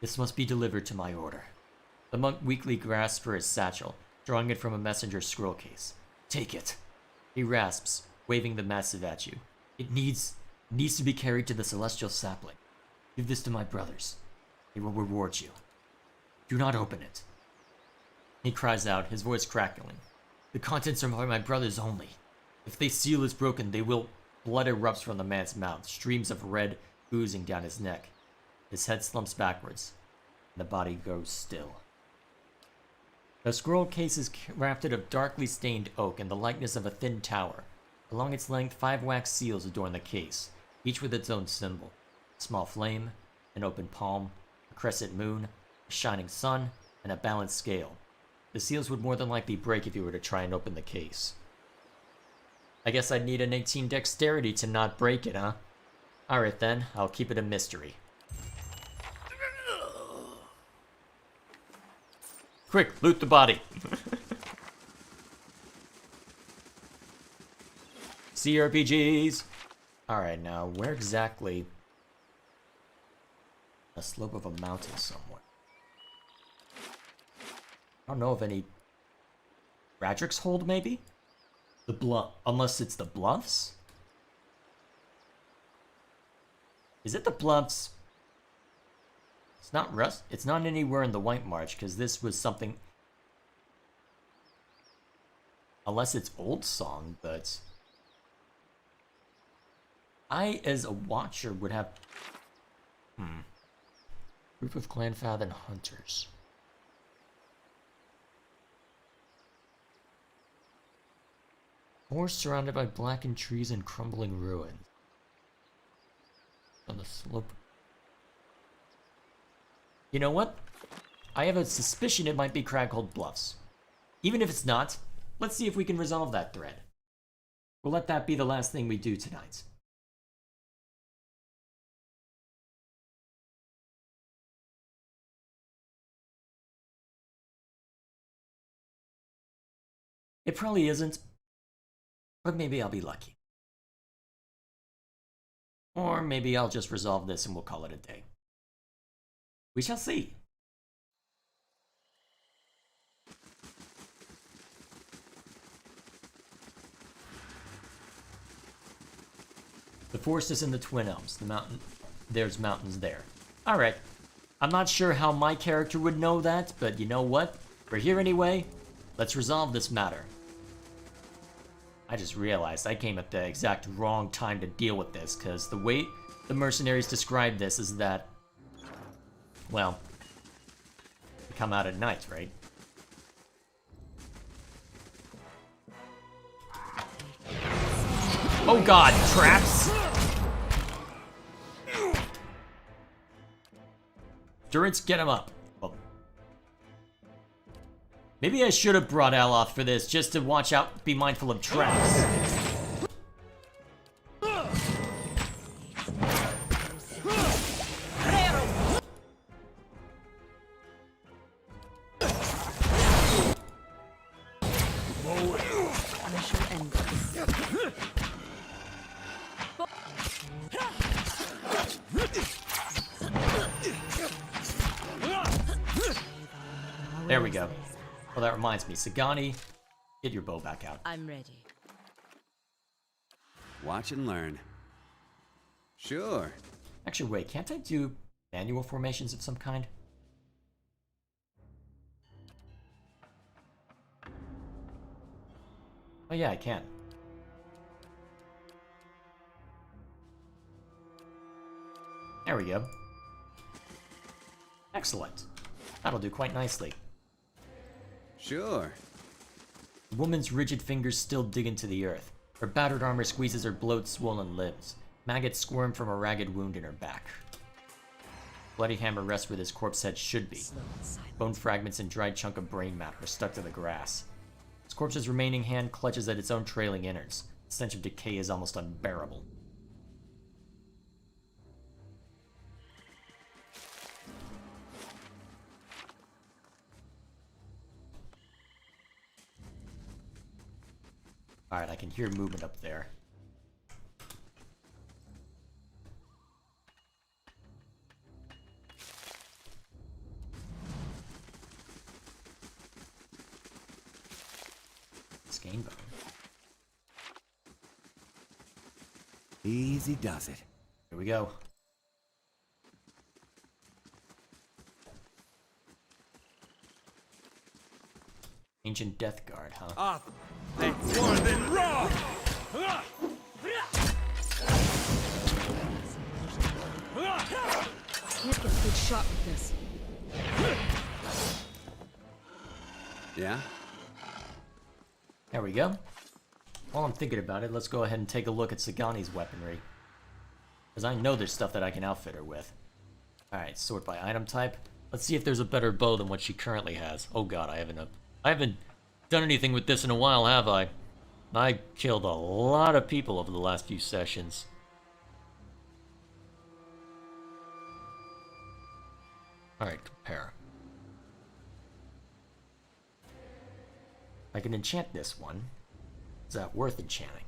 This must be delivered to my order. The monk weakly grasps for his satchel, drawing it from a messenger's scroll case. Take it. He rasps, waving the massive at you. It needs to be carried to the celestial sapling. Give this to my brothers. They will reward you. Do not open it. He cries out, his voice crackling. The contents are for my brothers only. If the seal is broken, they will... Blood erupts from the man's mouth, streams of red oozing down his neck. His head slumps backwards, and the body goes still. The scroll case is crafted of darkly stained oak in the likeness of a thin tower. Along its length, 5 wax seals adorn the case, each with its own symbol. A small flame, an open palm, a crescent moon, a shining sun, and a balanced scale. The seals would more than likely break if you were to try and open the case. I guess I'd need an 18 dexterity to not break it, huh? Alright then, I'll keep it a mystery. Quick, loot the body. CRPGs! Alright, now, where exactly? A slope of a mountain somewhere. I don't know of any... Radrick's Hold, maybe? The bluff, unless it's the bluffs? Is it the bluffs? It's not it's not anywhere in the White March, because this was something... Unless it's Old Song, but... I, as a watcher, would have... Group of Clanfathen hunters. Forest surrounded by blackened trees and crumbling ruins. On the slope. You know what? I have a suspicion it might be Craghold Bluffs. Even if it's not, let's see if we can resolve that thread. We'll let that be the last thing we do tonight. It probably isn't. But maybe I'll be lucky. Or maybe I'll just resolve this and we'll call it a day. We shall see. The forest is in the Twin Elms. There's mountains there. Alright. I'm not sure how my character would know that, but you know what? We're here anyway. Let's resolve this matter. I just realized I came at the exact wrong time to deal with this, because the way the mercenaries describe this is that, well, they come out at night, right? Oh god, traps! Durance, get him up. Oh. Maybe I should have brought Aloth for this, just to watch out, be mindful of traps. There we go. Well, that reminds me. Sagani, get your bow back out. I'm ready. Watch and learn. Sure. Actually, wait, can't I do manual formations of some kind? Oh yeah, I can. There we go. Excellent. That'll do quite nicely. Sure. The woman's rigid fingers still dig into the earth. Her battered armor squeezes her bloat, swollen limbs. Maggots squirm from a ragged wound in her back. Bloody hammer rests where this corpse head should be. Bone fragments and dried chunk of brain matter are stuck to the grass. This corpse's remaining hand clutches at its own trailing innards. The stench of decay is almost unbearable. Alright, I can hear movement up there. Skein bone. Easy does it. Here we go. Ancient Death Guard, huh? Ah, think more than raw! Can't get a good shot with this. Yeah? There we go. While I'm thinking about it, let's go ahead and take a look at Sagani's weaponry. Because I know there's stuff that I can outfit her with. Alright, sort by item type. Let's see if there's a better bow than what she currently has. Oh god, I haven't done anything with this in a while, have I? I killed a lot of people over the last few sessions. Alright, compare. I can enchant this one. Is that worth enchanting?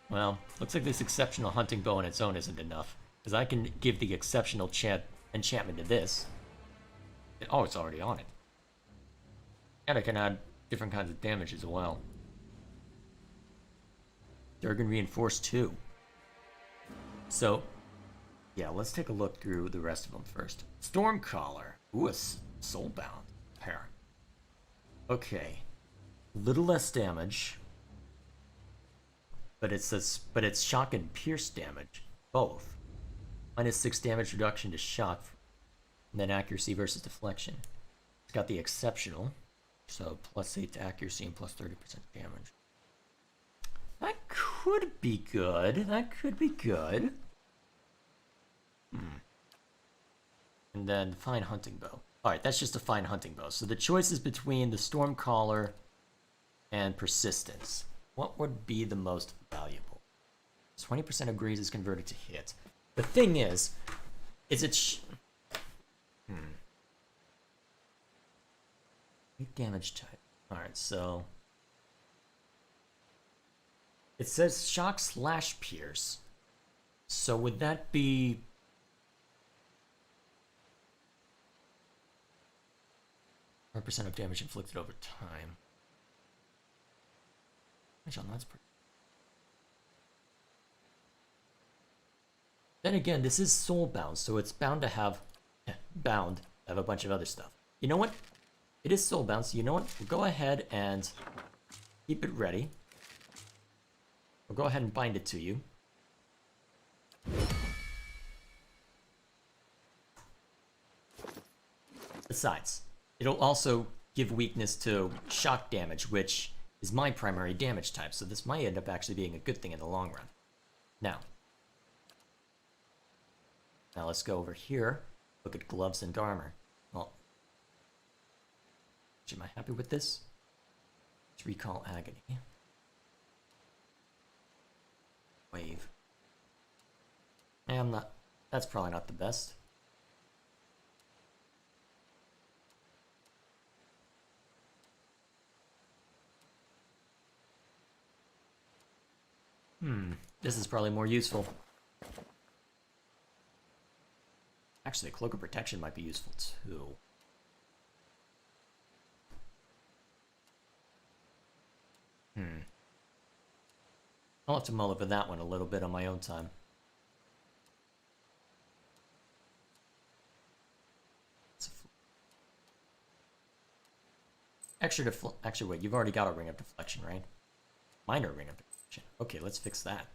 Well, looks like this exceptional hunting bow on its own isn't enough. Because I can give the exceptional enchantment to this. Oh, it's already on it. And I can add different kinds of damage as well. Durgan Reinforced 2. So, yeah, let's take a look through the rest of them first. Stormcaller. Ooh, a soulbound pair. Okay. Little less damage. But it's shock and pierce damage. Both. -6 damage reduction to shock. And then accuracy versus deflection. It's got the exceptional. So +8 to accuracy and +30% damage. That could be good. That could be good. And then fine hunting bow. Alright, that's just a fine hunting bow. So the choice is between the Stormcaller and persistence. What would be the most valuable? 20% of grease is converted to hit. The thing is it damage type. Alright, so it says shock / pierce. So would that be 100% of damage inflicted over time? Actually, that's pretty. Then again, this is soulbound, so it's bound to have a bunch of other stuff. You know what? It is soulbound, so you know what? We'll go ahead and keep it ready. We'll go ahead and bind it to you. Besides, it'll also give weakness to shock damage, which is my primary damage type, so this might end up actually being a good thing in the long run. Now let's go over here, look at gloves and armor. Well, am I happy with this? Let's recall agony. Wave. I'm not, that's probably not the best. This is probably more useful. Actually, a cloak of protection might be useful too. I'll have to mull over that one a little bit on my own time. Actually, wait, you've already got a ring of deflection, right? Minor ring of deflection. Okay, let's fix that.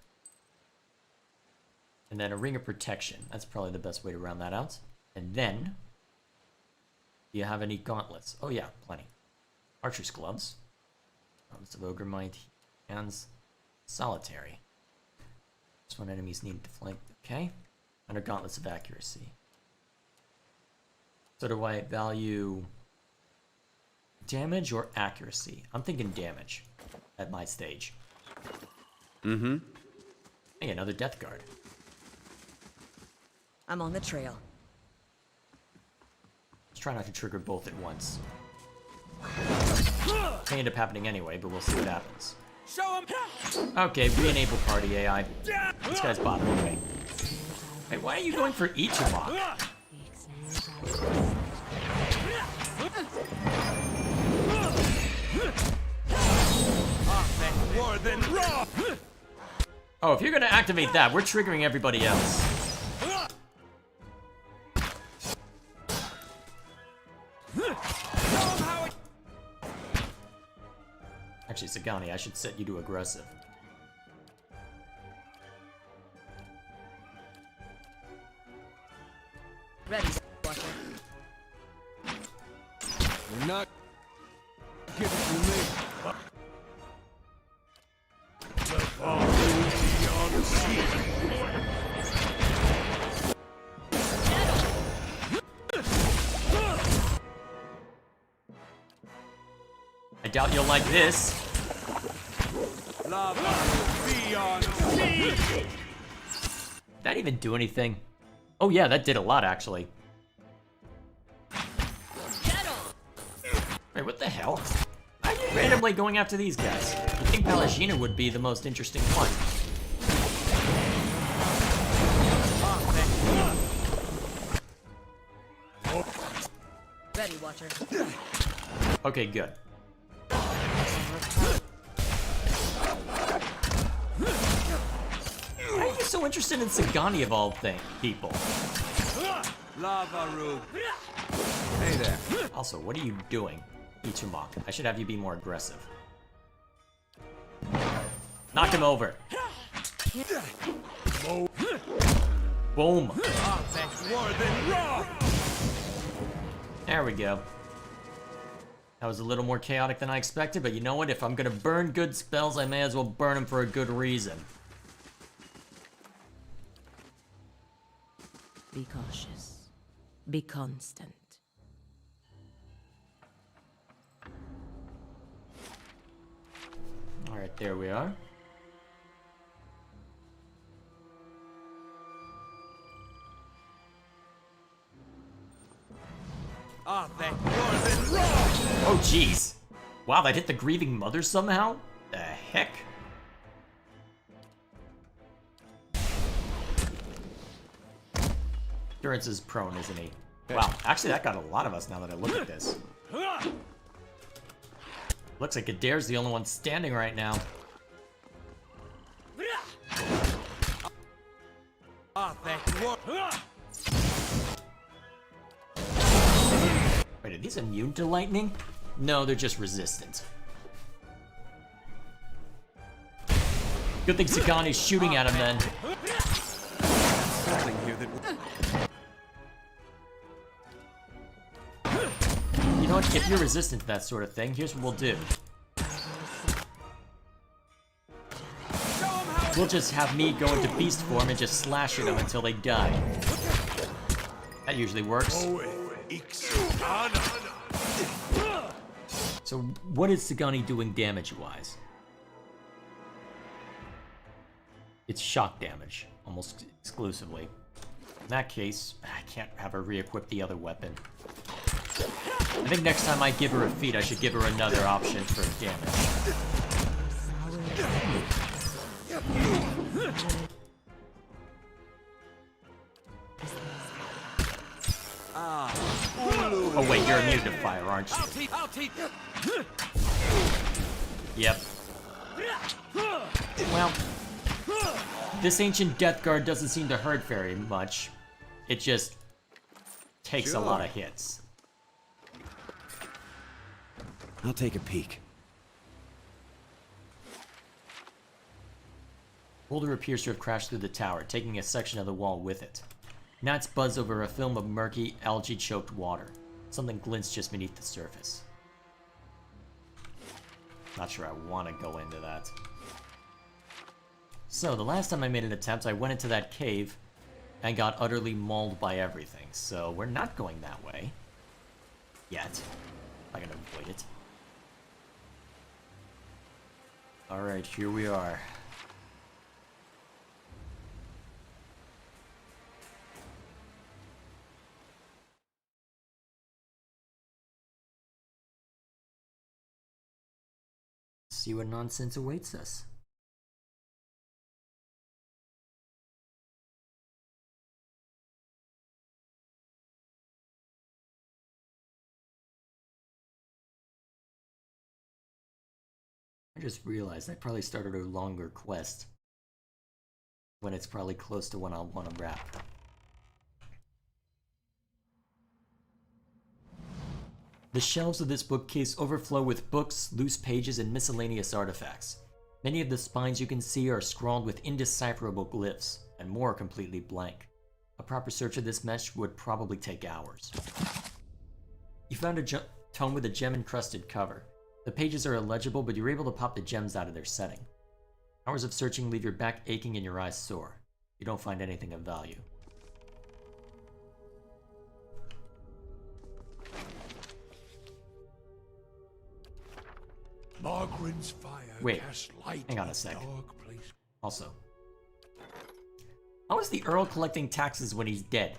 And then a ring of protection. That's probably the best way to round that out. And then, do you have any gauntlets? Oh yeah, plenty. Archer's gloves. Gauntlets of Ogre Might. Hands. Solitary. This one enemies need to flank. Okay. Under gauntlets of accuracy. So do I value damage or accuracy? I'm thinking damage at my stage. Hey, another death guard. I'm on the trail. Let's try not to trigger both at once. May end up happening anyway, but we'll see what happens. Show him. Okay, re-enable party AI. This guy's bothering me. Wait, why are you going for each of them? More than raw. Oh, if you're gonna activate that, we're triggering everybody else. Actually, Sagani, I should set you to aggressive. Ready, Watcher. You're not giving to me. The fall beyond sea. I doubt you'll like this. Lava beyond sea. Did that even do anything? Oh yeah, that did a lot actually. Wait, what the hell? Why are you randomly going after these guys? You think Palagina would be the most interesting one? Ready, Watcher. Okay, good. Why are you so interested in Sagani of all people? Lava room. Hey there. Also, what are you doing, Ichimok? I should have you be more aggressive. Knock him over. Boom. More than raw. There we go. That was a little more chaotic than I expected, but you know what? If I'm gonna burn good spells, I may as well burn them for a good reason. Be cautious. Be constant. Alright, there we are. Ah, thank more than raw. Oh, jeez. Wow, that hit the grieving mother somehow? The heck? Endurance is prone, isn't he? Wow, actually that got a lot of us now that I look at this. Looks like Adair's the only one standing right now. Ah, thank you. Wait, are these immune to lightning? No, they're just resistant. Good thing Sagani's shooting at him then. Something here that You know what? Look, if you're resistant to that sort of thing, here's what we'll do. We'll just have me go into beast form and just slash at them until they die. That usually works. So what is Sagani doing damage-wise? It's shock damage, almost exclusively. In that case, I can't have her re-equip the other weapon. I think next time I give her a feat, I should give her another option for damage. Oh wait, you're immune to fire, aren't you? Yep. Well, this ancient death guard doesn't seem to hurt very much. It just takes a lot of hits. I'll take a peek. Boulder appears to have crashed through the tower, taking a section of the wall with it. Gnats buzz over a film of murky, algae-choked water. Something glints just beneath the surface. Not sure I want to go into that. So, the last time I made an attempt, I went into that cave and got utterly mauled by everything. So, we're not going that way. Yet. I can avoid it. Alright, here we are. See what nonsense awaits us. I just realized I probably started a longer quest when it's probably close to when I'll want to wrap. The shelves of this bookcase overflow with books, loose pages, and miscellaneous artifacts. Many of the spines you can see are scrawled with indecipherable glyphs, and more are completely blank. A proper search of this mesh would probably take hours. You found a tome with a gem-encrusted cover. The pages are illegible, but you're able to pop the gems out of their setting. Hours of searching leave your back aching and your eyes sore. You don't find anything of value. Margrin's fire Wait, cast light hang on on a sec. dark place. Also, how is the Earl collecting taxes when he's dead?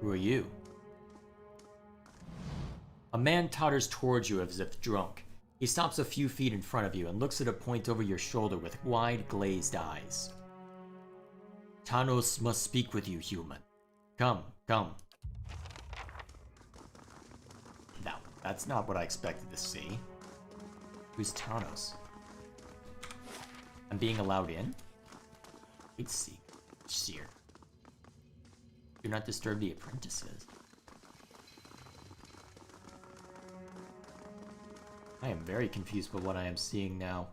Who are you? A man totters towards you as if drunk. He stops a few feet in front of you and looks at a point over your shoulder with wide, glazed eyes. Tanos must speak with you, human. Come, come. No, that's not what I expected to see. Who's Tanos? I'm being allowed in? Let's see. Seer. Do not disturb the apprentices. I am very confused by what I am seeing now.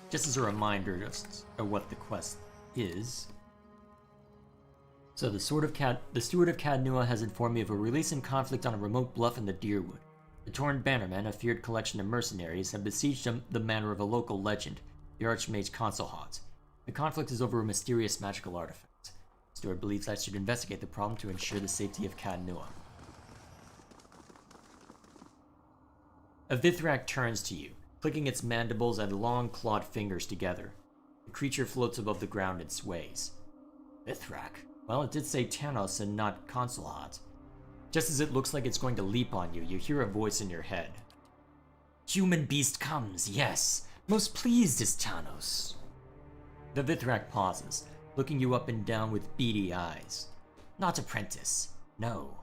Just as a reminder of what the quest is. So the Steward of Cadnua has informed me of a recent conflict on a remote bluff in the Deerwood. The Torn Bannermen, a feared collection of mercenaries, have besieged the manor of a local legend, the Archmage Consulhaunt. The conflict is over a mysterious magical artifact. Steward believes I should investigate the problem to ensure the safety of Cadnua. A Vithrak turns to you, clicking its mandibles and long clawed fingers together. The creature floats above the ground and sways. Vithrak? Well, it did say Tanos and not Consulhaunt. Just as it looks like it's going to leap on you, you hear a voice in your head. Human beast comes, yes. Most pleased is Tanos. The Vithrak pauses, looking you up and down with beady eyes. Not apprentice. No.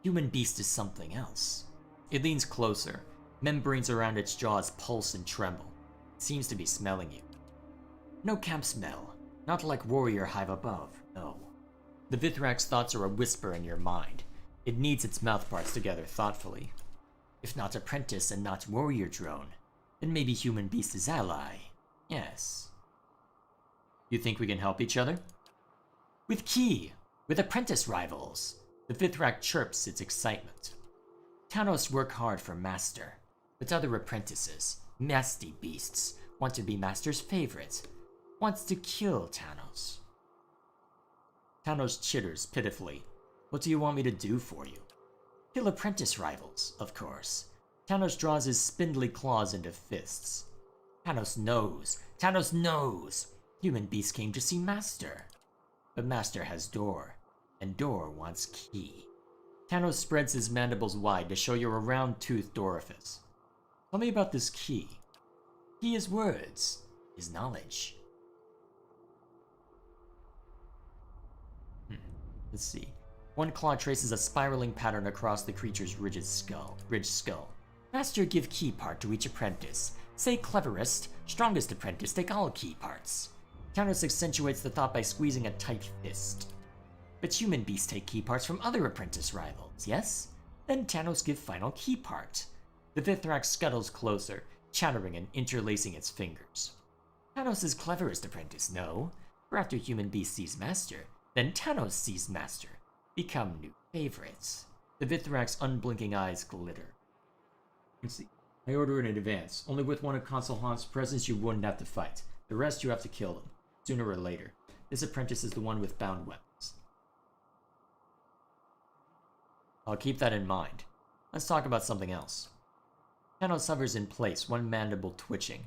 Human beast is something else. It leans closer. Membranes around its jaws pulse and tremble. It seems to be smelling you. No camp smell. Not like warrior hive above, no. The Vithrak's thoughts are a whisper in your mind. It kneads its mouthparts together thoughtfully. If not apprentice and not warrior drone, then maybe Human Beast is ally. Yes. You think we can help each other? With Key! With apprentice rivals! The Vithrak chirps its excitement. Tanos work hard for Master, but other apprentices, nasty beasts, want to be Master's favorite, wants to kill Tanos. Tanos chitters pitifully. What do you want me to do for you? Kill apprentice rivals, of course. Tanos draws his spindly claws into fists. Tanos knows! Tanos knows! Human Beast came to see Master. But Master has Door, and Door wants Key. Tanos spreads his mandibles wide to show you a round-toothed orifice. Tell me about this Key. Key is words, is knowledge. Let's see. One claw traces a spiraling pattern across the creature's ridged skull. Master give key part to each apprentice. Say cleverest, strongest apprentice take all key parts. Tanos accentuates the thought by squeezing a tight fist. But Human Beasts take key parts from other apprentice rivals, yes? Then Tanos give final key part. The Vithrak scuttles closer, chattering and interlacing its fingers. Tanos is cleverest apprentice, no? For after Human Beast sees Master, then Tanos sees Master. Become new favorites. The Vithrak's unblinking eyes glitter. Let's see. I order in advance. Only with one of Consul Haunt's presence you wouldn't have to fight. The rest you have to kill them, sooner or later. This apprentice is the one with bound weapons. I'll keep that in mind. Let's talk about something else. Tanos hovers in place, one mandible twitching.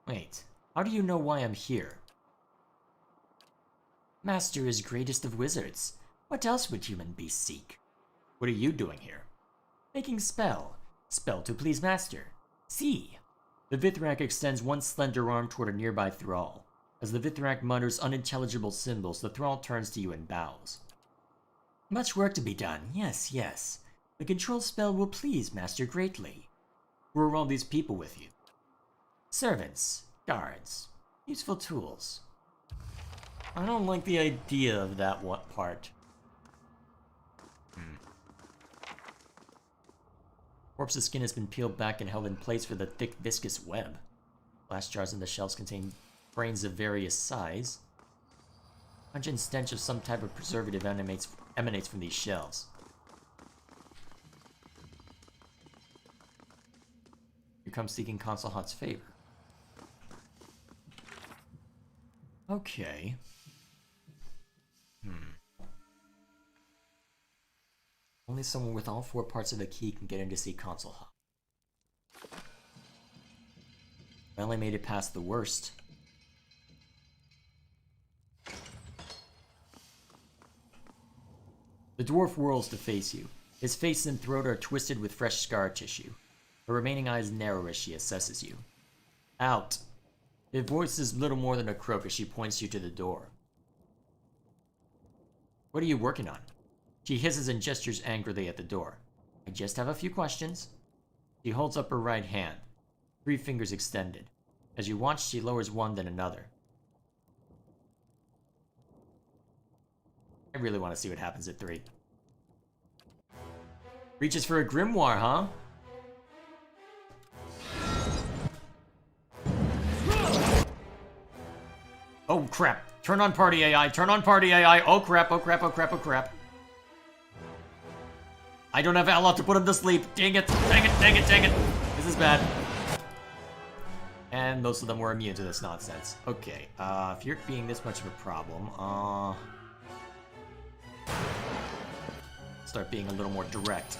Wait, how do you know why I'm here? Master is greatest of wizards. What else would Human Beasts seek? What are you doing here? Making spell. Spell to please Master. See! The Vithrak extends one slender arm toward a nearby thrall. As the Vithrak mutters unintelligible symbols, the thrall turns to you and bows. Much work to be done, yes, yes. The control spell will please Master greatly. Who are all these people with you? Servants, guards, useful tools. I don't like the idea of that part. Corpse's skin has been peeled back and held in place with a thick, viscous web. Glass jars in the shelves contain brains of various size. Pungent stench of some type of preservative emanates from these shells. You come seeking Consul Hunt's favor. Okay. Only someone with all 4 parts of the key can get in to see Consul Hunt. I only made it past the worst. The dwarf whirls to face you. His face and throat are twisted with fresh scar tissue. Her remaining eyes narrow as she assesses you. Out! Her voice is little more than a croak as she points you to the door. What are you working on? She hisses and gestures angrily at the door. I just have a few questions. She holds up her right hand, 3 fingers extended. As you watch, she lowers one then another. I really want to see what happens at 3. Reaches for a grimoire, huh? Oh crap. Turn on party AI. Turn on party AI. Oh crap, oh crap, oh crap, oh crap. I don't have Aloth to put him to sleep. Dang it, dang it, dang it, dang it. This is bad. And most of them were immune to this nonsense. Okay, if you're being this much of a problem, start being a little more direct.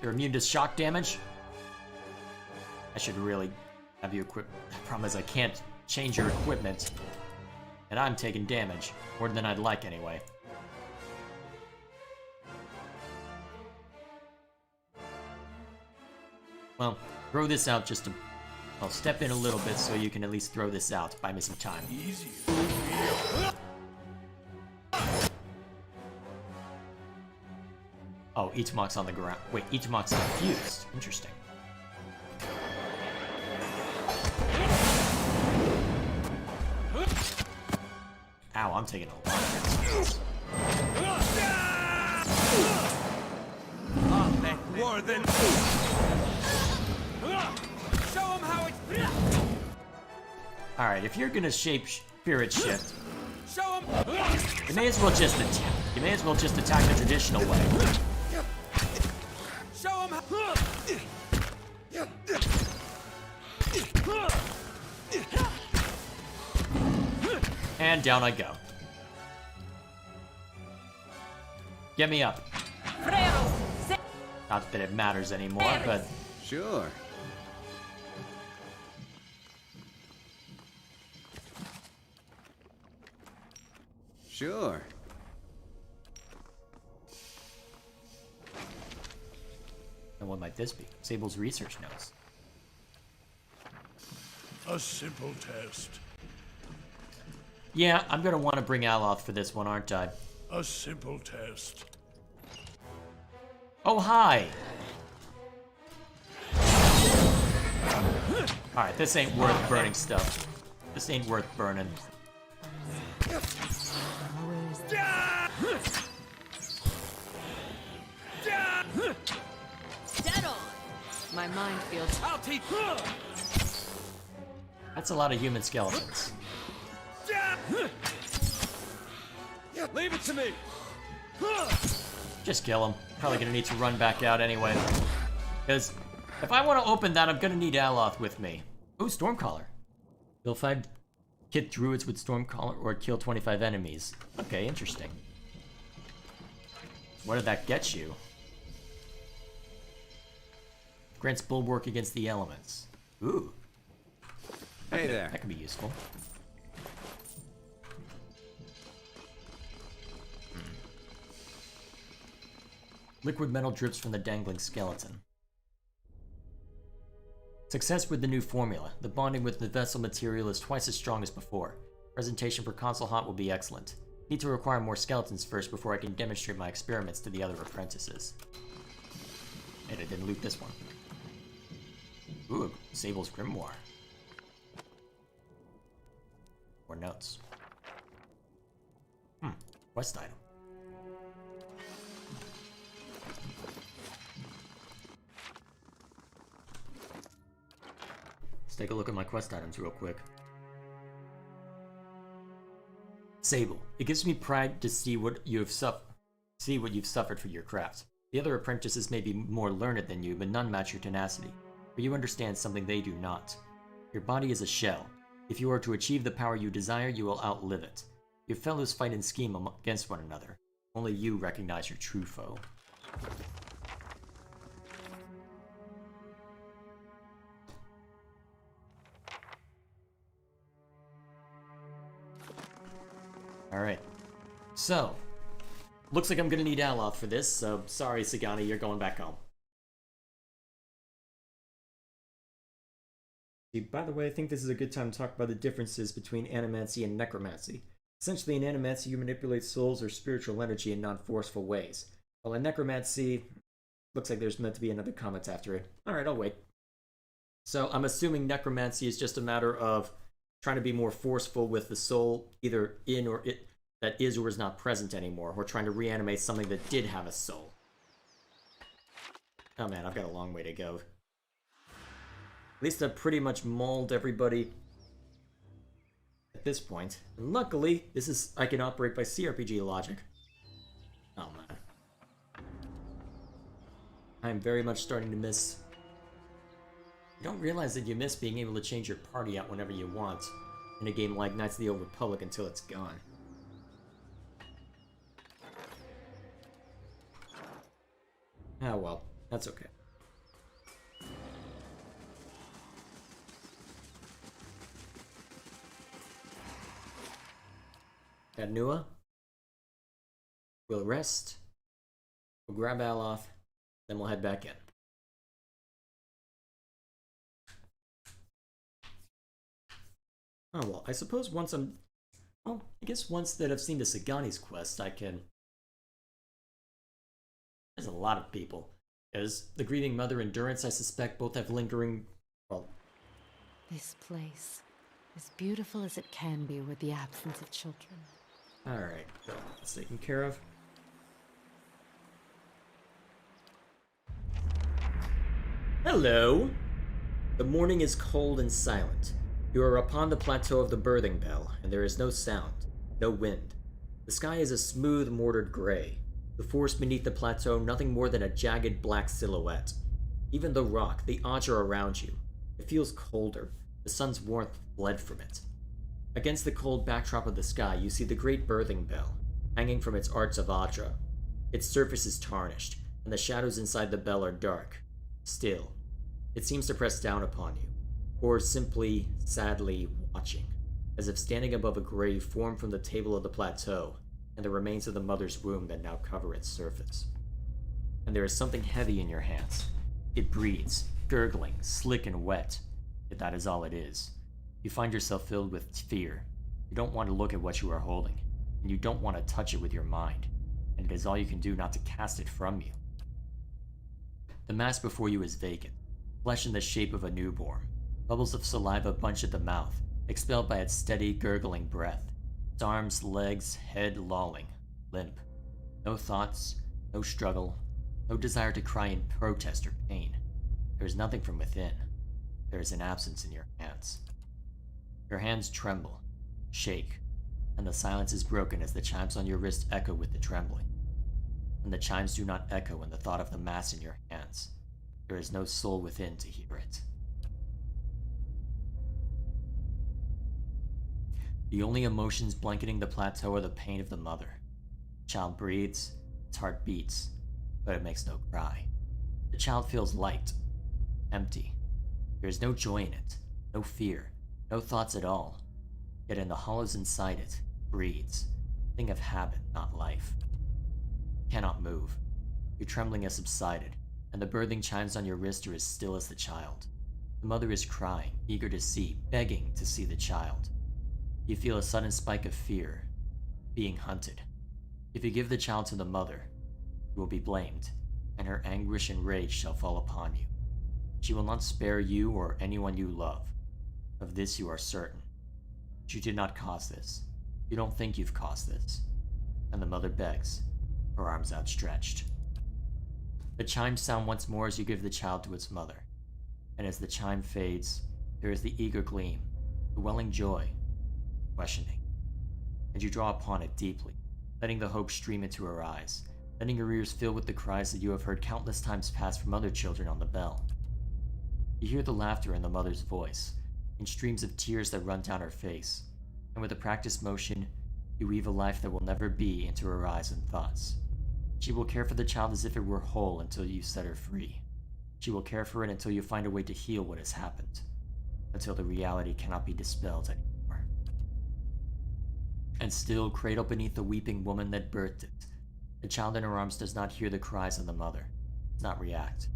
They're immune to shock damage? I should really have you equip. The problem is I can't change your equipment. And I'm taking damage. More than I'd like anyway. Well, throw this out just to... I'll step in a little bit so you can at least throw this out. Buy me some time. Easy. Oh, Itamok's on the ground. Wait, Itamok's confused. Interesting. Ow, I'm taking a lot of hits. more than... Show him how it's... Alright, if you're gonna spirit shift, Show him... you may as well just attack. You may as well just attack the traditional way. Show him how... And down I go. Get me up. Not that it matters anymore, but... Sure. Sure. And what might this be? Sable's research notes. A simple test. Yeah, I'm gonna want to bring Aloth for this one, aren't I? A simple test. Oh, hi! Alright, this ain't worth burning stuff. This ain't worth burning. Dead on! My mind feels... I'll teach... That's a lot of human skeletons. Leave it to me! Just kill him. Probably gonna need to run back out anyway. Because if I want to open that, I'm gonna need Aloth with me. Ooh, Stormcaller. Kill 5 kit druids with Stormcaller or kill 25 enemies. Okay, interesting. What did that get you? Grants bulwark against the elements. Ooh. Hey there. That could be useful. Liquid metal drips from the dangling skeleton. Success with the new formula. The bonding with the vessel material is twice as strong as before. Presentation for console haunt will be excellent. Need to acquire more skeletons first before I can demonstrate my experiments to the other apprentices. And I didn't loot this one. Ooh, Sable's Grimoire. Or notes. Quest item. Let's take a look at my quest items real quick. Sable. It gives me pride to see what you've suffered for your craft. The other apprentices may be more learned than you, but none match your tenacity. For you understand something they do not. Your body is a shell. If you are to achieve the power you desire, you will outlive it. Your fellows fight and scheme against one another. Only you recognize your true foe. Alright. So, looks like I'm gonna need Aloth for this, so sorry, Sagani, you're going back home. By the way, I think this is a good time to talk about the differences between Animancy and Necromancy. Essentially, in Animancy, you manipulate souls or spiritual energy in non-forceful ways. While in Necromancy, looks like there's meant to be another comment after it. Alright, I'll wait. So, I'm assuming Necromancy is just a matter of trying to be more forceful with the soul, either in or it that is or is not present anymore, or trying to reanimate something that did have a soul. Oh man, I've got a long way to go. At least I've pretty much mauled everybody at this point. And luckily, I can operate by CRPG logic. Oh man. I'm very much starting to miss... You don't realize that you miss being able to change your party out whenever you want in a game like Knights of the Old Republic until it's gone. Ah well, that's okay. Got Nua. We'll rest. We'll grab Aloth. Then we'll head back in. Oh well, I suppose once I'm... Well, I guess once that I've seen the Sagani's quest, I can... There's a lot of people. Because the Grieving Mother and Durance, I suspect, both have lingering... Well... This place, as beautiful as it can be with the absence of children. Alright, so that's taken care of. Hello! The morning is cold and silent. You are upon the plateau of the Birthing Bell, and there is no sound, no wind. The sky is a smooth, mortared gray. The forest beneath the plateau nothing more than a jagged black silhouette. Even the rock, the Aja around you, it feels colder. The sun's warmth fled from it. Against the cold backdrop of the sky, you see the great Birthing Bell, hanging from its arch of Aja. Its surface is tarnished, and the shadows inside the bell are dark. Still, it seems to press down upon you, or simply, sadly, watching, as if standing above a grave formed from the table of the plateau and the remains of the mother's womb that now cover its surface. And there is something heavy in your hands. It breathes, gurgling, slick and wet, yet that is all it is. You find yourself filled with fear. You don't want to look at what you are holding, and you don't want to touch it with your mind, and it is all you can do not to cast it from you. The mass before you is vacant, flesh in the shape of a newborn, bubbles of saliva bunch at the mouth, expelled by its steady, gurgling breath, its arms, legs, head lolling, limp. No thoughts, no struggle, no desire to cry in protest or pain. There is nothing from within. There is an absence in your hands. Your hands tremble, shake, and the silence is broken as the chimes on your wrist echo with the trembling. And the chimes do not echo in the thought of the mass in your hands. There is no soul within to hear it. The only emotions blanketing the plateau are the pain of the mother. The child breathes, its heart beats, but it makes no cry. The child feels light, empty. There is no joy in it, no fear, no thoughts at all. Yet in the hollows inside it, breathes, a thing of habit, not life. Cannot move. Your trembling has subsided, and the birthing chimes on your wrist are as still as the child. The mother is crying, eager to see, begging to see the child. You feel a sudden spike of fear, being hunted. If you give the child to the mother, you will be blamed, and her anguish and rage shall fall upon you. She will not spare you or anyone you love. Of this you are certain. But you did not cause this. You don't think you've caused this. And the mother begs, her arms outstretched. The chimes sound once more as you give the child to its mother, and as the chime fades, there is the eager gleam, the welling joy, questioning, and you draw upon it deeply, letting the hope stream into her eyes, letting your ears fill with the cries that you have heard countless times past from other children on the bell. You hear the laughter in the mother's voice, in streams of tears that run down her face, and with a practiced motion, you weave a life that will never be into her eyes and thoughts. She will care for the child as if it were whole until you set her free. She will care for it until you find a way to heal what has happened, until the reality cannot be dispelled anymore. And still, cradled beneath the weeping woman that birthed it, the child in her arms does not hear the cries of the mother, does not react.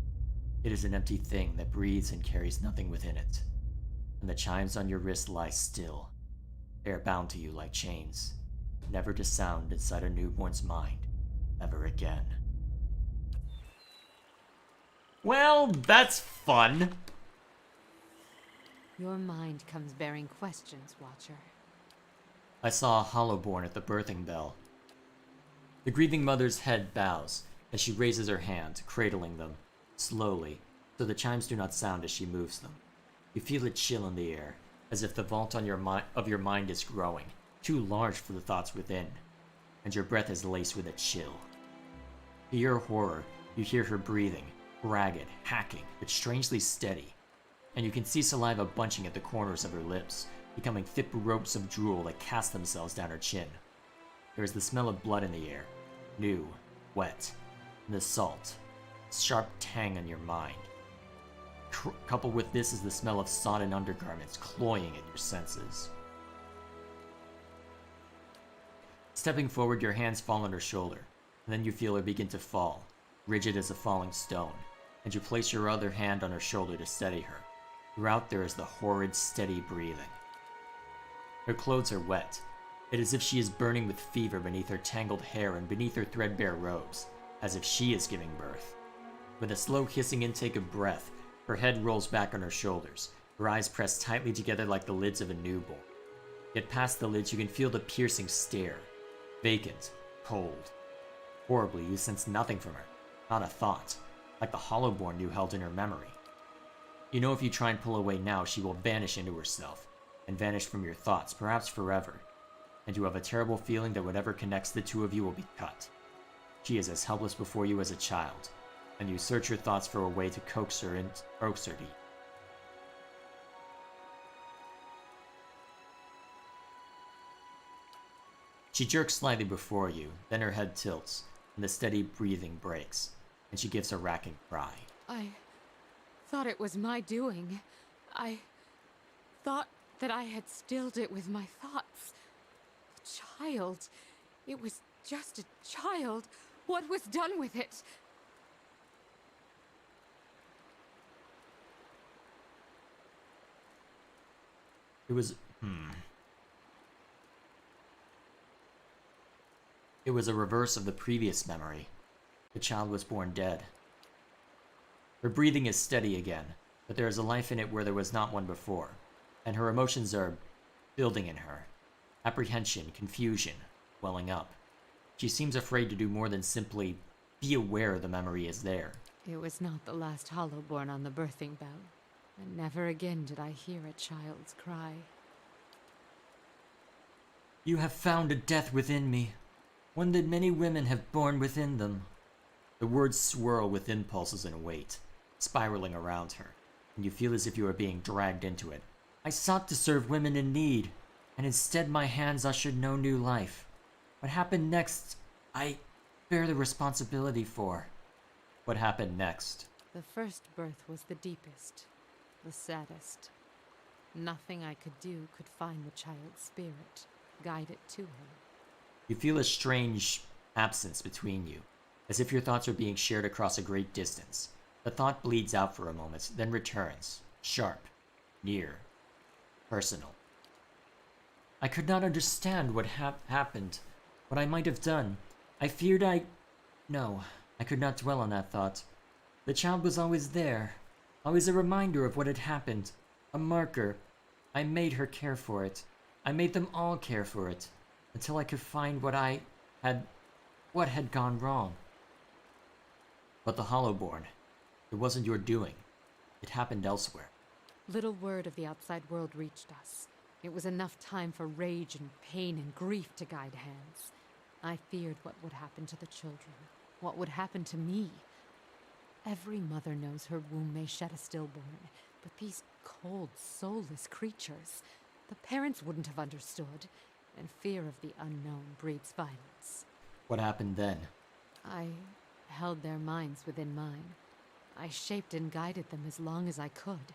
It is an empty thing that breathes and carries nothing within it. And the chimes on your wrist lie still. They are bound to you like chains, never to sound inside a newborn's mind, ever again. Well, that's fun. Your mind comes bearing questions, Watcher. I saw a hollowborn at the birthing bell. The grieving mother's head bows as she raises her hand, cradling them, slowly, so the chimes do not sound as she moves them. You feel a chill in the air, as if the vault on your mind is growing, too large for the thoughts within, and your breath is laced with a chill. To your horror, you hear her breathing, ragged, hacking, but strangely steady, and you can see saliva bunching at the corners of her lips, becoming thick ropes of drool that cast themselves down her chin. There is the smell of blood in the air, new, wet, and the salt, sharp tang on your mind. Coupled with this is the smell of sodden undergarments cloying at your senses. Stepping forward, your hands fall on her shoulder, and then you feel her begin to fall, rigid as a falling stone, and you place your other hand on her shoulder to steady her. Throughout there is the horrid, steady breathing. Her clothes are wet. It is as if she is burning with fever beneath her tangled hair and beneath her threadbare robes, as if she is giving birth. With a slow hissing intake of breath, her head rolls back on her shoulders, her eyes pressed tightly together like the lids of a newborn. Yet past the lids you can feel the piercing stare, vacant, cold. Horribly, you sense nothing from her, not a thought, like the hollowborn you held in her memory, You know if you try and pull away now, she will vanish into herself, and vanish from your thoughts, perhaps forever. And you have a terrible feeling that whatever connects the two of you will be cut. She is as helpless before you as a child, and you search your thoughts for a way to coax her to eat. She jerks slightly before you, then her head tilts, and the steady breathing breaks, and she gives a racking cry. I thought it was my doing. I thought that I had stilled it with my thoughts. A child. It was just a child. What was done with it? It was... It was a reverse of the previous memory. The child was born dead. Her breathing is steady again, but there is a life in it where there was not one before, and her emotions are building in her. Apprehension, confusion, welling up. She seems afraid to do more than simply be aware the memory is there. It was not the last hollow born on the birthing bell, and never again did I hear a child's cry. You have found a death within me, one that many women have borne within them. The words swirl with impulses and weight, spiraling around her, and you feel as if you are being dragged into it. I sought to serve women in need, and instead my hands ushered no new life. What happened next, I bear the responsibility for. What happened next? The first birth was the deepest, the saddest. Nothing I could do could find the child's spirit, guide it to her. You feel a strange absence between you, as if your thoughts are being shared across a great distance. The thought bleeds out for a moment, then returns, sharp, near, personal. I could not understand what happened, what I might have done. I feared No, I could not dwell on that thought. The child was always there, always a reminder of what had happened, a marker. I made her care for it. I made them all care for it, until I could find what had gone wrong. But the Hollowborn, it wasn't your doing. It happened elsewhere. Little word of the outside world reached us. It was enough time for rage and pain and grief to guide hands. I feared what would happen to the children, what would happen to me. Every mother knows her womb may shed a stillborn, but these cold, soulless creatures, the parents wouldn't have understood, and fear of the unknown breeds violence. What happened then? I held their minds within mine. I shaped and guided them as long as I could.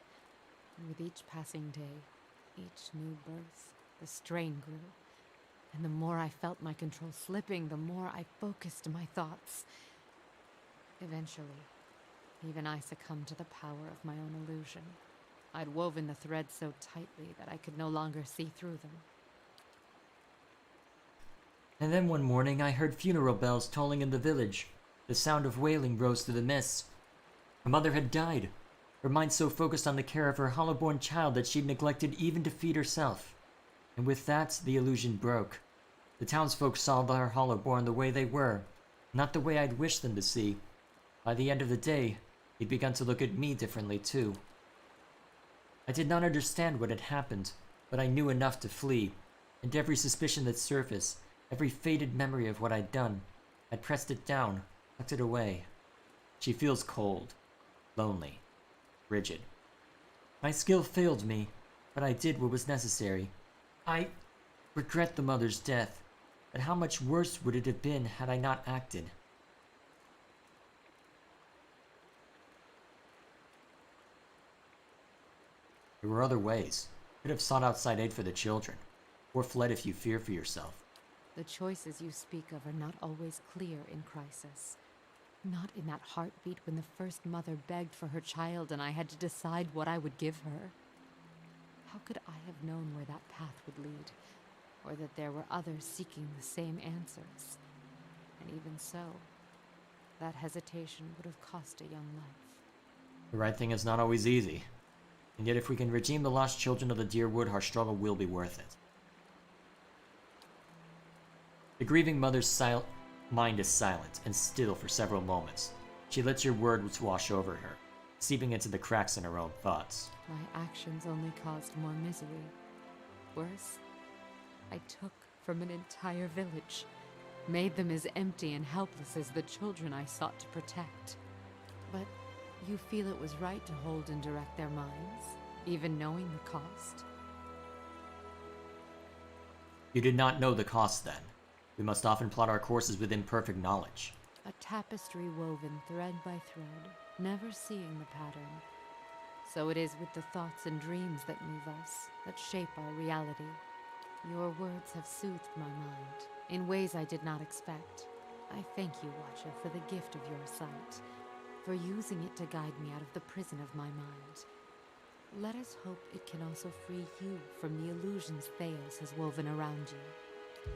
And with each passing day, each new birth, the strain grew. And the more I felt my control slipping, the more I focused my thoughts. Eventually, even I succumbed to the power of my own illusion. I'd woven the threads so tightly that I could no longer see through them. And then one morning I heard funeral bells tolling in the village. The sound of wailing rose through the mist. Her mother had died, her mind so focused on the care of her hollowborn child that she'd neglected even to feed herself. And with that, the illusion broke. The townsfolk saw their hollowborn the way they were, not the way I'd wished them to see. By the end of the day, they'd begun to look at me differently too. I did not understand what had happened, but I knew enough to flee, and every suspicion that surfaced, every faded memory of what I'd done, I'd pressed it down, tucked it away. She feels cold, lonely, rigid. My skill failed me, but I did what was necessary. I regret the mother's death, but how much worse would it have been had I not acted? There were other ways. You could have sought outside aid for the children, or fled if you fear for yourself. The choices you speak of are not always clear in crisis. Not in that heartbeat when the first mother begged for her child and I had to decide what I would give her. How could I have known where that path would lead, or that there were others seeking the same answers? And even so, that hesitation would have cost a young life. The right thing is not always easy. And yet if we can redeem the lost children of the dear wood, our struggle will be worth it. The grieving mother's mind is silent and still for several moments. She lets your words wash over her, seeping into the cracks in her own thoughts. My actions only caused more misery. Worse, I took from an entire village, made them as empty and helpless as the children I sought to protect. But you feel it was right to hold and direct their minds, even knowing the cost? You did not know the cost then. We must often plot our courses with imperfect knowledge. A tapestry woven thread by thread, never seeing the pattern. So it is with the thoughts and dreams that move us, that shape our reality. Your words have soothed my mind in ways I did not expect. I thank you, Watcher, for the gift of your sight, for using it to guide me out of the prison of my mind. Let us hope it can also free you from the illusions Theos has woven around you.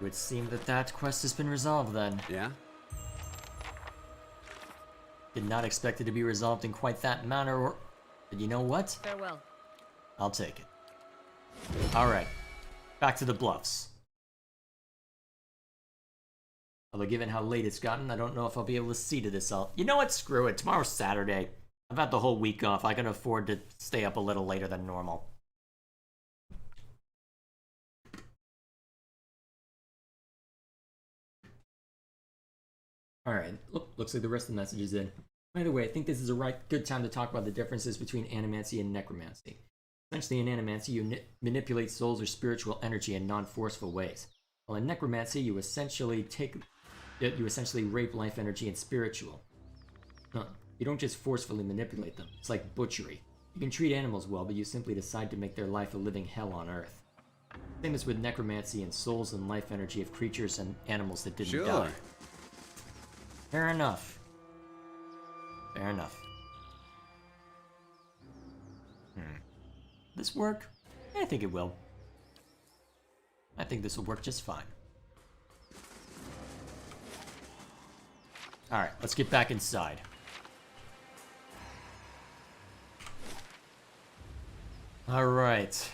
It would seem that quest has been resolved then. Yeah? Did not expect it to be resolved in quite that manner, or... But you know what? Farewell. I'll take it. Alright. Back to the bluffs. Although given how late it's gotten, I don't know if I'll be able to see to this all. You know what? Screw it. Tomorrow's Saturday. I've had the whole week off. I can afford to stay up a little later than normal. Alright, looks like the rest of the message is in. By the way, I think this is a good time to talk about the differences between Animancy and Necromancy. Essentially, in Animancy, you manipulate souls or spiritual energy in non-forceful ways. While in Necromancy, you essentially rape life energy and spiritual. You don't just forcefully manipulate them. It's like butchery. You can treat animals well, but you simply decide to make their life a living hell on Earth. Same as with Necromancy and souls and life energy of creatures and animals that didn't die. Fair enough. Fair enough. This work? I think it will. I think this will work just fine. Alright, let's get back inside. Alright.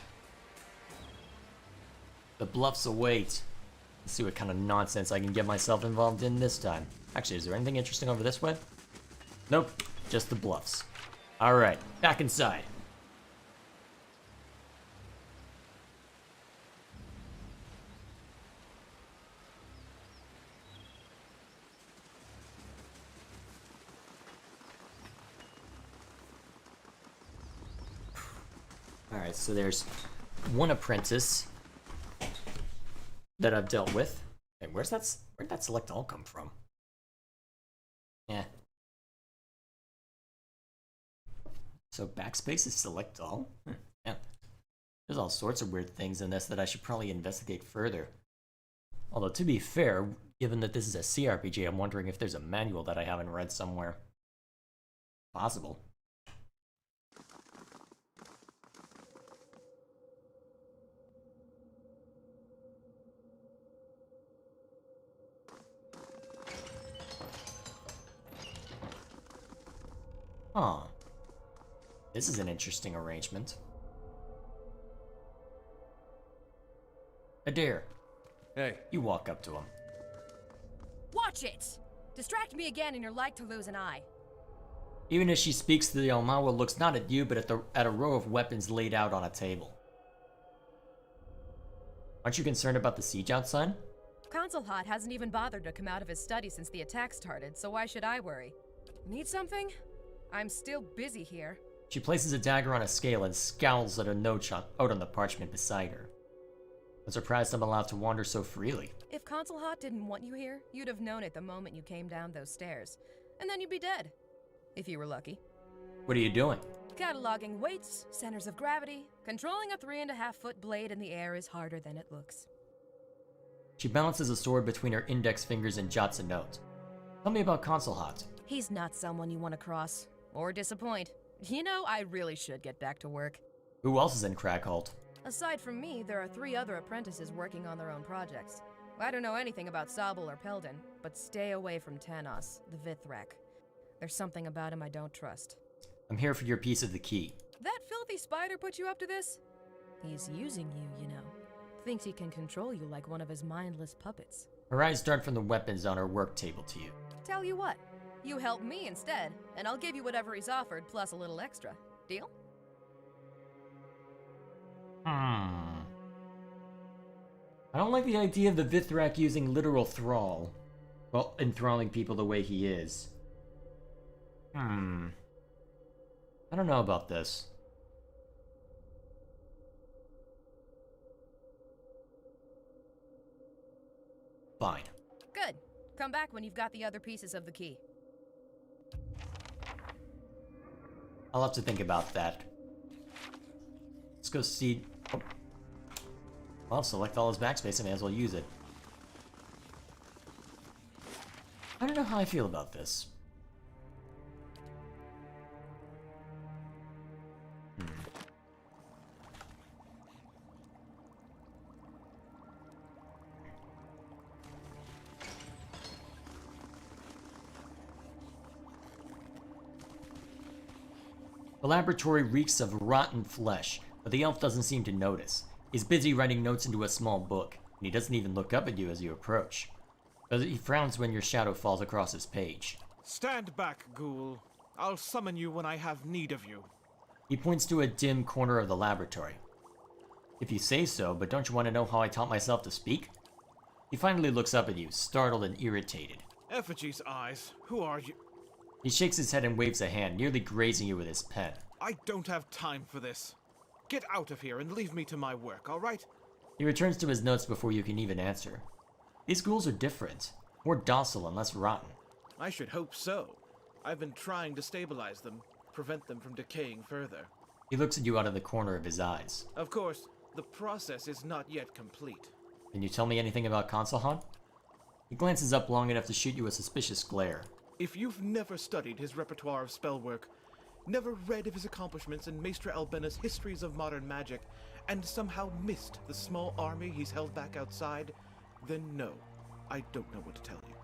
The bluffs await. Let's see what kind of nonsense I can get myself involved in this time. Actually, is there anything interesting over this way? Nope, just the bluffs. Alright, back inside. Alright, so there's one apprentice that I've dealt with. Hey, where'd that select all come from? Yeah. So backspace is select all? Yeah. There's all sorts of weird things in this that I should probably investigate further. Although, to be fair, given that this is a CRPG, I'm wondering if there's a manual that I haven't read somewhere. Possible. Huh. This is an interesting arrangement. Adair. Hey. You walk up to him. Watch it! Distract me again and you're like to lose an eye. Even as she speaks, the Almawa looks not at you, but at a row of weapons laid out on a table. Aren't you concerned about the siege outside? Consul Hot hasn't even bothered to come out of his study since the attack started, so why should I worry? Need something? I'm still busy here. She places a dagger on a scale and scowls at a note out on the parchment beside her. I'm surprised I'm allowed to wander so freely. If Consul Hot didn't want you here, you'd have known it the moment you came down those stairs. And then you'd be dead. If you were lucky. What are you doing? Cataloging weights, centers of gravity. Controlling a 3.5-foot blade in the air is harder than it looks. She balances a sword between her index fingers and jots a note. Tell me about Consul Hot. He's not someone you want to cross. Or disappoint. You know, I really should get back to work. Who else is in Crackhold? Aside from me, there are 3 other apprentices working on their own projects. I don't know anything about Sabal or Peldon, but stay away from Tanos, the Vithrak. There's something about him I don't trust. I'm here for your piece of the key. That filthy spider put you up to this? He's using you know. Thinks he can control you like one of his mindless puppets. Her eyes dart from the weapons on her work table to you. Tell you what, you help me instead, and I'll give you whatever he's offered, plus a little extra. Deal? I don't like the idea of the Vithrak using literal thrall. Well, enthralling people the way he is. I don't know about this. Fine. Good. Come back when you've got the other pieces of the key. I'll have to think about that. Let's go see... Oh. Well, select all his backspace, I may as well use it. I don't know how I feel about this. The laboratory reeks of rotten flesh, but the elf doesn't seem to notice. He's busy writing notes into a small book, and he doesn't even look up at you as you approach. But he frowns when your shadow falls across his page. Stand back, ghoul. I'll summon you when I have need of you. He points to a dim corner of the laboratory. If you say so, but don't you want to know how I taught myself to speak? He finally looks up at you, startled and irritated. Effigy's eyes, who are you? He shakes his head and waves a hand, nearly grazing you with his pen. I don't have time for this. Get out of here and leave me to my work, all right? He returns to his notes before you can even answer. These ghouls are different, more docile and less rotten. I should hope so. I've been trying to stabilize them, prevent them from decaying further. He looks at you out of the corner of his eyes. Of course, the process is not yet complete. Can you tell me anything about Consulhan? He glances up long enough to shoot you a suspicious glare. If you've never studied his repertoire of spellwork, never read of his accomplishments in Maestra Albena's histories of modern magic, and somehow missed the small army he's held back outside, then no, I don't know what to tell you.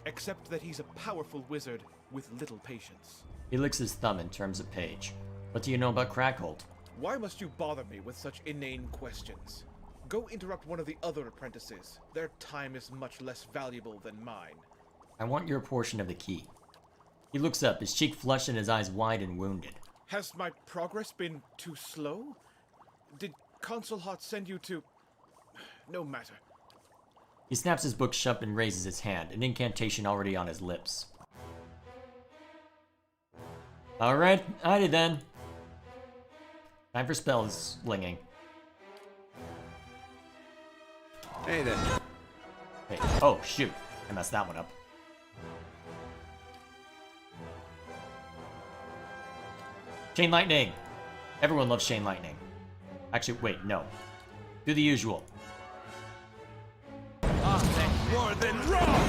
Except that he's a powerful wizard with little patience. He licks his thumb and turns a page. What do you know about Crackhold? Why must you bother me with such inane questions? Go interrupt one of the other apprentices. Their time is much less valuable than mine. I want your portion of the key. He looks up, his cheek flushed and his eyes wide and wounded. Has my progress been too slow? Did Consul Hot send you to... No matter. He snaps his book shut and raises his hand, an incantation already on his lips. Alright, alrighty then. Time for spell slinging. Hey there. Hey, oh shoot, I messed that one up. Chain Lightning! Everyone loves Chain Lightning. Actually, wait, no. Do the usual. More than wrong!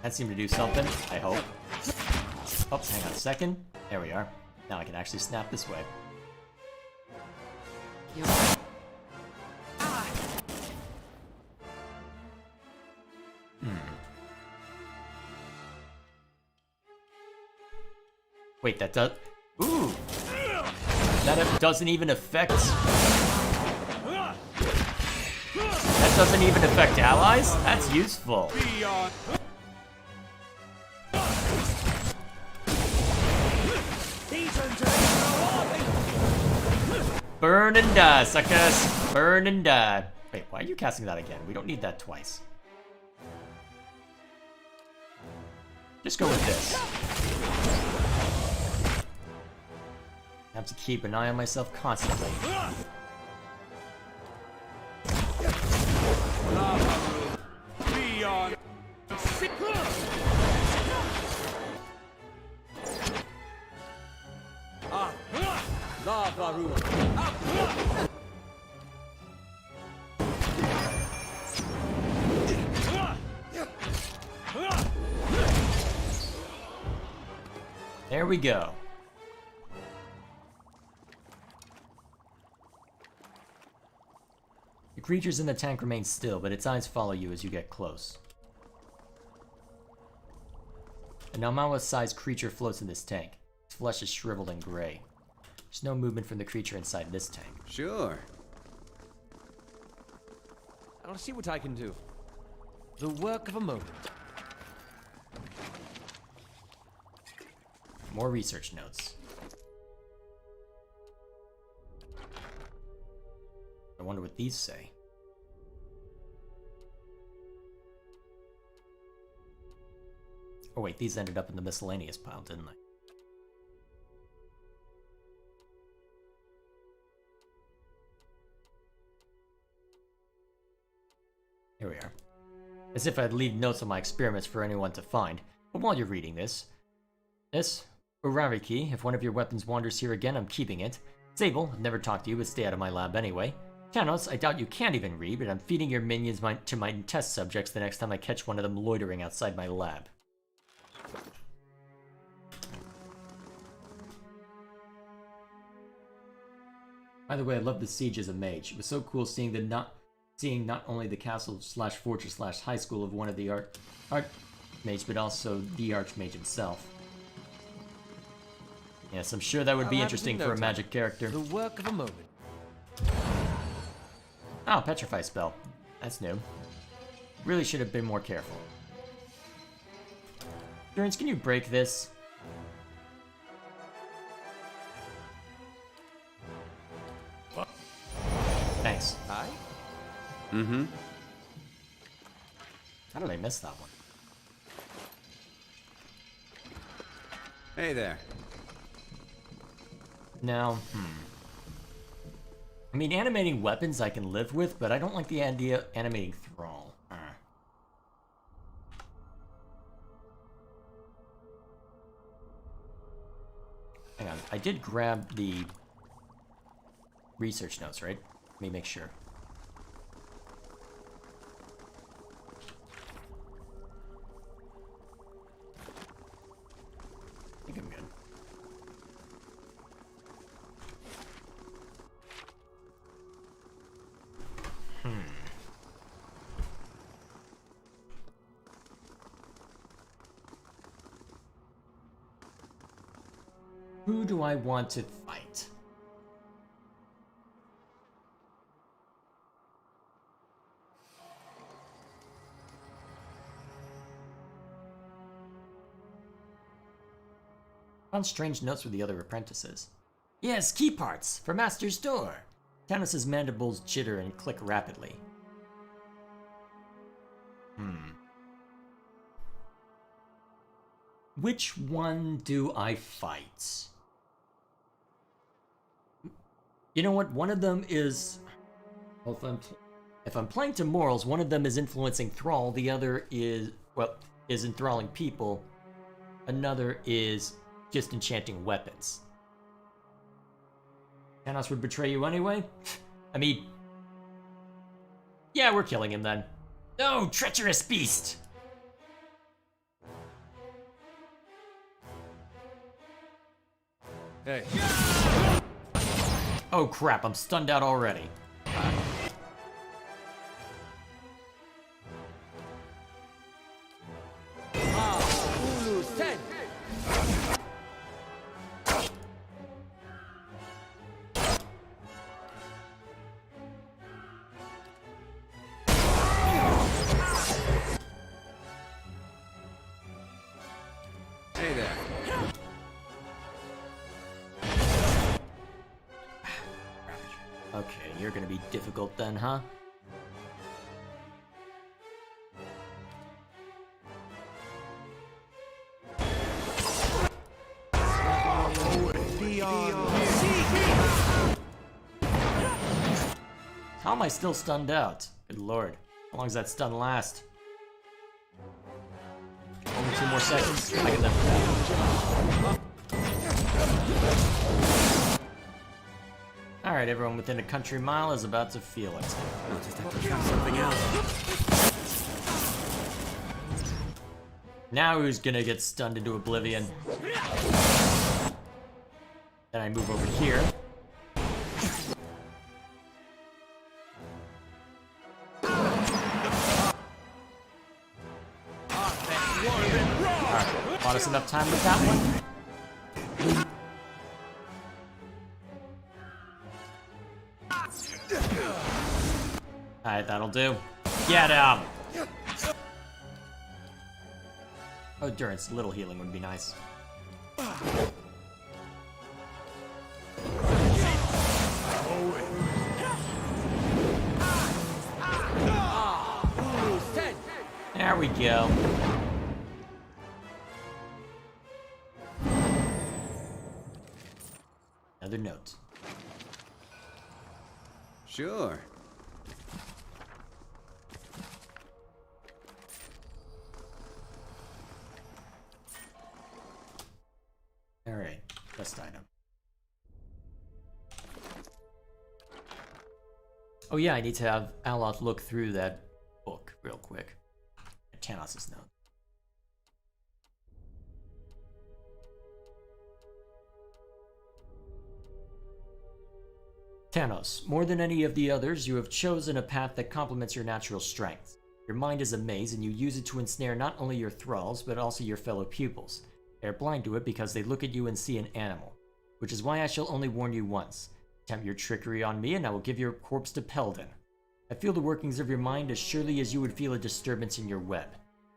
That seemed to do something, I hope. Oh, hang on a second. There we are. Now I can actually snap this way. Wait, that does... Ooh! That doesn't even affect... That doesn't even affect allies? That's useful. Burn and die, suckers! Burn and die. Wait, why are you casting that again? We don't need that twice. Just go with this. I have to keep an eye on myself constantly. There we go. The creatures in the tank remain still, but its eyes follow you as you get close. An Almawa-sized creature floats in this tank. Its flesh is shriveled and gray. There's no movement from the creature inside this tank. Sure. I'll see what I can do. The work of a moment. More research notes. I wonder what these say. Oh wait, these ended up in the miscellaneous pile, didn't they? Here we are. As if I'd leave notes on my experiments for anyone to find. But while you're reading this... Urariki, if one of your weapons wanders here again, I'm keeping it. Sable, I've never talked to you, but stay out of my lab anyway. Tanos, I doubt you can't even read, but I'm feeding your minions to my test subjects the next time I catch one of them loitering outside my lab. By the way, I love the siege as a mage. It was so cool seeing not only the castle / fortress / high school of one of the archmage, but also the archmage himself. Yes, I'm sure that would be interesting for a magic character. The work of a moment. Oh, petrify spell. That's new. Really should have been more careful. Durance, can you break this? Thanks. Hi? Mm-hmm. How did I miss that one? Hey there. Now, I mean, animating weapons I can live with, but I don't like the idea of animating Thrall. Hang on, I did grab the research notes, right? Let me make sure. I think I'm good. Who do I want to fight? Found strange notes with the other apprentices. Yes, key parts for Master's door. Tanos's mandibles chitter and click rapidly. Which one do I fight? You know what? One of them is... Well, if I'm playing to morals, one of them is influencing Thrall, the other is... well, is enthralling people. Another is just enchanting weapons. Tanos would betray you anyway? I mean... yeah, we're killing him then. No, treacherous beast! Hey. Oh crap, I'm stunned out already. Hey there. Okay, you're gonna be difficult then, huh? How am I still stunned out? Good lord. How long does that stun last? Only 2 more seconds? I can live with that. Alright, everyone within a country mile is about to feel it. I'll just have to try something else. Now who's gonna get stunned into oblivion? Then I move over here. Alright, bought us enough time with that one. Alright, that'll do. Get him! Oh, Durance, a little healing would be nice. There we go. Another note. Sure. Alright, best item. Oh yeah, I need to have Aloth look through that book real quick. Tanos' note. Tanos, more than any of the others, you have chosen a path that complements your natural strengths. Your mind is a maze, and you use it to ensnare not only your thralls, but also your fellow pupils. They are blind to it because they look at you and see an animal, which is why I shall only warn you once. Attempt your trickery on me, and I will give your corpse to Peldon. I feel the workings of your mind as surely as you would feel a disturbance in your web.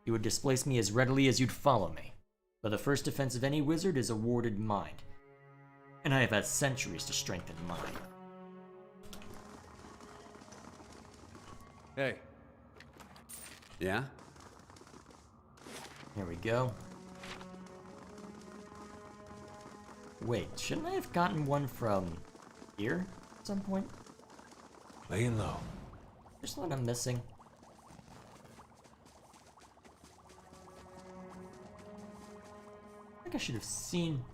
You would displace me as readily as you'd follow me. But the first defense of any wizard is a warded mind, and I have had centuries to strengthen mine. Hey. Yeah? Here we go. Wait, shouldn't I have gotten one from here at some point? Laying low. There's one I'm missing. I think I should have seen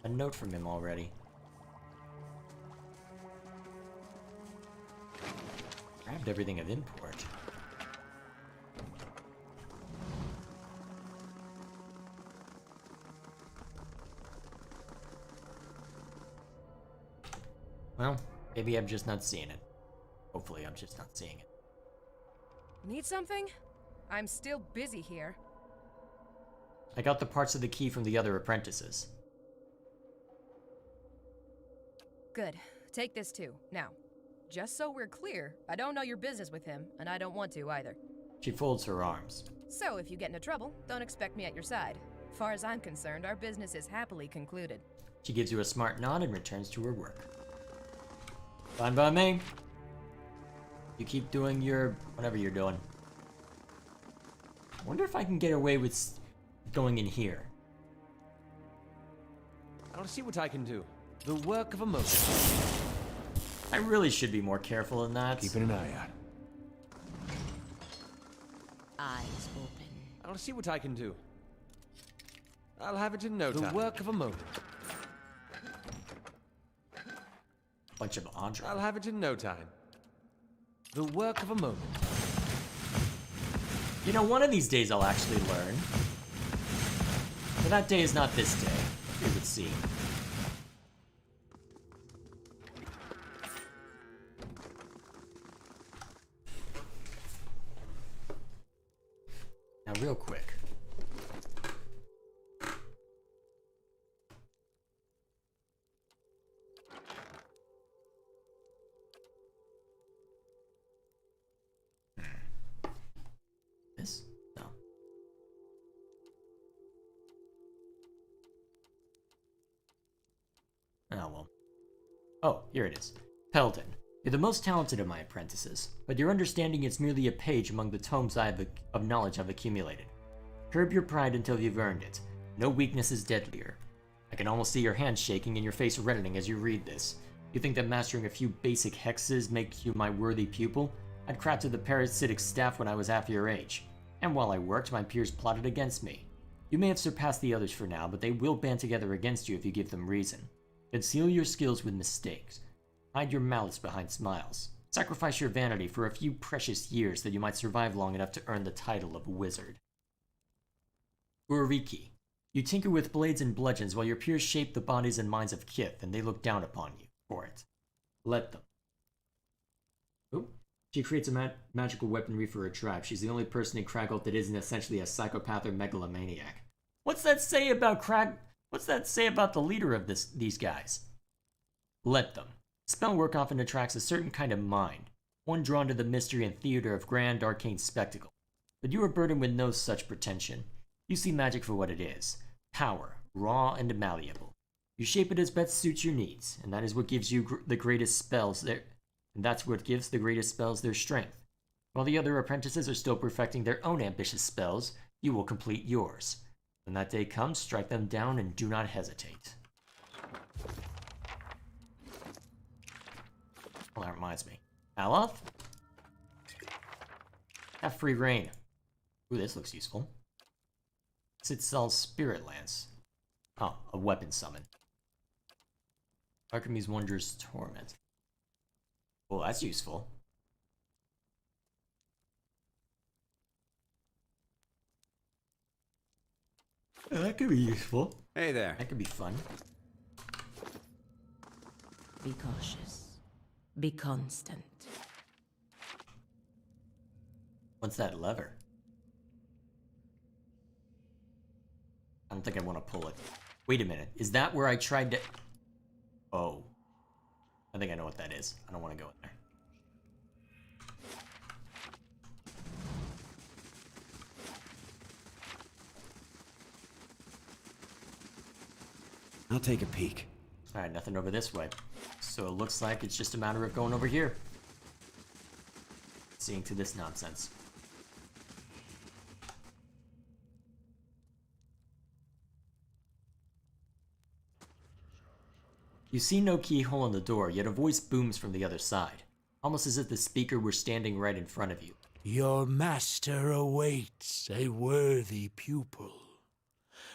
a note from him already. Grabbed everything of import. Well, maybe I'm just not seeing it. Hopefully I'm just not seeing it. Need something? I'm still busy here. I got the parts of the key from the other apprentices. Good. Take this too. Now, just so we're clear, I don't know your business with him, and I don't want to either. She folds her arms. So if you get into trouble, don't expect me at your side. Far as I'm concerned, our business is happily concluded. She gives you a smart nod and returns to her work. Fine by me. You keep doing your whatever you're doing. I wonder if I can get away with going in here. I'll see what I can do. The work of a moment. I really should be more careful than that. Keeping an eye out. Eyes open. I'll see what I can do. I'll have it in no time. The work of a moment. Bunch of Andra. I'll have it in no time. The work of a moment. You know, one of these days I'll actually learn. But that day is not this day, you would see. Now, real quick. This? No. Oh, well. Oh, here it is. Peldon. You're the most talented of my apprentices, but your understanding is merely a page among the tomes of knowledge I've accumulated. Curb your pride until you've earned it. No weakness is deadlier. I can almost see your hands shaking and your face reddening as you read this. You think that mastering a few basic hexes make you my worthy pupil? I'd crafted the parasitic staff when I was half your age. And while I worked, my peers plotted against me. You may have surpassed the others for now, but they will band together against you if you give them reason. Conceal your skills with mistakes. Hide your malice behind smiles. Sacrifice your vanity for a few precious years that you might survive long enough to earn the title of wizard. Uriki. You tinker with blades and bludgeons while your peers shape the bodies and minds of kith, and they look down upon you for it. Let them. Oop. She creates a magical weaponry for her tribe. She's the only person in Kragalt that isn't essentially a psychopath or megalomaniac. What's that say about What's that say about the leader of these guys? Let them. Spell work often attracts a certain kind of mind. one drawn to the mystery and theater of grand arcane spectacle. But you are burdened with no such pretension. You see magic for what it is. Power, raw and malleable. You shape it as best suits your needs, and that is what gives you the greatest spells their strength. While the other apprentices are still perfecting their own ambitious spells, you will complete yours. When that day comes, strike them down and do not hesitate. Well, that reminds me. Aloth? Have free reign. Ooh, this looks useful. It sells Spirit Lance. Oh, a weapon summon. Alchemy's Wonders Torment. Oh, that's useful. Yeah, that could be useful. Hey there. That could be fun. Be cautious. Be constant. What's that lever? I don't think I want to pull it. Wait a minute. Is that where I tried to... Oh. I think I know what that is. I don't want to go in there. I'll take a peek. Alright, nothing over this way. So it looks like it's just a matter of going over here. Seeing to this nonsense. You see no keyhole in the door, yet a voice booms from the other side, almost as if the speaker were standing right in front of you. Your master awaits a worthy pupil.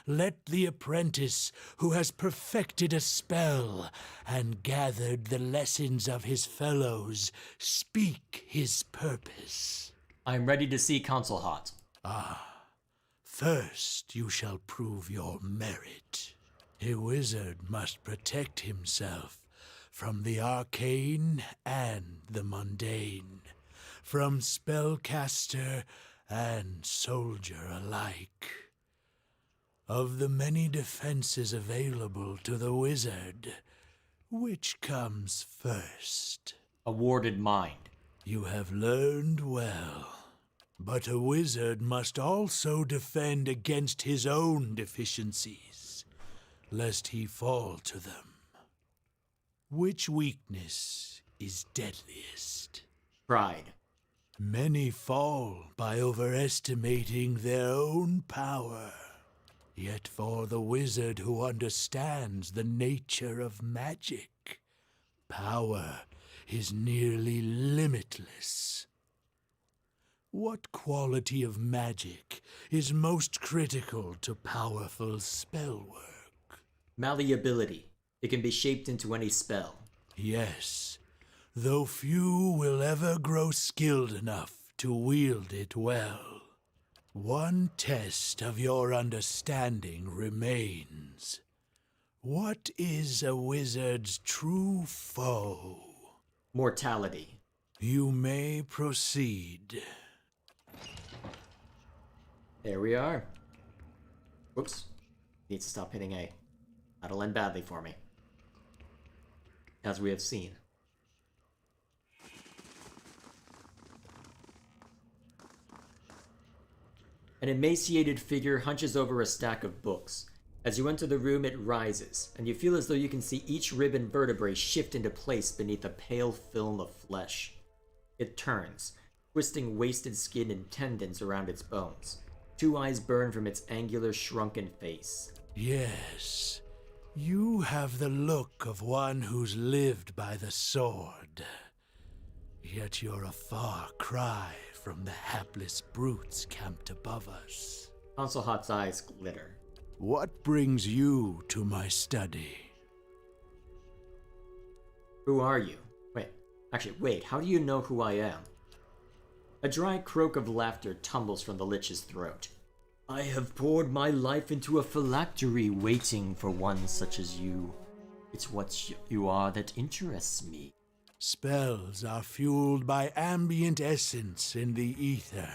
Let the apprentice who has perfected a spell and gathered the lessons of his fellows speak his purpose. I am ready to see Council Hot. Ah, first you shall prove your merit. A wizard must protect himself from the arcane and the mundane, from spellcaster and soldier alike. Of the many defenses available to the wizard, which comes first? A warded mind. You have learned well. But a wizard must also defend against his own deficiencies, lest he fall to them. Which weakness is deadliest? Pride. Many fall by overestimating their own power. Yet for the wizard who understands the nature of magic, power is nearly limitless. What quality of magic is most critical to powerful spellwork? Malleability. It can be shaped into any spell. Yes, though few will ever grow skilled enough to wield it well. One test of your understanding remains. What is a wizard's true foe? Mortality. You may proceed. There we are. Whoops. Needs to stop hitting A. That'll end badly for me. As we have seen. An emaciated figure hunches over a stack of books. As you enter the room, it rises, and you feel as though you can see each rib and vertebrae shift into place beneath a pale film of flesh. It turns, twisting wasted skin and tendons around its bones. Two eyes burn from its angular, shrunken face. Yes, you have the look of one who's lived by the sword. Yet you're a far cry from the hapless brutes camped above us. Council Hot's eyes glitter. What brings you to my study? Who are you? Wait, how do you know who I am? A dry croak of laughter tumbles from the Lich's throat. I have poured my life into a phylactery waiting for one such as you. It's what you are that interests me. Spells are fueled by ambient essence in the ether.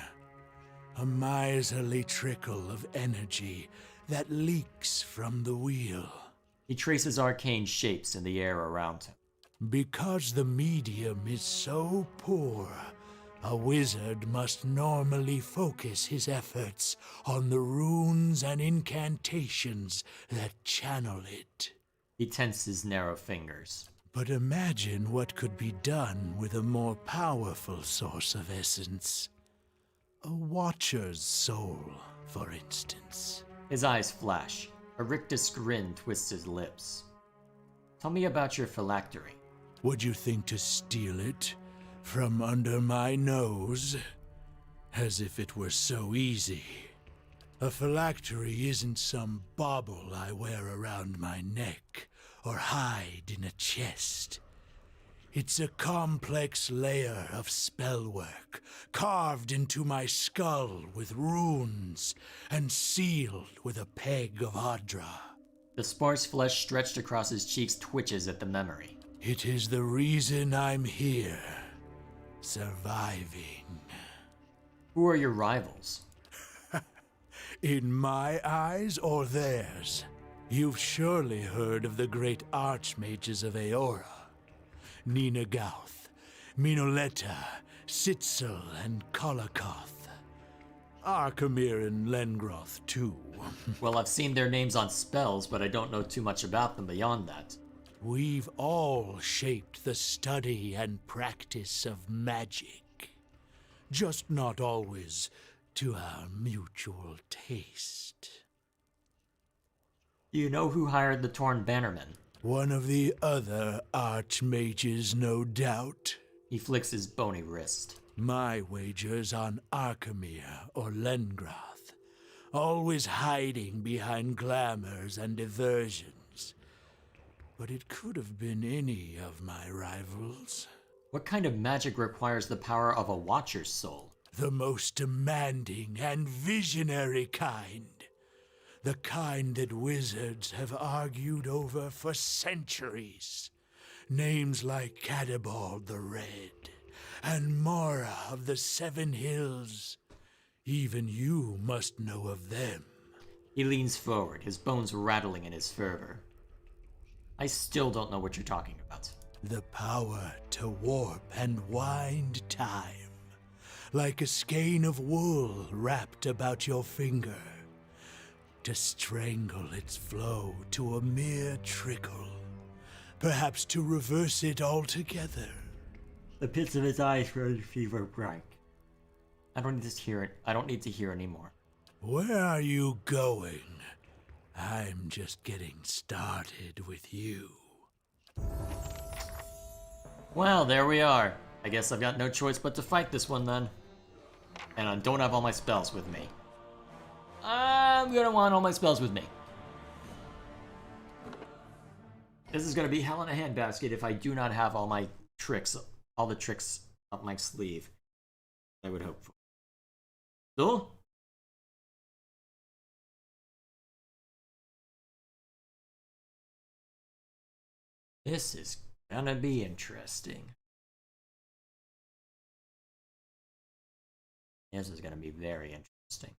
A miserly trickle of energy that leaks from the wheel. He traces arcane shapes in the air around him. Because the medium is so poor, a wizard must normally focus his efforts on the runes and incantations that channel it. He tenses narrow fingers. But imagine what could be done with a more powerful source of essence. A watcher's soul, for instance. His eyes flash. A rictus grin twists his lips. Tell me about your phylactery. Would you think to steal it from under my nose? As if it were so easy. A phylactery isn't some bauble I wear around my neck or hide in a chest. It's a complex layer of spellwork, carved into my skull with runes, and sealed with a peg of Adra. The sparse flesh stretched across his cheeks twitches at the memory. It is the reason I'm here, surviving. Who are your rivals? In my eyes or theirs? You've surely heard of the great archmages of Aora. Nina Gauth, Minoletta, Sitzel, and Kolakoth. Arkemir and Lengroth, too. Well, I've seen their names on spells, but I don't know too much about them beyond that. We've all shaped the study and practice of magic. Just not always to our mutual taste. Do you know who hired the Torn Bannermen? One of the other archmages, no doubt. He flicks his bony wrist. My wager's on Arkemir or Lengroth, always hiding behind glamours and diversions. But it could have been any of my rivals. What kind of magic requires the power of a Watcher's soul? The most demanding and visionary kind. The kind that wizards have argued over for centuries. Names like Cadibald the Red and Mora of the Seven Hills. Even you must know of them. He leans forward, his bones rattling in his fervor. I still don't know what you're talking about. The power to warp and wind time. Like a skein of wool wrapped about your finger. To strangle its flow to a mere trickle. Perhaps to reverse it altogether. The pits of his eyes rose fever bright. I don't need to hear it. I don't need to hear anymore. Where are you going? I'm just getting started with you. Well, there we are. I guess I've got no choice but to fight this one then. And I don't have all my spells with me. I'm gonna want all my spells with me. This is gonna be hell in a handbasket if I do not have all my tricks, all the tricks up my sleeve. I would hope for. So? This is gonna be interesting. This is gonna be very interesting.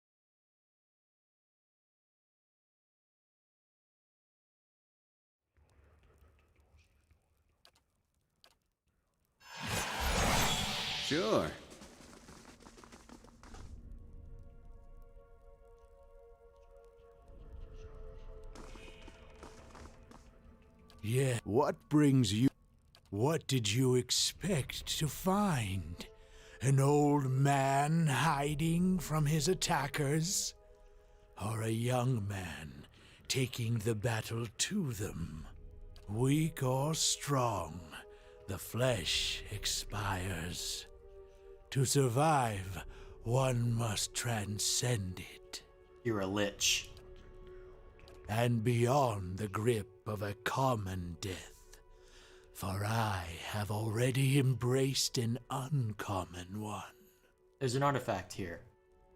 Sure. Yeah, what brings you? What did you expect to find? An old man hiding from his attackers? Or a young man taking the battle to them? Weak or strong, the flesh expires. To survive, one must transcend it. You're a lich. And beyond the grip of a common death. For I have already embraced an uncommon one. There's an artifact here.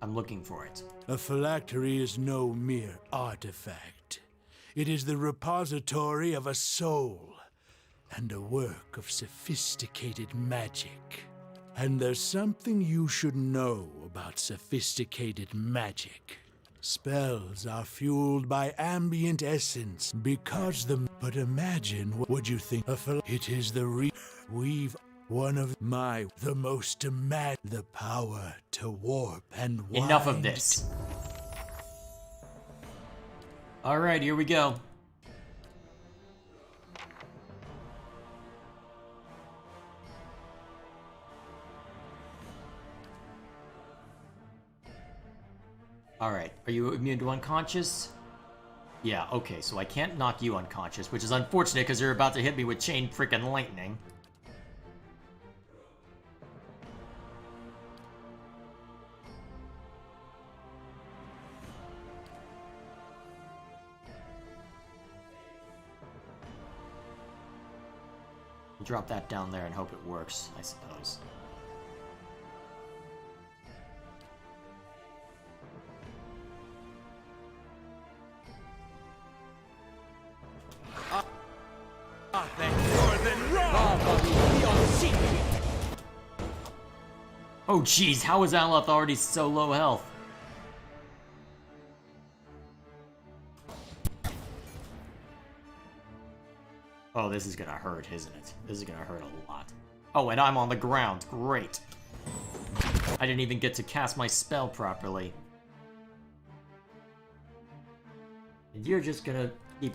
I'm looking for it. A phylactery is no mere artifact. It is the repository of a soul, and a work of sophisticated magic. And there's something you should know about sophisticated magic. Spells are fueled by ambient essence because the. But imagine, what would you think? It is the we've one of the most the power to warp and wind. Enough of this. Alright, here we go. Alright, are you immune to unconscious? Yeah, okay, so I can't knock you unconscious, which is unfortunate because you're about to hit me with chain freaking lightning. Drop that down there and hope it works, I suppose. Oh jeez, how is Aloth already so low health? Oh, this is gonna hurt, isn't it? This is gonna hurt a lot. Oh, and I'm on the ground. Great. I didn't even get to cast my spell properly. And you're just gonna keep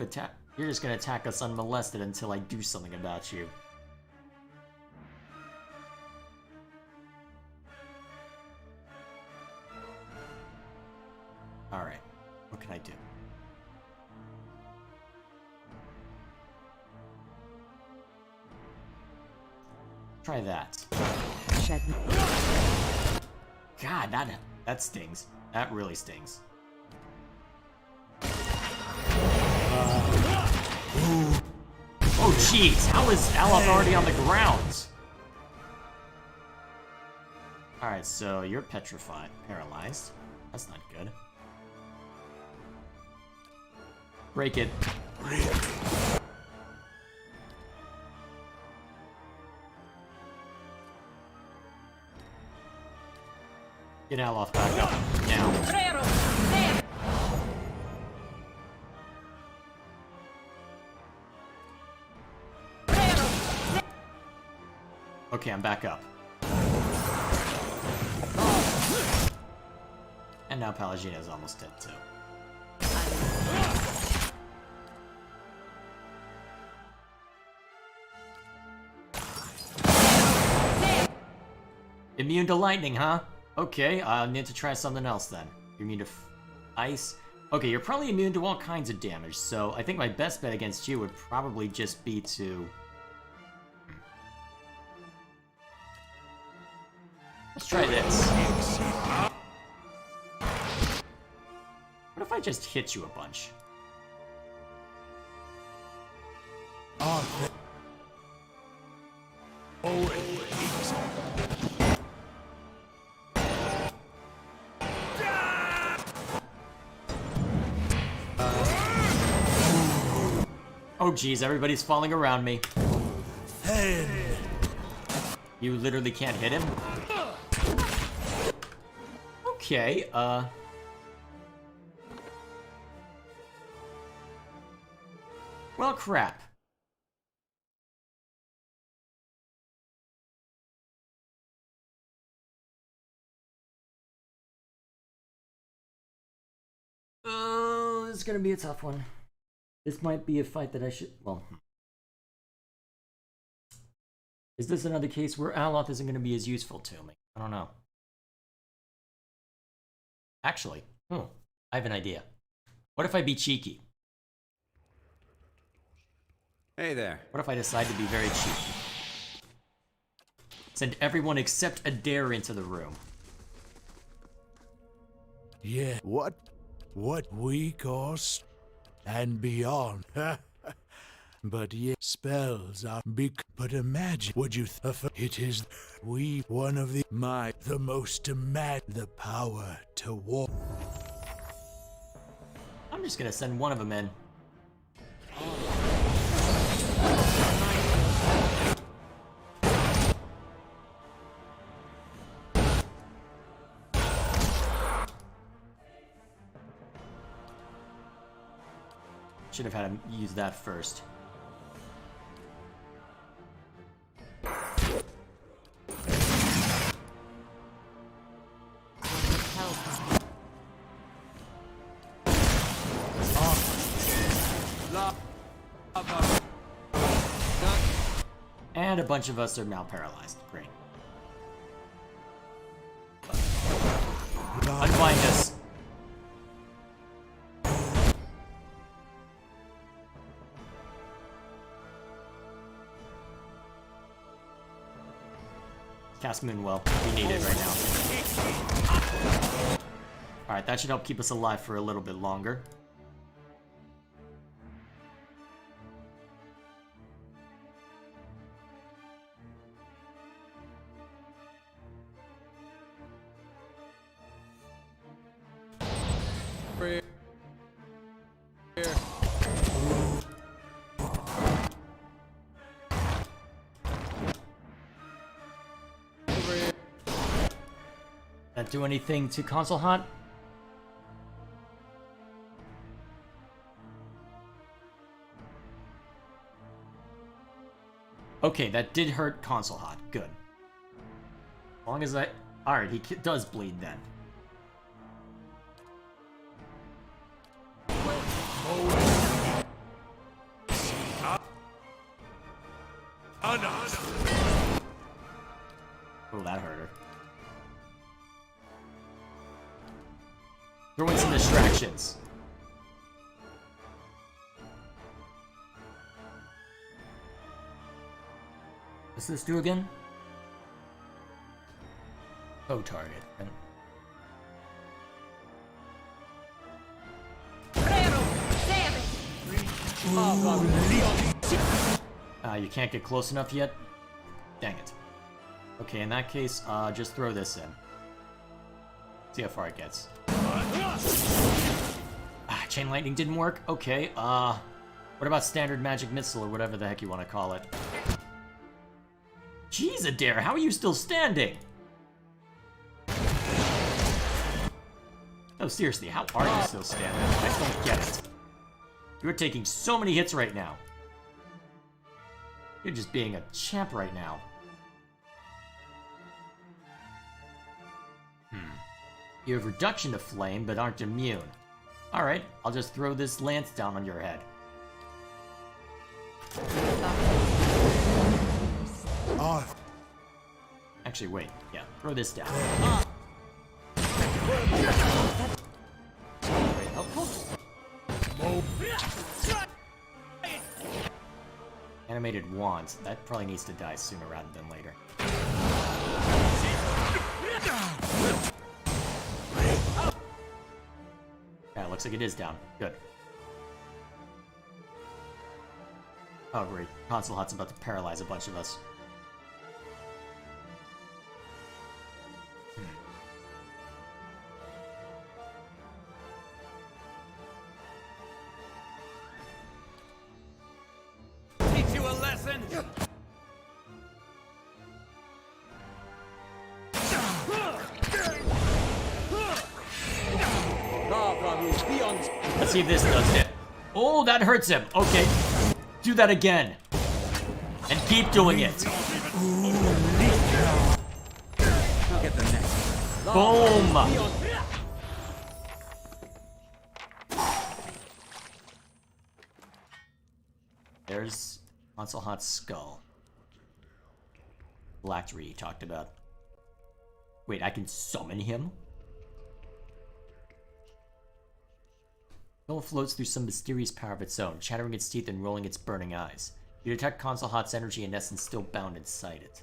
you're just gonna attack us unmolested until I do something about you. Alright, what can I do? Try that. God, that stings. That really stings. Oh jeez, how is Aloth already on the ground? Alright, so you're petrified, paralyzed. That's not good. Break it. Get Aloth back up now. Okay, I'm back up. And now Pallegina's almost dead too. Immune to lightning, huh? Okay, I need to try something else then. You're immune to ice. Okay, you're probably immune to all kinds of damage, so I think my best bet against you would probably just be to... Let's try this. What if I just hit you a bunch? Oh geez, everybody's falling around me. You literally can't hit him? Okay, well, crap. Oh, this is gonna be a tough one. This might be a fight that I should... Well... Is this another case where Aloth isn't gonna be as useful to me? I don't know. Actually, I have an idea. What if I be cheeky? Hey there. What if I decide to be very cheeky? Send everyone except Adair into the room. Yeah, what week or and beyond. But yeah, spells are big. But imagine, would you? It is one of the most the power to war. I'm just gonna send one of them in. Should have had him use that first. And a bunch of us are now paralyzed. Great. Unbind us. Cast Moonwell. We need it right now. Alright, that should help keep us alive for a little bit longer. That do anything to Console Hot? Okay, that did hurt Console Hot. Good. As long as I... Alright, he does bleed then. Oh, that hurt her. Throw in some distractions. What's this do again? Oh, target. You can't get close enough yet? Dang it. Okay, in that case, just throw this in. See how far it gets. Chain lightning didn't work? Okay, what about standard magic missile or whatever the heck you want to call it? Jeez, Adair, how are you still standing? No, seriously, how are you still standing? I don't get it. You're taking so many hits right now. You're just being a champ right now. You have reduction to flame, but aren't immune. Alright, I'll just throw this lance down on your head. Actually, wait. Yeah, throw this down. Very helpful. Animated wands. That probably needs to die sooner rather than later. Yeah, looks like it is down. Good. Oh, great. Console Hot's about to paralyze a bunch of us. Teach you a lesson! Let's see if this does it. Oh, that hurts him. Okay. Do that again. And keep doing it. Boom. There's Console Hot's skull. Black Tree talked about. Wait, I can summon him? Skull floats through some mysterious power of its own, chattering its teeth and rolling its burning eyes. You detect Console Hot's energy and essence still bound inside it.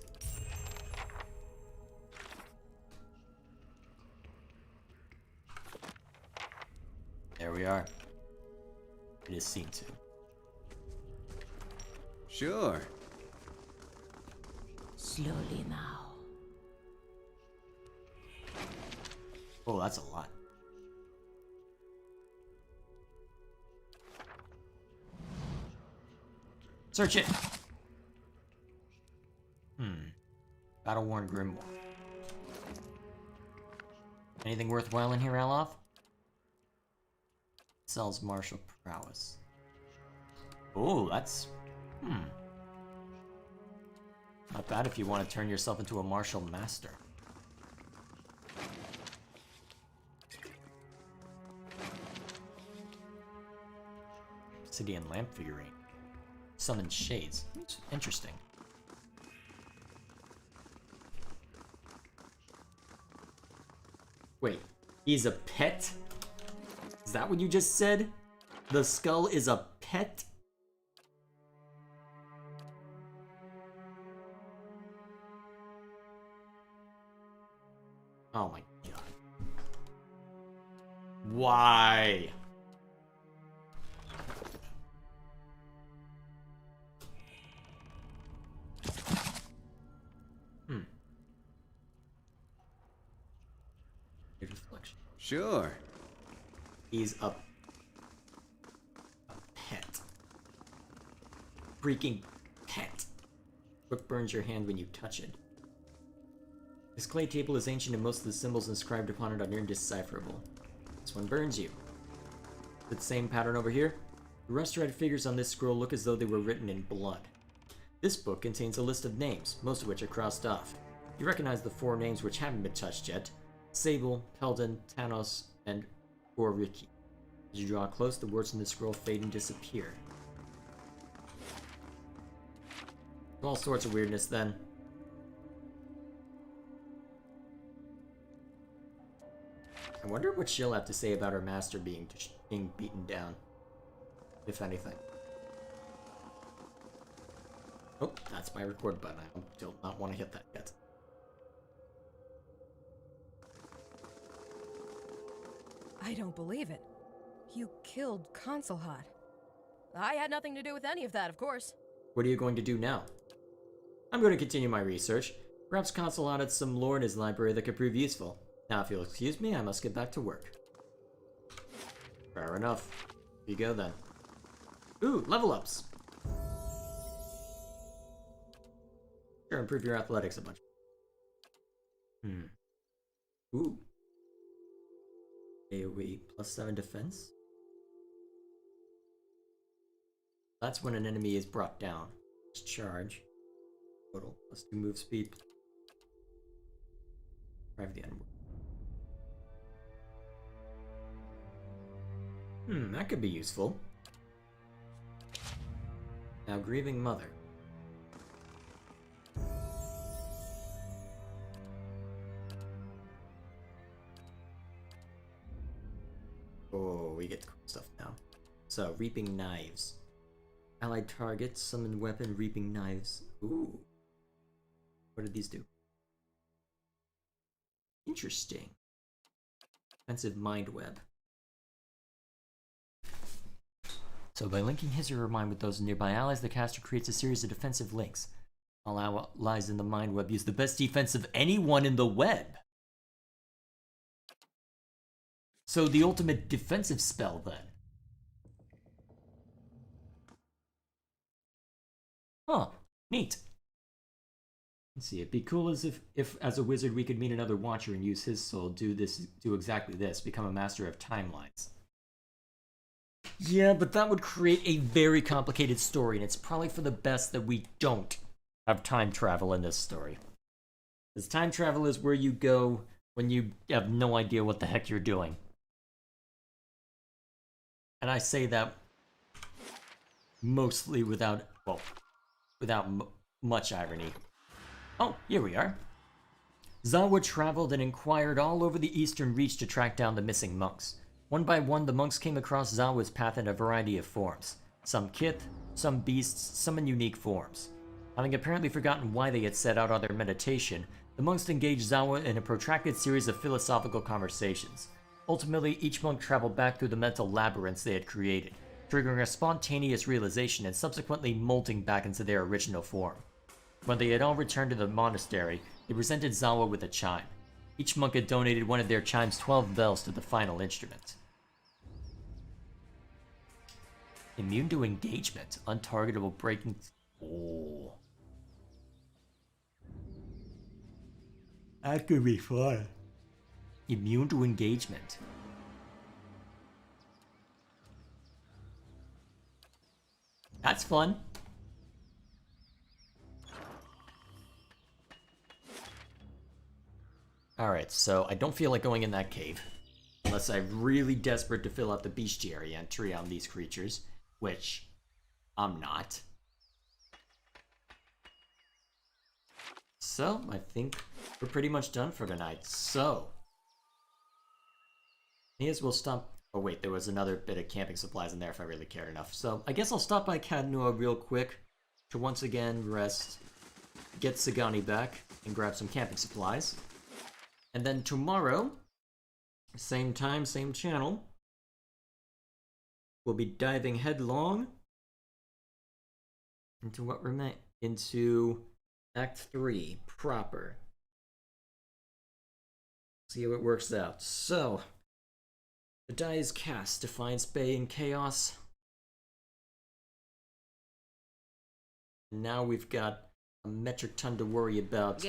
There we are. It is seen to. Sure. Slowly now. Oh, that's a lot. Search it! Battle-worn grimoire. Anything worthwhile in here, Alof? Sells martial prowess. Oh, that's... Not bad if you want to turn yourself into a martial master. Obsidian lamp figurine. Summon shades. Interesting. Wait, he's a pet? Is that what you just said? The skull is a pet? Oh my god. Why? Reflection. Sure. He's a pet. Freaking pet. What burns your hand when you touch it? This clay table is ancient and most of the symbols inscribed upon it are indecipherable. This one burns you. The same pattern over here? The rust-red figures on this scroll look as though they were written in blood. This book contains a list of names, most of which are crossed off. You recognize the 4 names which haven't been touched yet. Sable, Peldon, Tanos, and Gorriki. As you draw close, the words in the scroll fade and disappear. All sorts of weirdness then. I wonder what she'll have to say about her master being beaten down, if anything. Oh, that's my record button. I do not want to hit that yet. I don't believe it. You killed Consulhat. I had nothing to do with any of that, of course. What are you going to do now? I'm going to continue my research. Perhaps Consulhat had some lore in his library that could prove useful. Now, if you'll excuse me, I must get back to work. Fair enough. Here you go, then. Ooh, level ups! Sure, improve your athletics a bunch. Ooh. AoE +7 defense? That's when an enemy is brought down. Charge. Total. +2 move speed. Drive the enemy. That could be useful. Now, Grieving Mother. Oh, we get cool stuff now. So, Reaping Knives. Allied targets, summon weapon, Reaping Knives. Ooh. What did these do? Interesting. Defensive Mind Web. So by linking his or her mind with those nearby allies, the caster creates a series of defensive links. All allies in the Mind Web use the best defense of anyone in the web. So the ultimate defensive spell, then. Huh. Neat. Let's see. It'd be cool as if as a wizard we could meet another Watcher and use his soul, do exactly this, become a master of timelines. Yeah, but that would create a very complicated story, and it's probably for the best that we don't have time travel in this story. Because time travel is where you go when you have no idea what the heck you're doing. And I say that mostly without much irony. Oh, here we are. Zawa traveled and inquired all over the Eastern Reach to track down the missing monks. One by one, the monks came across Zawa's path in a variety of forms. Some kith, some beasts, some in unique forms. Having apparently forgotten why they had set out on their meditation, the monks engaged Zawa in a protracted series of philosophical conversations. Ultimately, each monk traveled back through the mental labyrinths they had created, triggering a spontaneous realization and subsequently molting back into their original form. When they had all returned to the monastery, they presented Zawa with a chime. Each monk had donated one of their chime's 12 bells to the final instrument. Immune to engagement, untargetable breaking... Oh. That could be fun. Immune to engagement. That's fun. Alright, so I don't feel like going in that cave. Unless I'm really desperate to fill out the bestiary entry on these creatures. Which, I'm not. So, I think we're pretty much done for tonight. So, may as well stop. Oh wait, there was another bit of camping supplies in there if I really cared enough. So, I guess I'll stop by Cadnua real quick to once again rest, get Sagani back, and grab some camping supplies. And then tomorrow, same time, same channel, we'll be diving headlong into what remains, into Act 3 proper. See how it works out. So, the die is cast. Defiance Bay and Chaos. And now we've got a metric ton to worry about.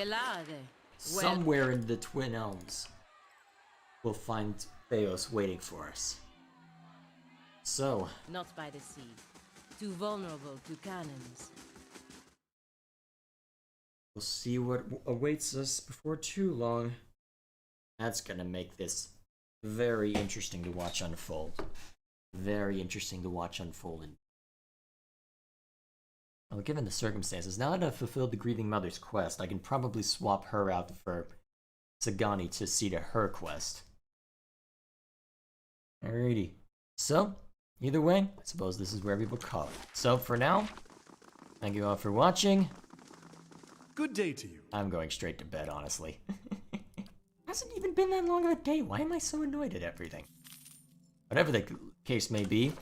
Somewhere in the Twin Elms, we'll find Theos waiting for us. So, not by the sea. Too vulnerable to cannons. We'll see what awaits us before too long. That's gonna make this very interesting to watch unfold. Very interesting to watch unfold. Well, given the circumstances, now that I've fulfilled the Grieving Mother's quest, I can probably swap her out for Sagani to see to her quest. Alrighty. So, either way, I suppose this is where we will call it. So, for now, thank you all for watching. Good day to you. I'm going straight to bed, honestly. Hasn't even been that long of a day. Why am I so annoyed at everything? Whatever the case may be,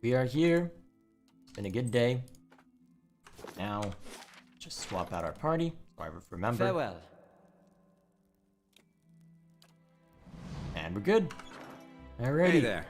we are here. It's been a good day. Now, just swap out our party, so I remember. Farewell. And we're good. Alrighty. Hey there.